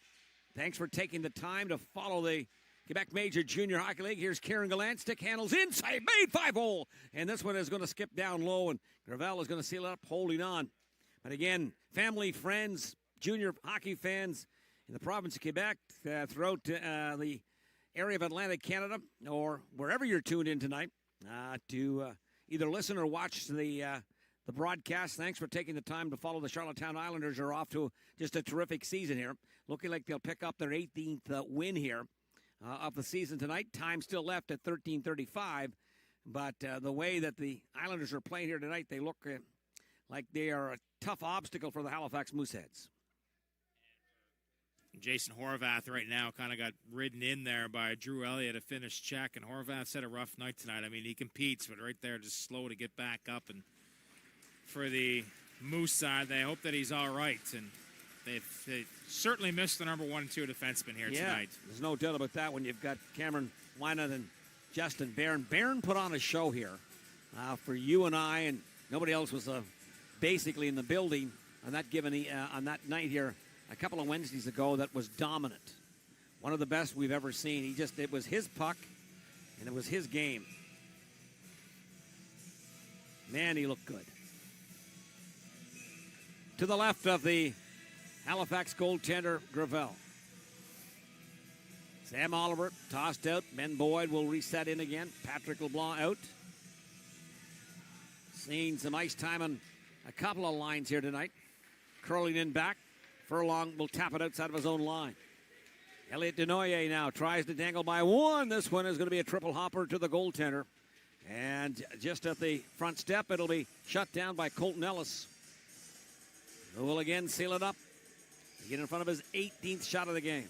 thanks for taking the time to follow the Quebec Major Junior Hockey League. Here's Kieran Gallant. Stick handles inside, made 5-hole. And this one is going to skip down low, and Gravel is going to seal it up, holding on. But again, family, friends, junior hockey fans in the province of Quebec, throughout the area of Atlantic Canada, or wherever you're tuned in tonight, to either listen or watch the broadcast. Thanks for taking the time to follow the Charlottetown Islanders. Are off to just a terrific season here. Looking like they'll pick up their 18th win here of the season tonight. Time still left at 13:35. But the way that the Islanders are playing here tonight, they look like they are a tough obstacle for the Halifax Mooseheads. Jason Horvath right now kind of got ridden in there by Drew Elliott, a finished check, and Horvath's had a rough night tonight. I mean, he competes, but right there, just slow to get back up. And for the Moose side, they hope that he's all right. And they've certainly missed the number 1 and 2 defenseman here tonight. There's no doubt about that when you've got Cameron Wynan and Justin Barron. Barron put on a show here for you and I, and nobody else was basically in the building on that night here a couple of Wednesdays ago. That was dominant. One of the best we've ever seen. It was his puck, and it was his game. Man, he looked good. To the left of the Halifax goaltender, Gravel. Sam Oliver tossed out. Ben Boyd will reset in again. Patrick LeBlanc out. Seeing some ice time on a couple of lines here tonight. Curling in back. Furlong will tap it outside of his own line. Elliot Denoyer now tries to dangle by one. This one is going to be a triple hopper to the goaltender. And just at the front step, it'll be shut down by Colton Ellis, who will again seal it up. Get in front of his 18th shot of the game.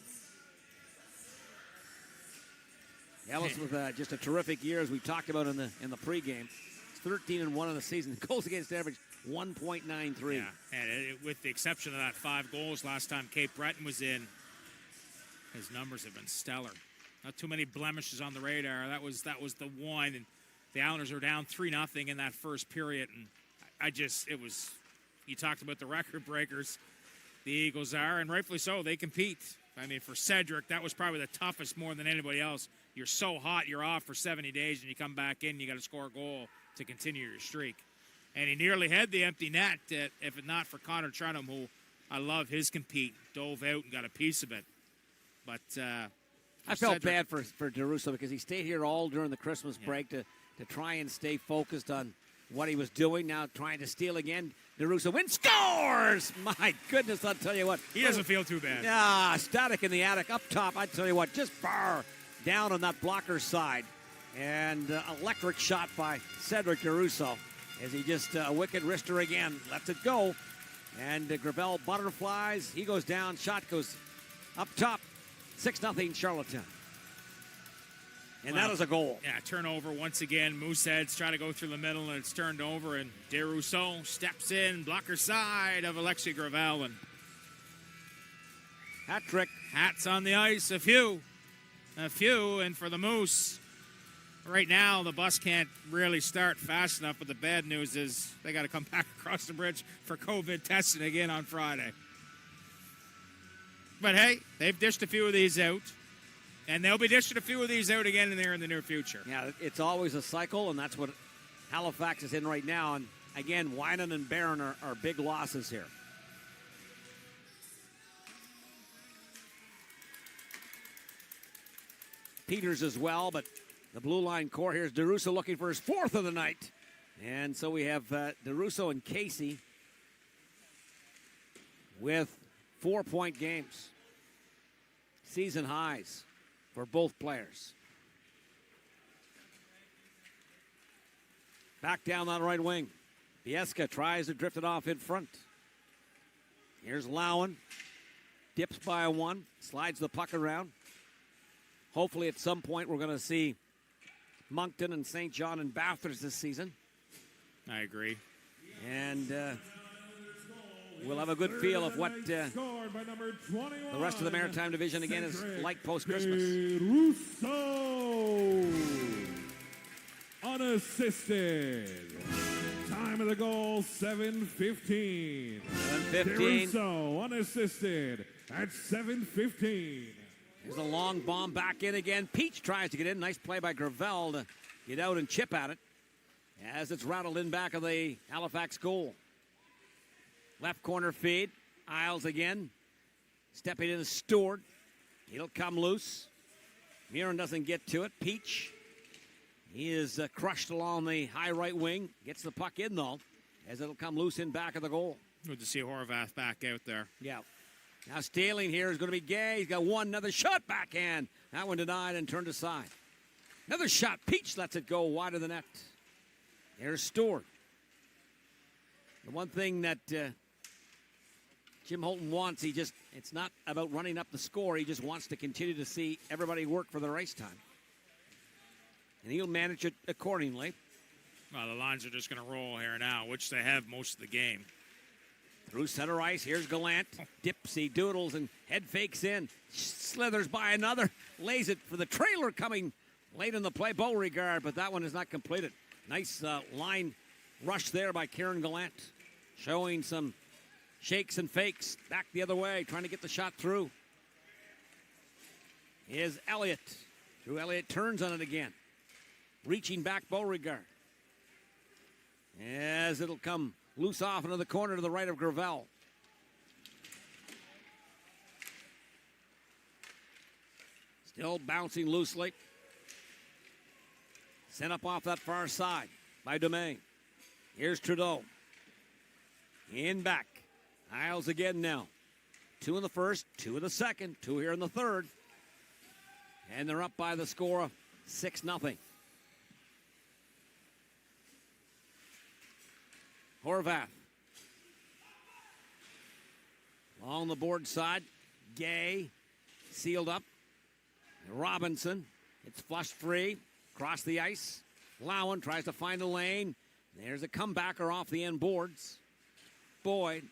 Ellis with just a terrific year, as we talked about in the pregame. It's 13-1 in the season. Goals against average 1.93. Yeah, and with the exception of that 5 goals last time Cape Breton was in, his numbers have been stellar. Not too many blemishes on the radar. That was the one, and the Islanders are down 3-0 in that first period, and you talked about the record breakers. The Eagles are, and rightfully so. They compete. I mean, for Cedric, that was probably the toughest more than anybody else. You're so hot, you're off for 70 days, and you come back in, you got to score a goal to continue your streak. And he nearly had the empty net, if it not for Connor Trenum, who I love his compete, dove out and got a piece of it. But I felt bad for DeRusso because he stayed here all during the Christmas break to try and stay focused on what he was doing. Now trying to steal again. DeRusso wins, scores! My goodness, I'll tell you what. He doesn't feel too bad. Yeah, static in the attic. Up top, I tell you what, just far down on that blocker side. And electric shot by Cedric DeRusso as he just a wicked wrister again. Lets it go. And Gravel butterflies. He goes down. Shot goes up top. 6-0 Charlottetown. And that is a goal. Yeah, turnover once again. Mooseheads try to go through the middle, and it's turned over. And DeRusso steps in, blocker side of Alexei Gravel. And hat trick. Hats on the ice, a few. And for the Moose, right now the bus can't really start fast enough. But the bad news is they got to come back across the bridge for COVID testing again on Friday. But hey, they've dished a few of these out. And they'll be dishing a few of these out again in the near future. Yeah, it's always a cycle, and that's what Halifax is in right now. And again, Wynan and Barron are big losses here. Peters as well, but the blue line core. Here's DeRusso looking for his 4th of the night. And so we have DeRusso and Casey with 4-point games. Season highs for both players. Back down that right wing. Biesca tries to drift it off in front. Here's Lowen. Dips by 1. Slides the puck around. Hopefully at some point we're going to see Moncton and St. John and Bathurst this season. I agree. And we'll have a good feel of what the rest of the Maritime Division again is like post-Christmas. unassisted. Time of the goal, 7:15. 7:15. DeRusso, unassisted at 7:15. Here's a long bomb back in again. Peach tries to get in. Nice play by Gravel to get out and chip at it as it's rattled in back of the Halifax goal. Left corner feed. Isles again. Stepping in Stewart. It'll come loose. Murin doesn't get to it. Peach. He is crushed along the high right wing. Gets the puck in, though, as it'll come loose in back of the goal. Good to see Horvath back out there. Yeah. Now stealing here is going to be Gay. He's got one. Another shot backhand. That one denied and turned aside. Another shot. Peach lets it go wide of the net. There's Stewart. The one thing that Jim Holton wants, it's not about running up the score. He just wants to continue to see everybody work for their ice time. And he'll manage it accordingly. Well, the lines are just going to roll here now, which they have most of the game. Through center ice, here's Gallant. Dipsy doodles and head fakes in. Slithers by another. Lays it for the trailer coming late in the play. Beauregard, but that one is not completed. Nice line rush there by Kieran Gallant. Showing some shakes and fakes. Back the other way, trying to get the shot through. Is Elliott. Drew Elliott turns on it again. Reaching back Beauregard. As it'll come loose off into the corner to the right of Gravel. Still bouncing loosely. Sent up off that far side by Domingue. Here's Trudeau. In back. Isles again now. 2 in the first, 2 in the second, 2 here in the third. And they're up by the score of 6-0. Horvath. Along the board side. Gay. Sealed up. Robinson. It's flushed free. Across the ice. Lowen tries to find a lane. There's a comebacker off the end boards. Boyd.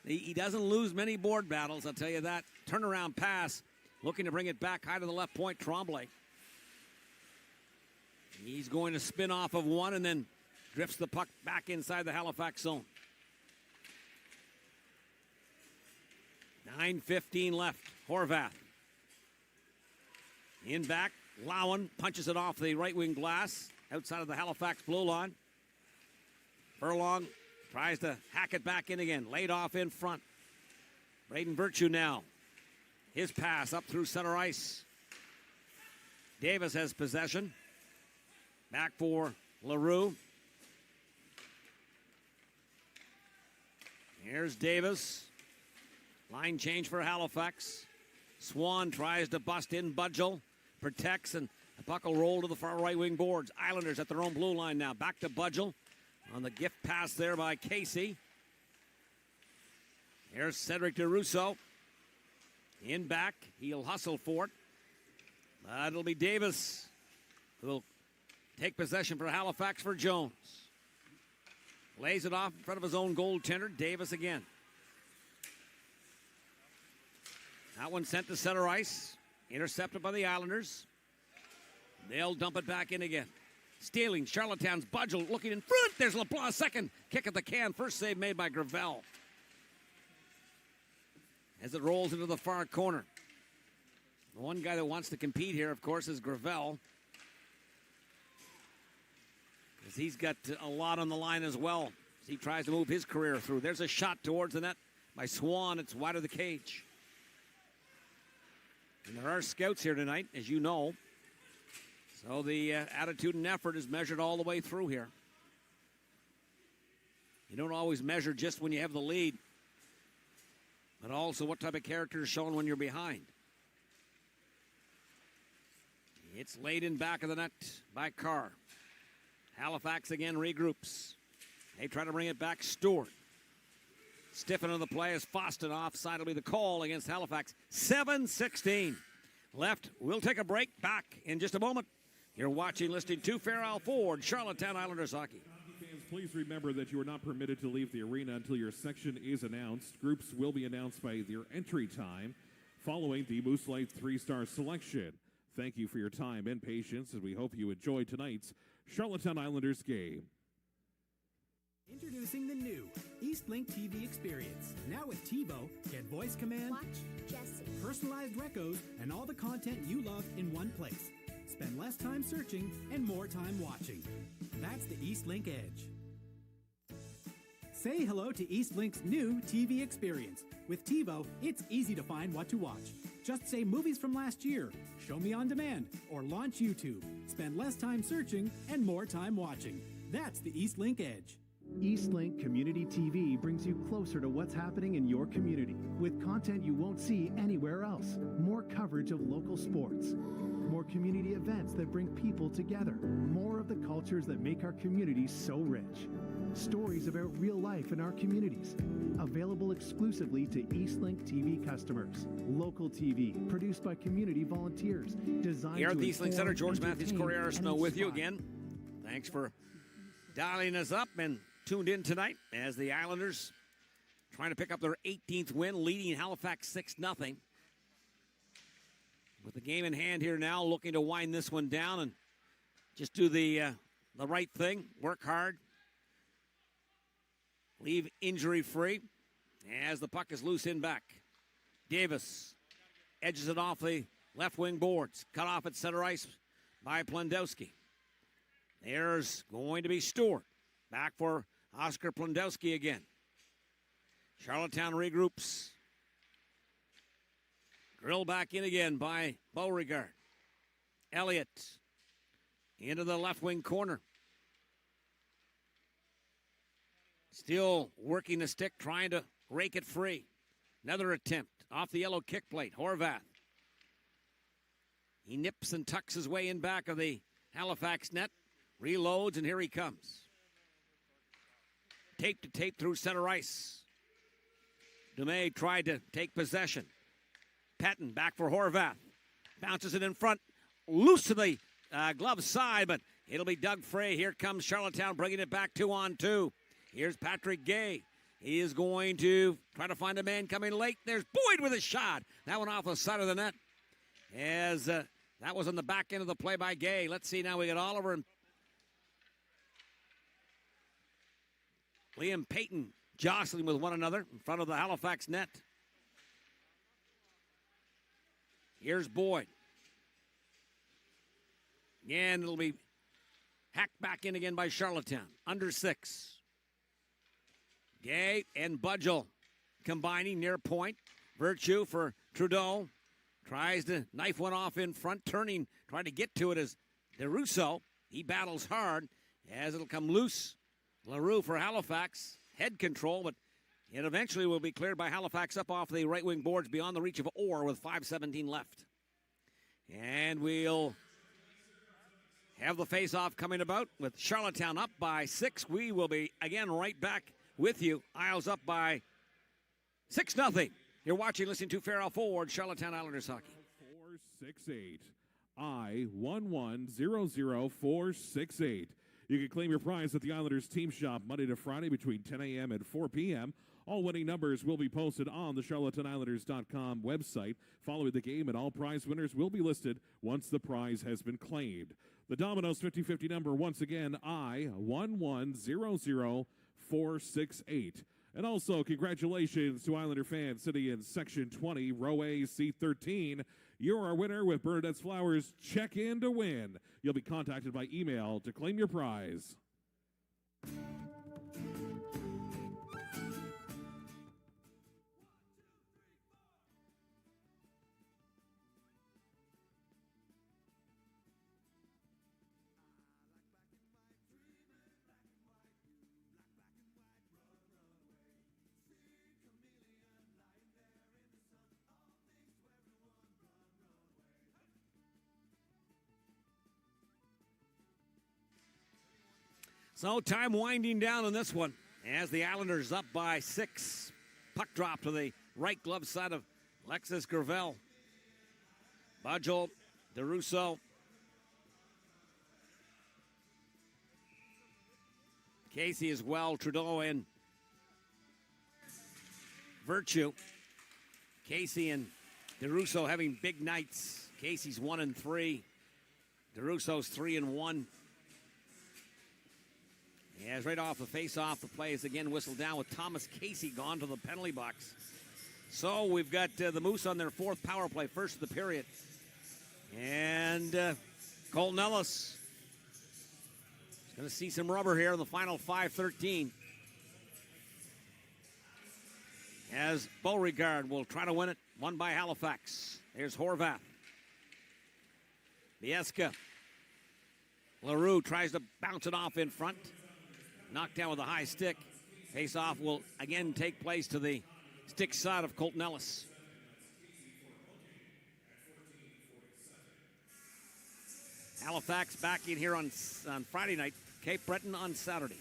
He doesn't lose many board battles, I'll tell you that. Turnaround pass. Looking to bring it back high to the left point. Tremblay. He's going to spin off of one and then drifts the puck back inside the Halifax zone. 9:15 left. Horvath. In back. Lowen punches it off the right wing glass outside of the Halifax blue line. Furlong tries to hack it back in again. Laid off in front. Braden Virtue now. His pass up through center ice. Davis has possession. Back for LaRue. Here's Davis. Line change for Halifax. Swan tries to bust in. Budgel protects, and the puck will roll to the far right wing boards. Islanders at their own blue line now. Back to Budgel on the gift pass there by Casey. Here's Cedric DeRusso. In back. He'll hustle for it. But it'll be Davis who will take possession for Halifax for Jones. Lays it off in front of his own goaltender. Davis again. That one sent to center ice. Intercepted by the Islanders. They'll dump it back in again. Stealing. Charlottetown's Budgel looking in front. There's LeBlanc. Second kick at the can. First save made by Gravel. As it rolls into the far corner. The one guy that wants to compete here, of course, is Gravel. Because he's got a lot on the line as well. As he tries to move his career through. There's a shot towards the net by Swan. It's wide of the cage. And there are scouts here tonight, as you know. So the attitude and effort is measured all the way through here. You don't always measure just when you have the lead, but also what type of character is shown when you're behind. It's laid in back of the net by Carr. Halifax again regroups. They try to bring it back. Stewart. Stiffen of the play is Foston. Offside will be the call against Halifax. 7:16 left. We'll take a break. Back in just a moment. You're watching, listening to Farrell Ford, Charlottetown Islanders hockey. Fans, please remember that you are not permitted to leave the arena until your section is announced. Groups will be announced by their entry time following the Mooseheads 3-star selection. Thank you for your time and patience, and we hope you enjoy tonight's Charlottetown Islanders game. Introducing the new EastLink TV experience. Now with TiVo, get voice command, Watch Jesse. personalized recos, and all the content you love in one place. Spend less time searching and more time watching. That's the EastLink Edge. Say hello to EastLink's new TV experience. With TiVo, it's easy to find what to watch. Just say movies from last year, show me on demand, or launch YouTube. Spend less time searching and more time watching. That's the EastLink Edge. EastLink Community TV brings you closer to what's happening in your community with content you won't see anywhere else. More coverage of local sports, more community events that bring people together, more of the cultures that make our communities so rich. Stories about real life in our communities, available exclusively to EastLink TV customers. Local TV, produced by community volunteers, designed Here to at the EastLink Center, George Matthews, entertain, Corey and Arsenault with you inspire. again. Thanks for dialing us up and tuned in tonight as the Islanders trying to pick up their 18th win, leading Halifax 6-0. With the game in hand here now, looking to wind this one down and just do the right thing, work hard, leave injury-free as the puck is loose in back. Davis edges it off the left wing boards, cut off at center ice by Plendowski. There's going to be Stewart. Back for Oscar Plendowski again. Charlottetown regroups. Drilled back in again by Beauregard. Elliott into the left wing corner. Still working the stick, trying to rake it free. Another attempt off the yellow kick plate. Horvath. He nips and tucks his way in back of the Halifax net. Reloads, and here he comes. Tape to tape through center ice. Dumais tried to take possession. Patton back for Horvath. Bounces it in front. Loose to the glove side, but it'll be Doug Frey. Here comes Charlottetown bringing it back 2-on-2. Here's Patrick Gay. He is going to try to find a man coming late. There's Boyd with a shot. That one off the side of the net. As that was on the back end of the play by Gay. Let's see now. We got Oliver and Liam Payton jostling with one another in front of the Halifax net. Here's Boyd. Again, it'll be hacked back in again by Charlottetown. Under 6. Gay and Budgel combining near point. Virtue for Trudeau. Tries to knife one off in front, turning, trying to get to it as DeRusso. He battles hard as it'll come loose. LaRue for Halifax. Head control, but it eventually will be cleared by Halifax up off the right wing boards beyond the reach of Orr with 5:17 left. And we'll have the face-off coming about with Charlottetown up by 6. We will be, again, right back with you. Isles up by 6-0. You're watching, listening to Farrell Ford, Charlottetown Islanders hockey. 468 I-1100468. You can claim your prize at the Islanders Team Shop Monday to Friday between 10 a.m. and 4 p.m. All winning numbers will be posted on the CharlottetonIslanders.com website. Following the game, and all prize winners will be listed once the prize has been claimed. The Domino's 50-50 number, once again, I-1100468. And also, congratulations to Islander fans sitting in Section 20, Row A, Seat 13. You're our winner with Bernadette's Flowers. Check in to win. You'll be contacted by email to claim your prize. So time winding down on this one as the Islanders up by 6. Puck drop to the right glove side of Alexis Gravel. Budgel, DeRusso. Casey as well, Trudeau and Virtue. Casey and DeRusso having big nights. Casey's 1-3. DeRusso's 3-1. As right off the face-off, the play is again whistled down with Thomas Casey gone to the penalty box. So we've got the Moose on their fourth power play, first of the period. And Colton Ellis is going to see some rubber here in the final 5:13. As Beauregard will try to win it, won by Halifax. There's Horvath. Bieska. LaRue tries to bounce it off in front. Knocked down with a high stick. Face-off will again take place to the stick side of Colton Ellis. Halifax back in here on Friday night. Cape Breton on Saturday.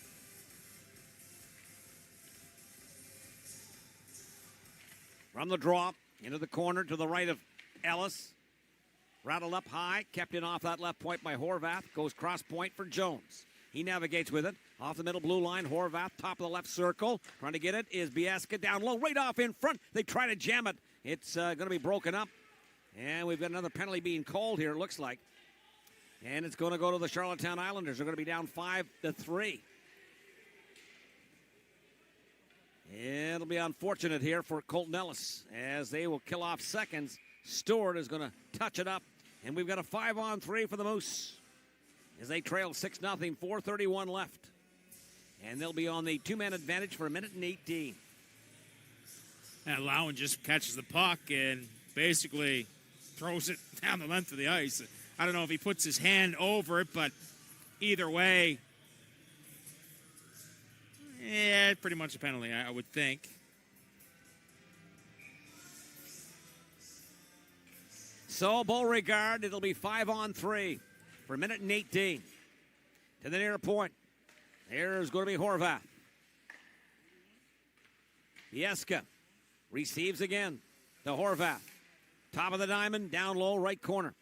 From the draw, into the corner to the right of Ellis. Rattled up high, kept in off that left point by Horvath. Goes cross point for Jones. He navigates with it. Off the middle blue line, Horvath, top of the left circle. Trying to get it is Bieska down low, right off in front. They try to jam it. It's going to be broken up. And we've got another penalty being called here, it looks like. And it's going to go to the Charlottetown Islanders. They're going to be down 5-3. It'll be unfortunate here for Colton Ellis as they will kill off seconds. Stewart is going to touch it up. And we've got a 5-on-3 for the Moose as they trail 6-0, 4:31 left. And they'll be on the two-man advantage for 1:18. And Lowen just catches the puck and basically throws it down the length of the ice. I don't know if he puts his hand over it, but either way, yeah, pretty much a penalty, I would think. So, Beauregard, it'll be 5-on-3 for 1:18. To the near point. There's going to be Horvath. Bieska receives again to Horvath. Top of the diamond, down low, right corner.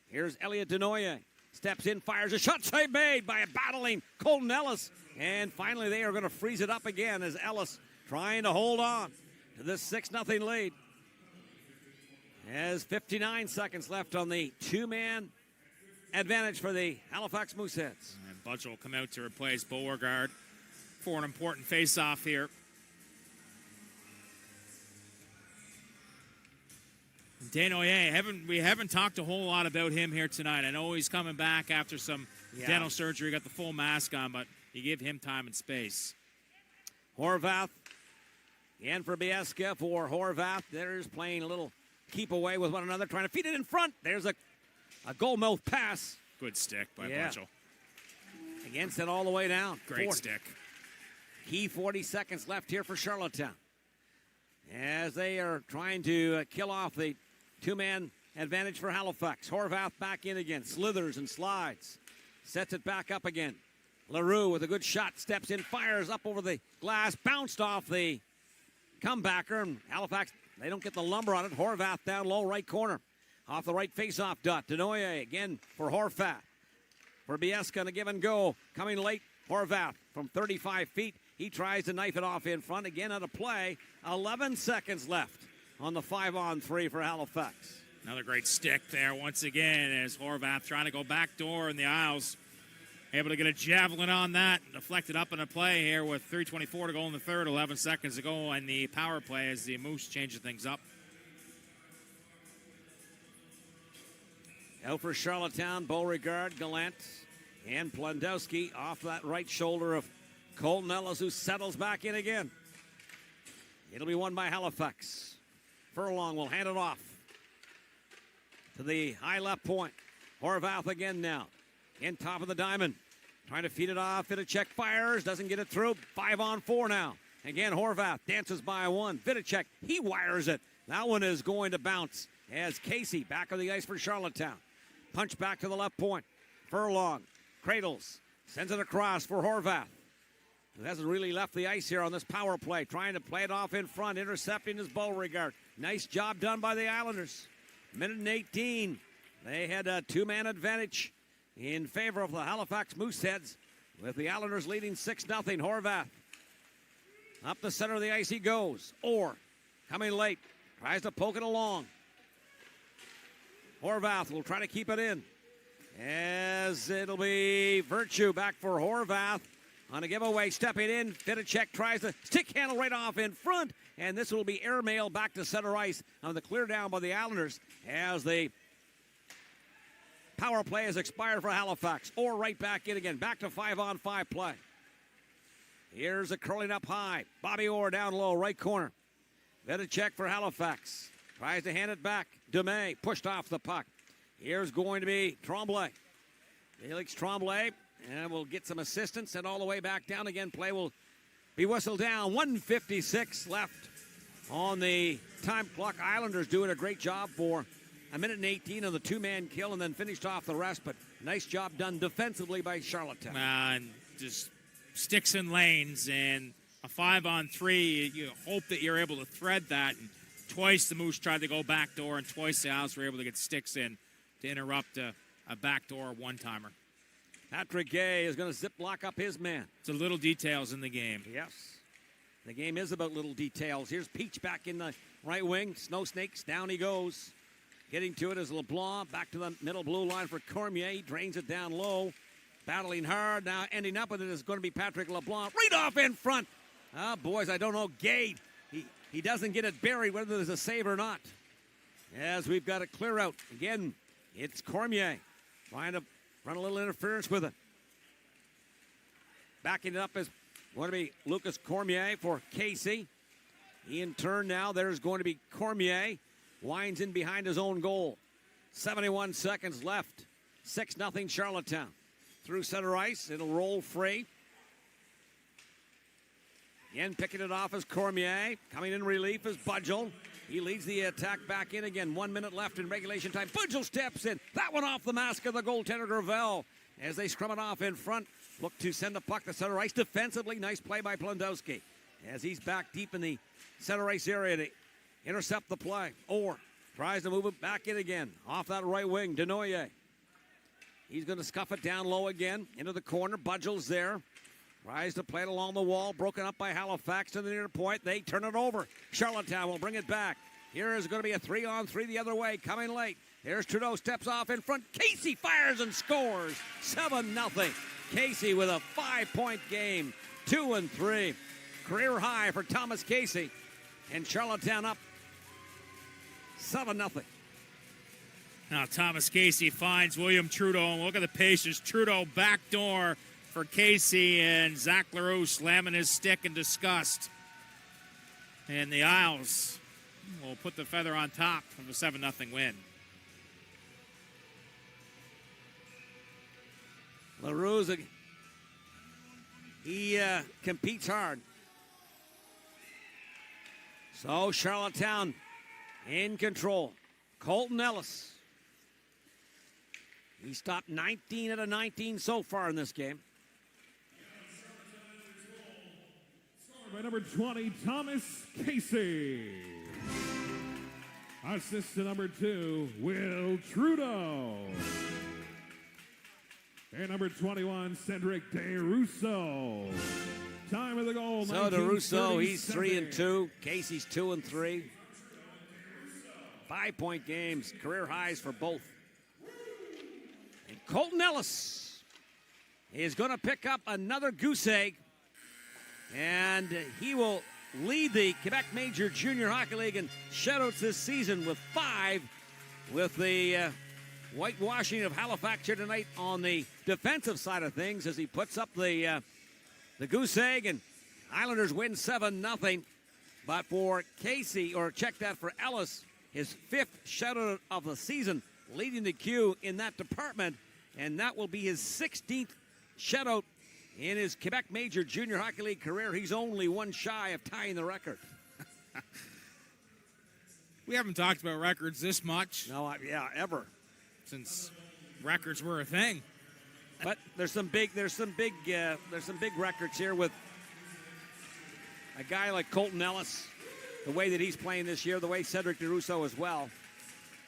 Here's Elliot Denoye. Steps in, fires a shot, save made by a battling Colton Ellis. And finally, they are going to freeze it up again as Ellis trying to hold on to this 6-0 lead. As 59 seconds left on the two-man advantage for the Halifax Mooseheads. And Budge will come out to replace Beauregard for an important face-off here. Denoye, we haven't talked a whole lot about him here tonight. I know he's coming back after some dental surgery, got the full mask on, but you give him time and space. Horvath, again for Bieska for Horvath. There's playing a little keep away with one another, trying to feed it in front. There's a goal mouth pass. Good stick by Butchell. Against it all the way down. Great stick. Key 40 seconds left here for Charlottetown as they are trying to kill off the two-man advantage for Halifax. Horvath back in again. Slithers and slides. Sets it back up again. LaRue with a good shot. Steps in, fires up over the glass. Bounced off the comebacker. And Halifax, they don't get the lumber on it. Horvath down low, right corner. Off the right face-off dot. Denoye again for Horvath. For Bieska and a give and go. Coming late, Horvath from 35 feet. He tries to knife it off in front. Again out of play. 11 seconds left on the 5-on-3 for Halifax. Another great stick there once again as Horvath trying to go back door in the aisles. Able to get a javelin on that. Deflected up in a play here with 3:24 to go in the third. 11 seconds to go on the power play as the Moose changes things up. Out for Charlottetown, Beauregard, Gallant, and Plendowski off that right shoulder of Colton Ellis, who settles back in again. It'll be won by Halifax. Furlong will hand it off to the high left point. Horvath again now. In top of the diamond. Trying to feed it off. Vidicek fires. Doesn't get it through. 5-on-4 now. Again, Horvath dances by one. Vidicek, he wires it. That one is going to bounce as Casey back on the ice for Charlottetown. Punch back to the left point. Furlong cradles. Sends it across for Horvath. Who hasn't really left the ice here on this power play. Trying to play it off in front. Intercepting his Beauregard. Nice job done by the Islanders. 1:18. They had a two-man advantage in favor of the Halifax Mooseheads with the Islanders leading 6-0. Horvath. Up the center of the ice he goes. Orr coming late. Tries to poke it along. Horvath will try to keep it in. As it'll be Virtue back for Horvath on a giveaway, stepping in. Vidicek tries to stick handle right off in front, and this will be airmail back to center ice on the clear down by the Islanders as the power play has expired for Halifax. Or right back in again, back to 5-on-5 play. Here's a curling up high. Bobby Orr down low, right corner. Vidicek for Halifax. Tries to hand it back. Demay pushed off the puck. Here's going to be Tremblay. Felix Tremblay, and we'll get some assistance, and all the way back down again. Play will be whistled down. 1:56 left on the time clock. Islanders doing a great job for a minute and 18 on the two-man kill, and then finished off the rest. But nice job done defensively by Charlottetown. And just sticks in lanes, and a 5-on-3, you hope that you're able to thread that. And twice the Moose tried to go backdoor, and twice the Isles were able to get sticks in to interrupt a backdoor one-timer. Patrick Gay is going to zip block up his man. It's the little details in the game. Yes. The game is about little details. Here's Peach back in the right wing. Snow Snakes, down he goes. Getting to it is LeBlanc. Back to the middle blue line for Cormier. He drains it down low. Battling hard. Now ending up with it is going to be Patrick LeBlanc. Right off in front. Ah, boys, I don't know. Gay, he doesn't get it buried, whether there's a save or not. As we've got a clear out. Again, it's Cormier trying to run a little interference with it. Backing it up is going to be Lucas Cormier for Casey. He in turn now, there's going to be Cormier. Winds in behind his own goal. 71 seconds left. 6-0 Charlottetown. Through center ice, it'll roll free. Again, picking it off is Cormier. Coming in relief is Budgel. He leads the attack back in again. 1 minute left in regulation time. Budgel steps in. That one off the mask of the goaltender, Gravel. As they scrum it off in front. Look to send the puck to center ice defensively. Nice play by Plendowski. As he's back deep in the center ice area to intercept the play. Orr tries to move it back in again. Off that right wing, Denoyer. He's going to scuff it down low again. Into the corner. Budgel's there. Tries to play it along the wall. Broken up by Halifax to the near point. They turn it over. Charlottetown will bring it back. Here is going to be a 3-on-3 the other way. Coming late. Here's Trudeau. Steps off in front. Casey fires and scores. 7-0. Casey with a 5-point game. 2-3. Career high for Thomas Casey. And Charlottetown up 7-0. Now Thomas Casey finds William Trudeau. And look at the patience. Trudeau backdoor for Casey, and Zach LaRue slamming his stick in disgust. And the Isles will put the feather on top of a 7-0 win. LaRue's he competes hard. So Charlottetown in control. Colton Ellis. He stopped 19 out of 19 so far in this game. By number 20, Thomas Casey. Assist to number 2, Will Trudeau. And number 21, Cedric DeRusso. Time of the goal, So DeRusso, he's 3-2. Casey's 2-3. 5-point games, career highs for both. And Colton Ellis is going to pick up another goose egg. And he will lead the Quebec Major Junior Hockey League in shutouts this season with 5, with the whitewashing of Halifax here tonight on the defensive side of things as he puts up the goose egg, and Islanders win 7-0. But for Casey, or check that for Ellis, his 5th shutout of the season, leading the queue in that department, and that will be his 16th shutout in his Quebec Major Junior Hockey League career. He's only one shy of tying the record. We haven't talked about records this much. No, ever. Since records were a thing. But there's some big records here with a guy like Colton Ellis, the way that he's playing this year, the way Cedric DeRusso as well.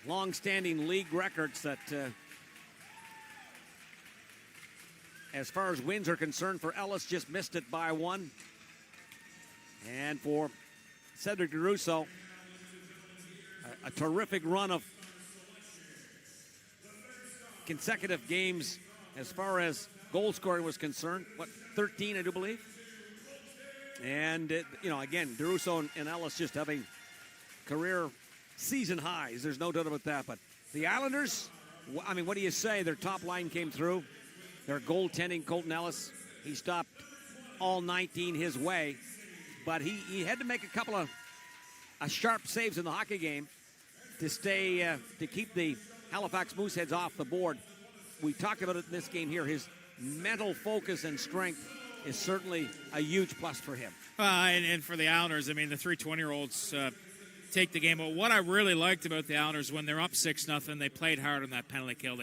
Long-standing league records that, as far as wins are concerned, for Ellis, just missed it by 1. And for Cedric DeRusso, a terrific run of consecutive games as far as goal scoring was concerned. 13, I do believe. And, again, DeRusso and Ellis just having career season highs. There's no doubt about that. But the Islanders, what do you say? Their top line came through. Their goaltending, Colton Ellis, he stopped all 19 his way. But he had to make a couple of sharp saves in the hockey game to to keep the Halifax Mooseheads off the board. We talked about it in this game here. His mental focus and strength is certainly a huge plus for him. And for the Islanders, the 3 20-year-olds take the game. But what I really liked about the Islanders, when they're up 6-0, they played hard on that penalty kill.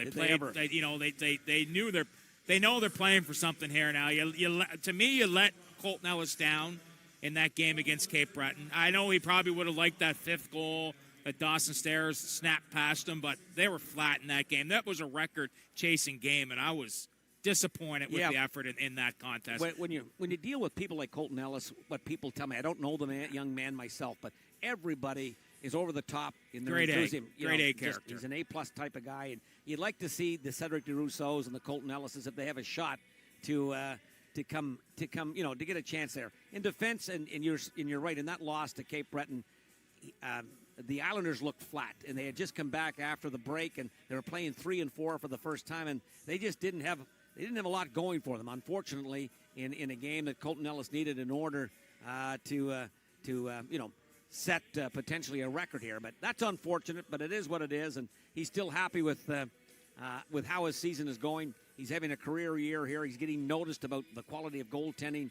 They know they're playing for something here now. To me, you let Colton Ellis down in that game against Cape Breton. I know he probably would have liked that 5th goal that Dawson Stairs snapped past him, but they were flat in that game. That was a record-chasing game, and I was disappointed with the effort in that contest. When you deal with people like Colton Ellis, what people tell me, I don't know the young man myself, but everybody is over the top in their enthusiasm. Grade A character. He's an A-plus type of guy, and you'd like to see the Cedric DeRussos and the Colton Ellises, if they have a shot to come, to get a chance there. In defense, and you're right, in that loss to Cape Breton, the Islanders looked flat, and they had just come back after the break, and they were playing 3 and 4 for the first time, and they just didn't have a lot going for them, unfortunately, in a game that Colton Ellis needed in order to set potentially a record here. But that's unfortunate, but it is what it is, and he's still happy with how his season is going. He's having a career year here. He's getting noticed about the quality of goaltending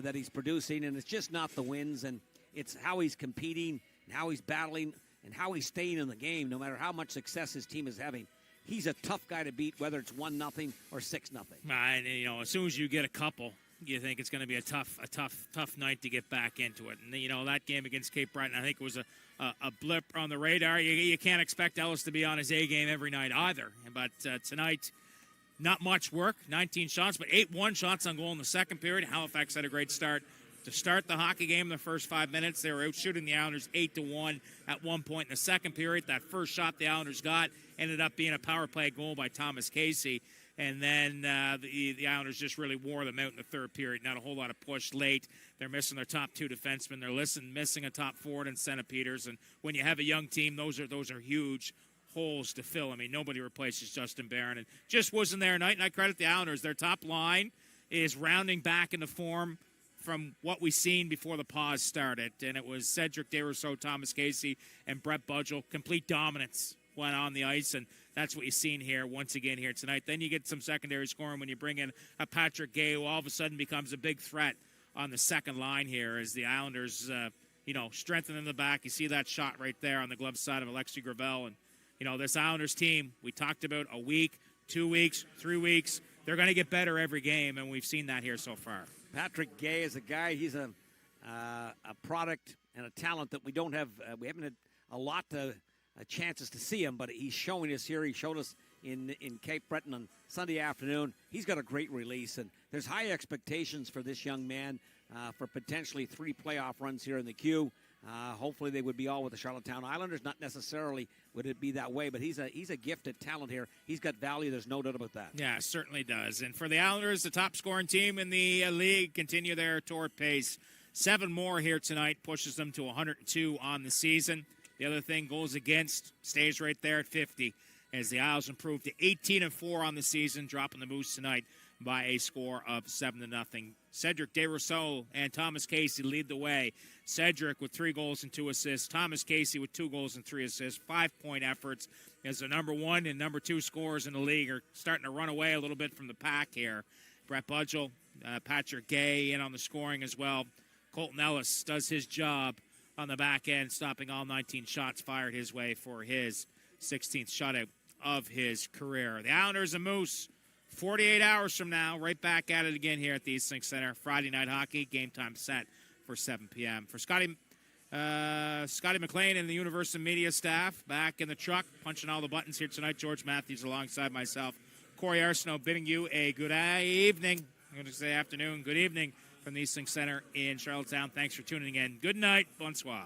that he's producing, and it's just not the wins, and it's how he's competing and how he's battling and how he's staying in the game, no matter how much success his team is having. He's a tough guy to beat, whether it's 1-0 or 6-0. And as soon as you get a couple, you think it's going to be a tough night to get back into it. And that game against Cape Breton, I think it was a blip on the radar. You can't expect Ellis to be on his A game every night either. But tonight, not much work. 19 shots, but 8 shots on goal in the second period. Halifax had a great start. To start the hockey game in the first 5 minutes, they were out shooting the Islanders 8-1 at one point in the second period. That first shot the Islanders got ended up being a power play goal by Thomas Casey. And then the Islanders just really wore them out in the third period. Not a whole lot of push late. They're missing their top 2 defensemen. They're missing a top forward in Senna Peters. And when you have a young team, those are huge holes to fill. Nobody replaces Justin Barron. And just wasn't there tonight. And I credit the Islanders. Their top line is rounding back into form from what we've seen before the pause started. And it was Cedric DeRusso, Thomas Casey, and Brett Budgell. Complete dominance went on the ice, and that's what you've seen here once again here tonight. Then you get some secondary scoring when you bring in a Patrick Gay, who all of a sudden becomes a big threat on the second line here as the Islanders, strengthen in the back. You see that shot right there on the glove side of Alexi Gravel. And, this Islanders team, we talked about a week, 2 weeks, 3 weeks. They're going to get better every game, and we've seen that here so far. Patrick Gay is a guy. He's a product and a talent that we don't have. We haven't had a lot of chances to see him, but he's showing us here. He showed us in Cape Breton on Sunday afternoon. He's got a great release, and there's high expectations for this young man for potentially 3 playoff runs here in the queue. Hopefully they would be all with the Charlottetown Islanders. Not necessarily would it be that way, but he's a gifted talent here. He's got value. There's no doubt about that. Yeah, certainly does. And for the Islanders, the top scoring team in the league, continue their torrid pace. 7 more here tonight pushes them to 102 on the season. The other thing, goals against, stays right there at 50 as the Isles improve to 18-4 on the season, dropping the Moose tonight by a score of 7-0. Cedric DeRusso and Thomas Casey lead the way. Cedric with 3 goals and 2 assists. Thomas Casey with 2 goals and 3 assists. 5-point efforts as the number 1 and number 2 scorers in the league are starting to run away a little bit from the pack here. Brett Budgell, Patrick Gay in on the scoring as well. Colton Ellis does his job on the back end, stopping all 19 shots fired his way for his 16th shutout of his career. The Islanders and Moose, 48 hours from now, right back at it again here at the East Link Center. Friday night hockey, game time set for 7 p.m. For Scotty McLean and the Universal Media staff, back in the truck, punching all the buttons here tonight. George Matthews alongside myself. Corey Arsenault bidding you a good evening. I'm going to say afternoon, good evening from the East Link Center in Charlottetown. Thanks for tuning in. Good night. Bonsoir.